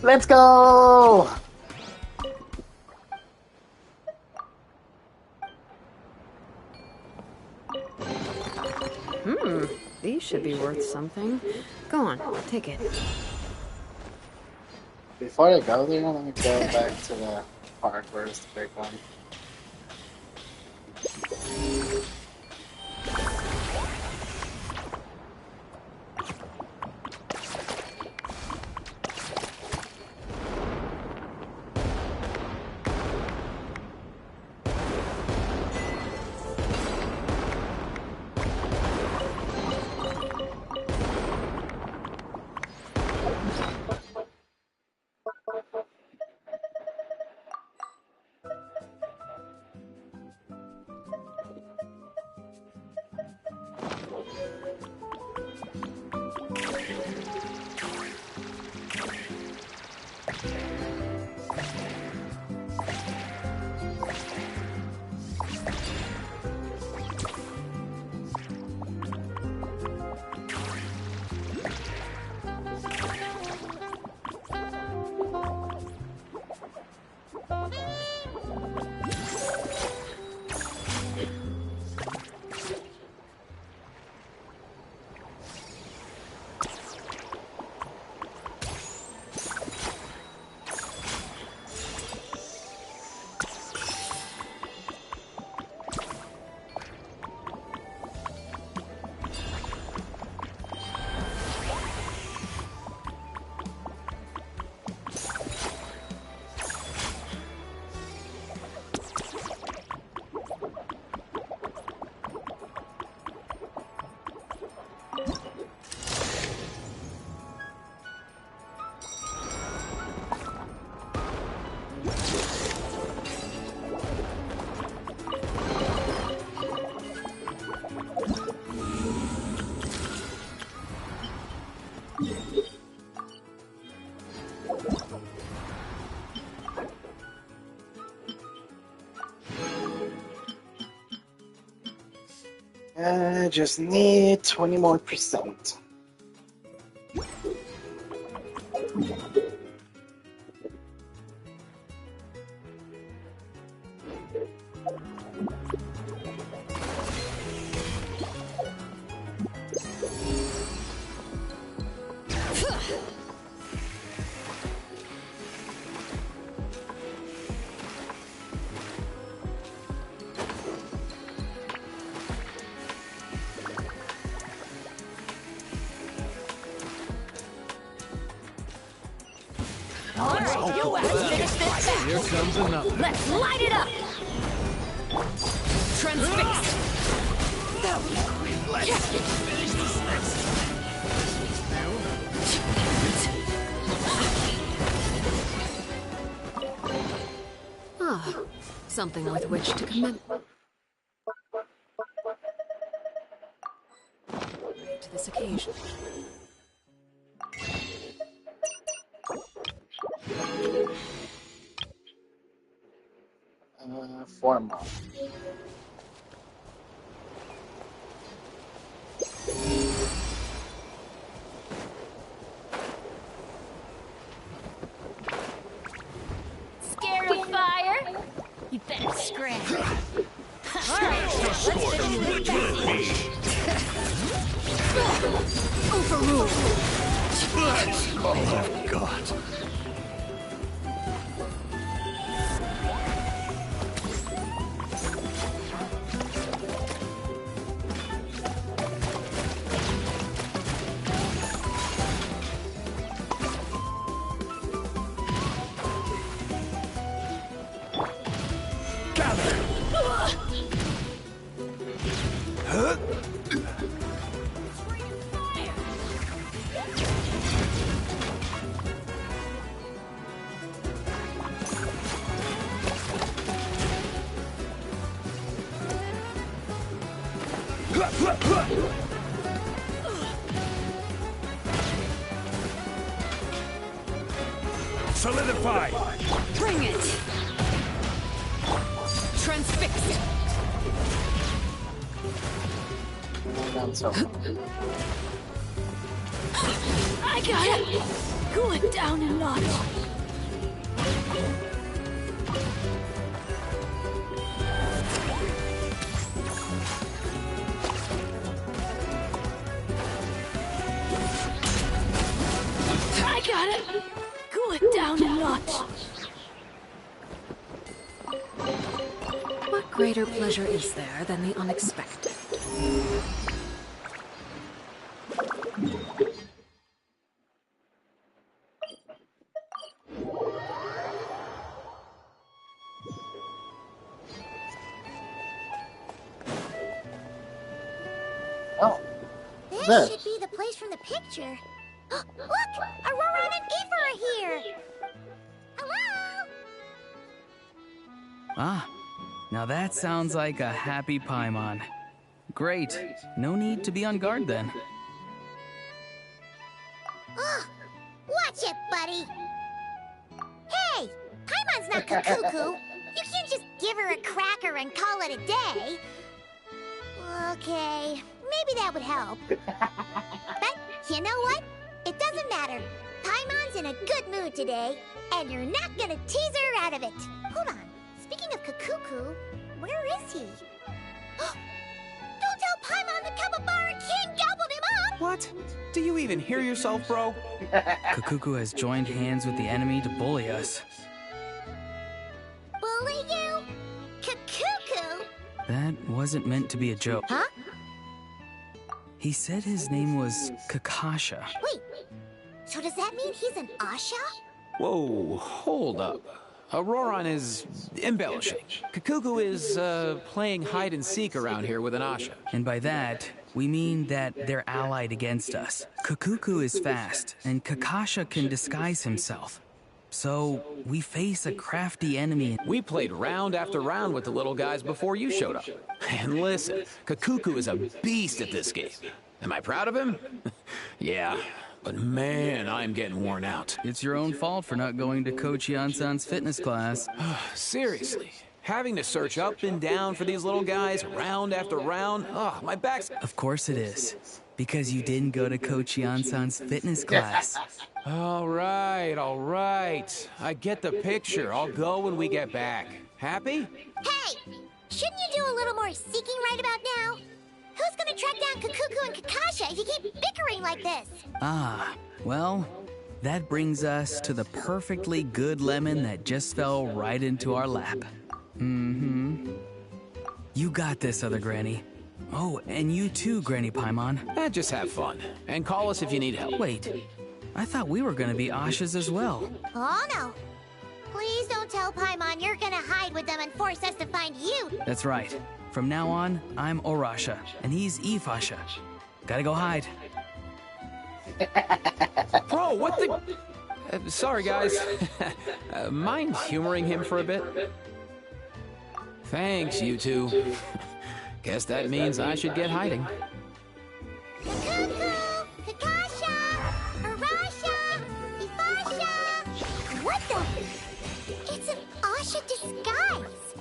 Let's go! These should be worth something. Go on, take it. Before I go there, let me go back to the park. Where's the big one? Just need 20 more %. Alright, you have to finish this back. Here comes another. Let's light it up! Transfix! Let's finish this next. Ah, something with which to commit to this occasion. Formal. Scared of fire? You better scram. Alright, let's finish this Overruled. Oh, God. Solidify! Bring it! Transfix! I got it! Cool it down a notch. I got it! Cool it down a notch. What greater pleasure is there than the unexpected? Oh. This should be the place from the picture. Look! Aurora and Aether are here! Hello? Ah, now that sounds like a happy Paimon. Great. No need to be on guard then. Oh, watch it, buddy! Hey! Paimon's not Kakuku! You can't just give her a cracker and call it a day! Okay, maybe that would help. But you know what? It doesn't matter. Paimon's in a good mood today, and you're not gonna tease her out of it. Hold on. Speaking of Kakuku, where is he? Don't tell Paimon the Capybara King gobbled him up! What? Do you even hear yourself, bro? Kakuku has joined hands with the enemy to bully us. Bully you? Kakuku? That wasn't meant to be a joke. Huh? He said his name was Kakasha. Wait, so does that mean he's an Asha? Whoa, hold up. Auroron is embellishing. Kakuku is, playing hide-and-seek around here with an Asha. And by that, we mean that they're allied against us. Kakuku is fast, and Kakasha can disguise himself. So, we face a crafty enemy. We played round after round with the little guys before you showed up. And listen, Kakuku is a beast at this game. Am I proud of him? Yeah, but man, I'm getting worn out. It's your own fault for not going to Coach Yansan's fitness class. Seriously, Having to search up and down for these little guys, round after round. Ugh, my back's... Of course it is. Because you didn't go to Coach Yan-san's fitness class. All right. I get the picture. I'll go when we get back. Happy? Hey! Shouldn't you do a little more seeking right about now? Who's gonna track down Kakuku and Kakasha if you keep bickering like this? Ah, well, that brings us to the perfectly good lemon that just fell right into our lap. Mm-hmm. You got this, other Granny. Oh, and you too, Granny Paimon. Just have fun. And call us if you need help. Wait, I thought we were gonna be Asha's as well. Oh no. Please don't tell Paimon you're gonna hide with them and force us to find you. That's right. From now on, I'm Orasha, and he's Ifasha. Gotta go hide. Bro, what the... sorry, guys. Mind humoring him for a bit? Thanks, you two. Guess that means I should get hiding. Kakuku! Kakasha! Orasha! Ifasha! What the? It's an Asha disguise!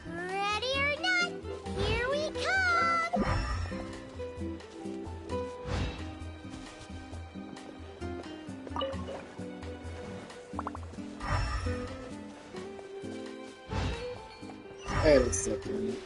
Ready or not, here we come! Wait a second.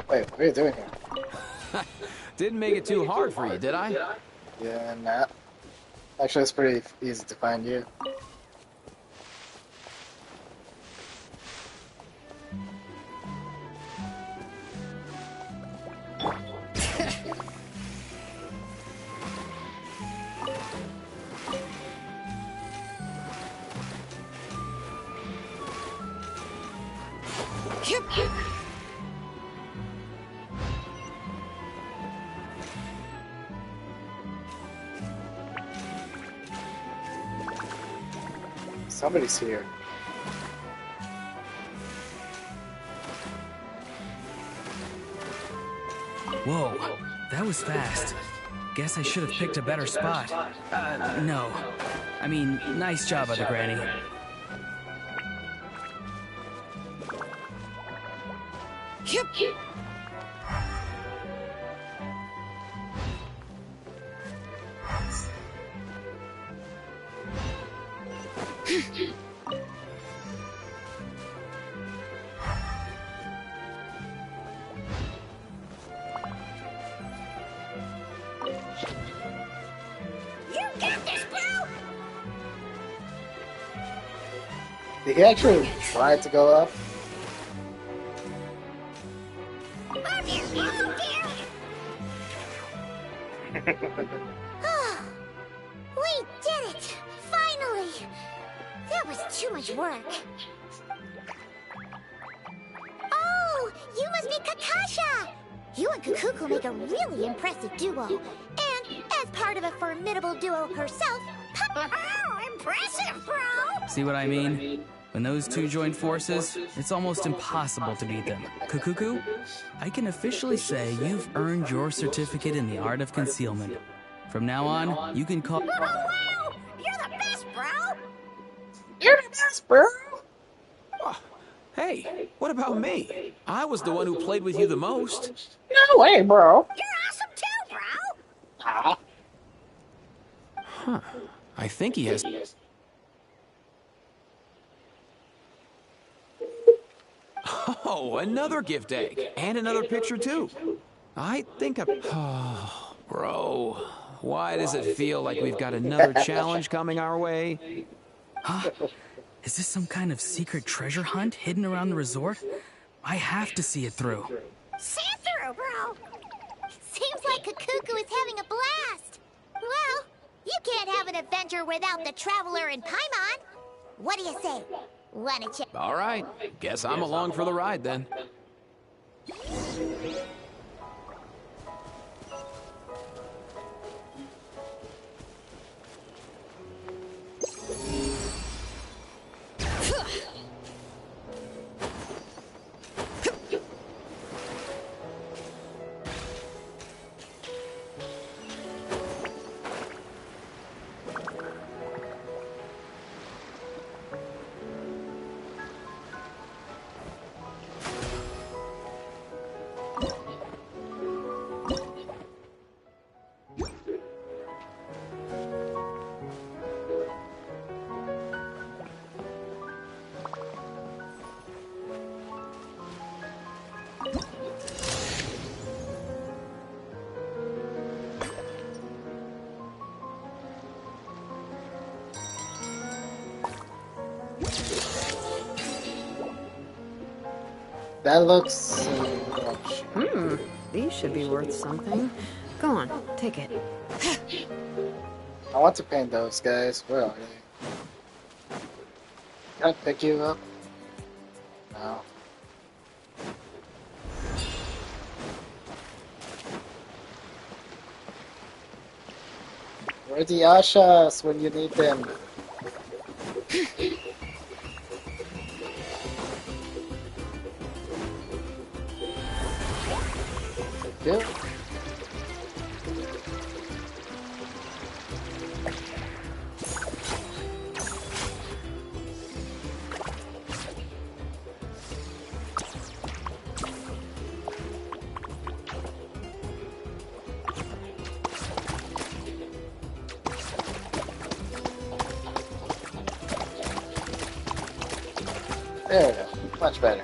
Wait, what are you doing here? Didn't make it too hard for you, did I? Yeah, nah. Actually, it's pretty easy to find you. Somebody's here. Whoa, that was fast. Guess I should have picked a better spot. No. I mean, nice job, other Granny. Did he actually try to go up? We did it! Finally! That was too much work. Oh, you must be Kakasha! You and Kakuku make a really impressive duo. And as part of a formidable duo herself, oh, impressive, bro! See what I mean? When those two join forces, it's almost impossible to beat them. Kakuku, I can officially say you've earned your certificate in the art of concealment. From now on, you can call... Oh, wow! You're the best, bro! You're the best, bro! Oh, hey, what about me? I was the one who played with you the most. No way, bro! You're awesome too, bro! Ah. Huh. I think he has... Oh, another gift egg. And another picture, too. I think I... Oh, bro. Why does it feel like we've got another challenge coming our way? Huh? Is this some kind of secret treasure hunt hidden around the resort? I have to see it through. See it through, bro! Seems like Kakuku is having a blast! Well, you can't have an adventure without the Traveler and Paimon. What do you say? Wanna check? All right. Guess I'm along for the ride then. That looks... These should be worth something. Go on, take it. I want to paint those guys. Where are they? Can I pick you up? No. Where are the Ashas when you need them? Yeah. There we go. Much better.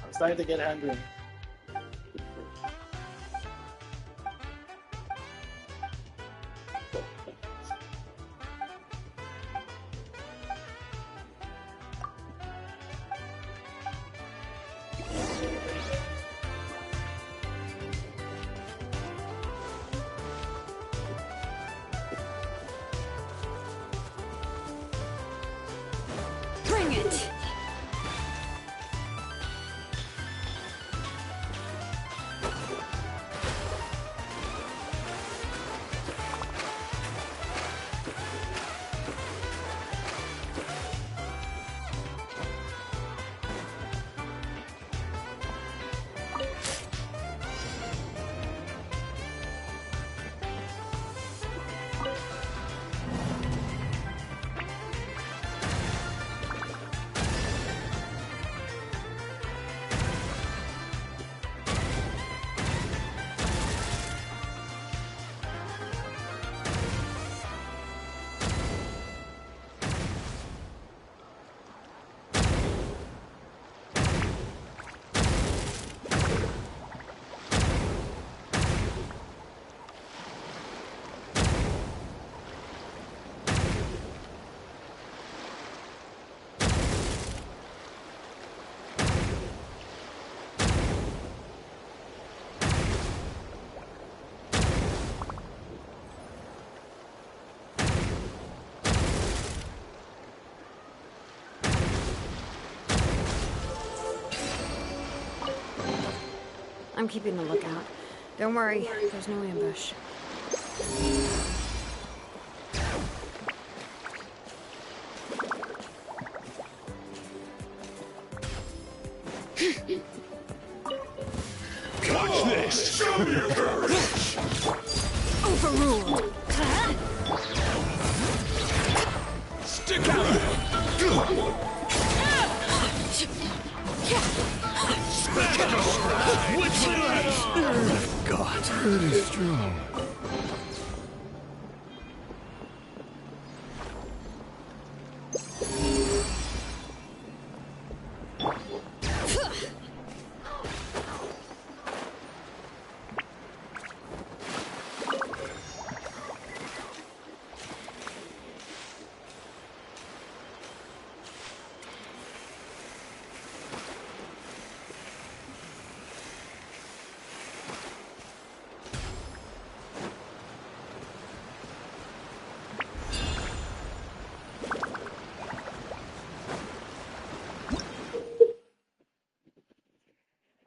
I'm starting to get hungry. Bring it! I'm keeping a lookout. Don't worry, there's no ambush. Watch this! Show me your courage! Overruled. Stick out! Special strike! Which God, pretty strong.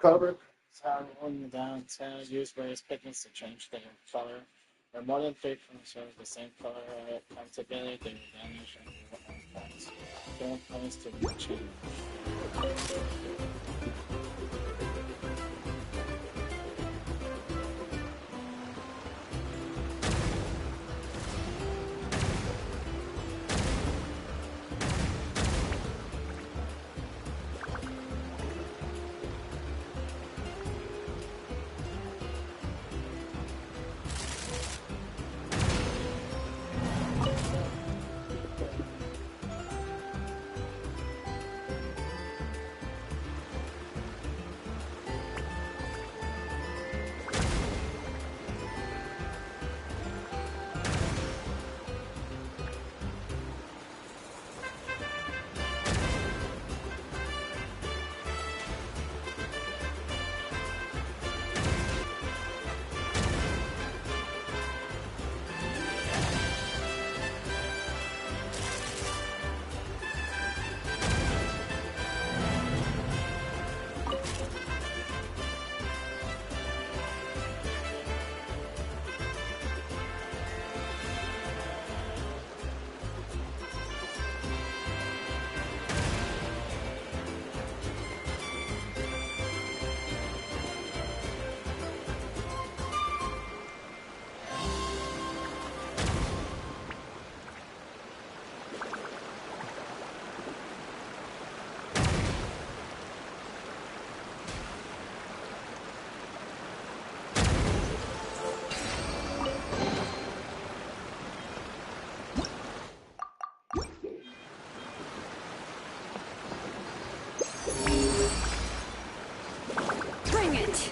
Cobra are on the downtown used various pigments to change their color. Their modern pigments show the same color accountability, they will vanish and will impact. Don't place to be changed. Bring it!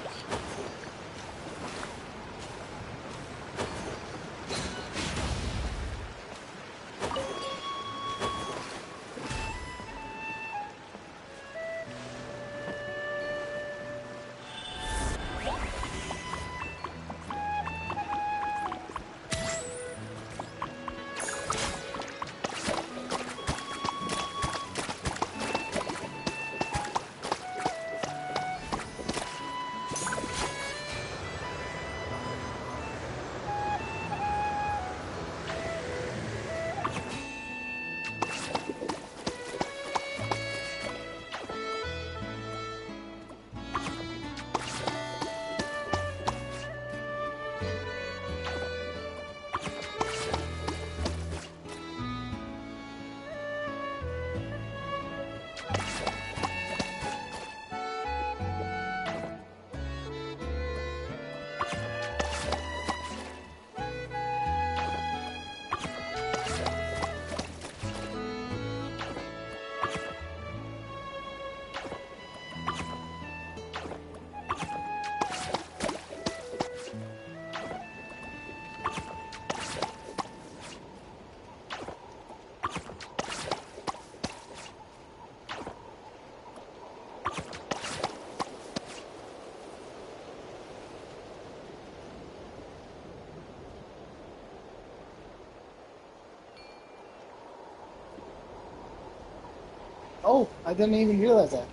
Oh, I didn't even realize that.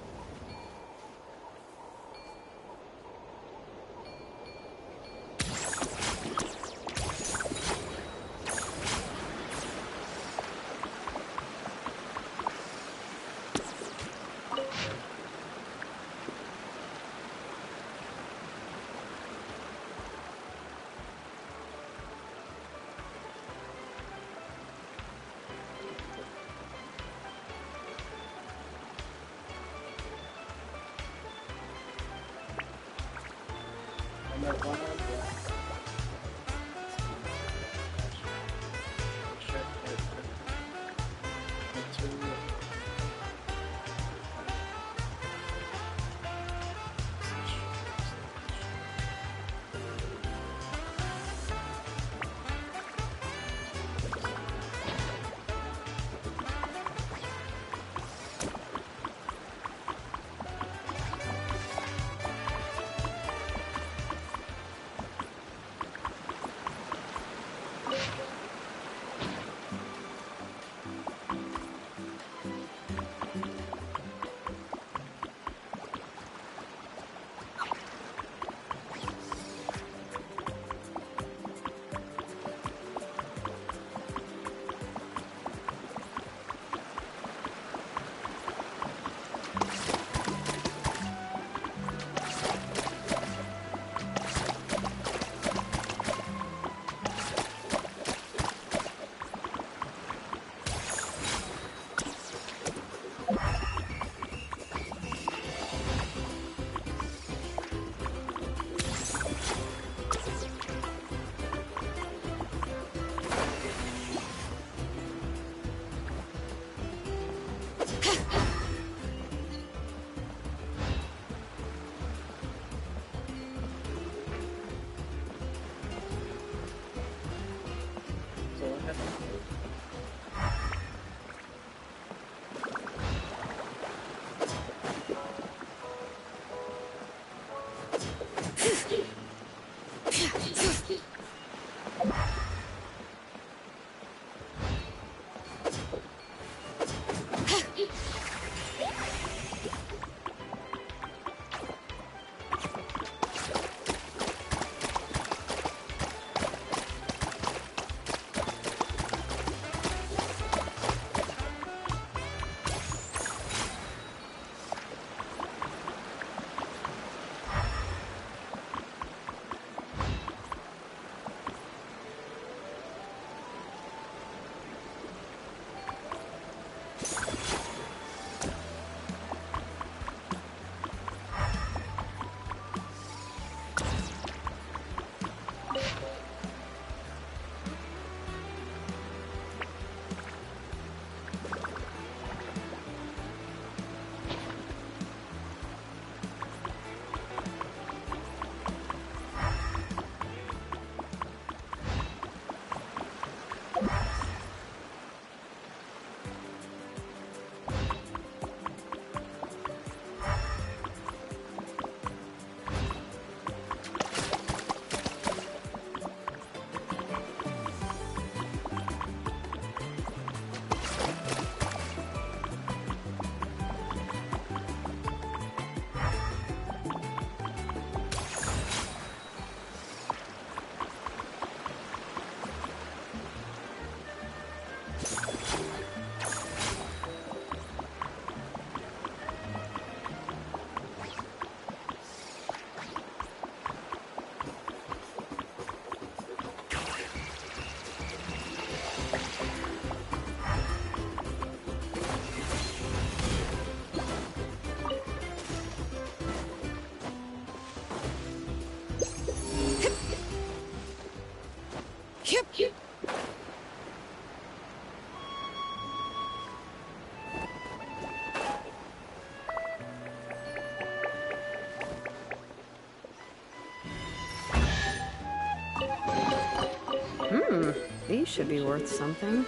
These should be worth something.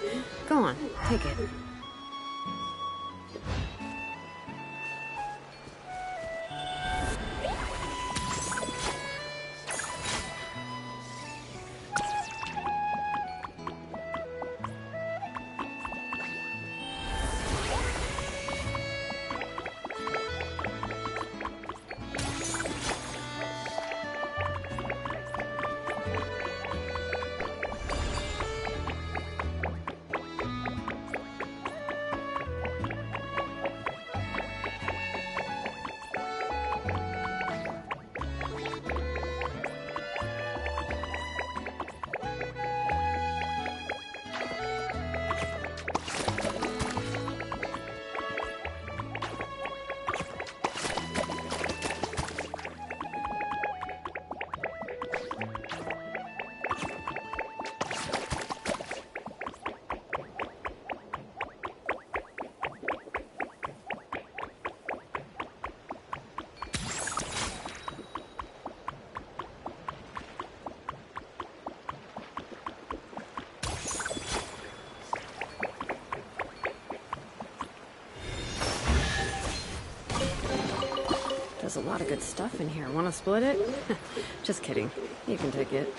Go on, take it. a lot of good stuff in here. Want to split it? Just kidding. You can take it.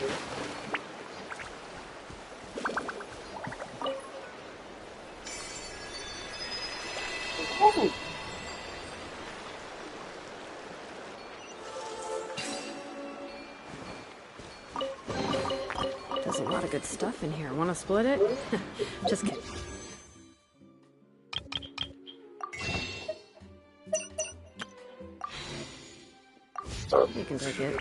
There's a lot of good stuff in here. Want to split it? Just kidding. You can take it.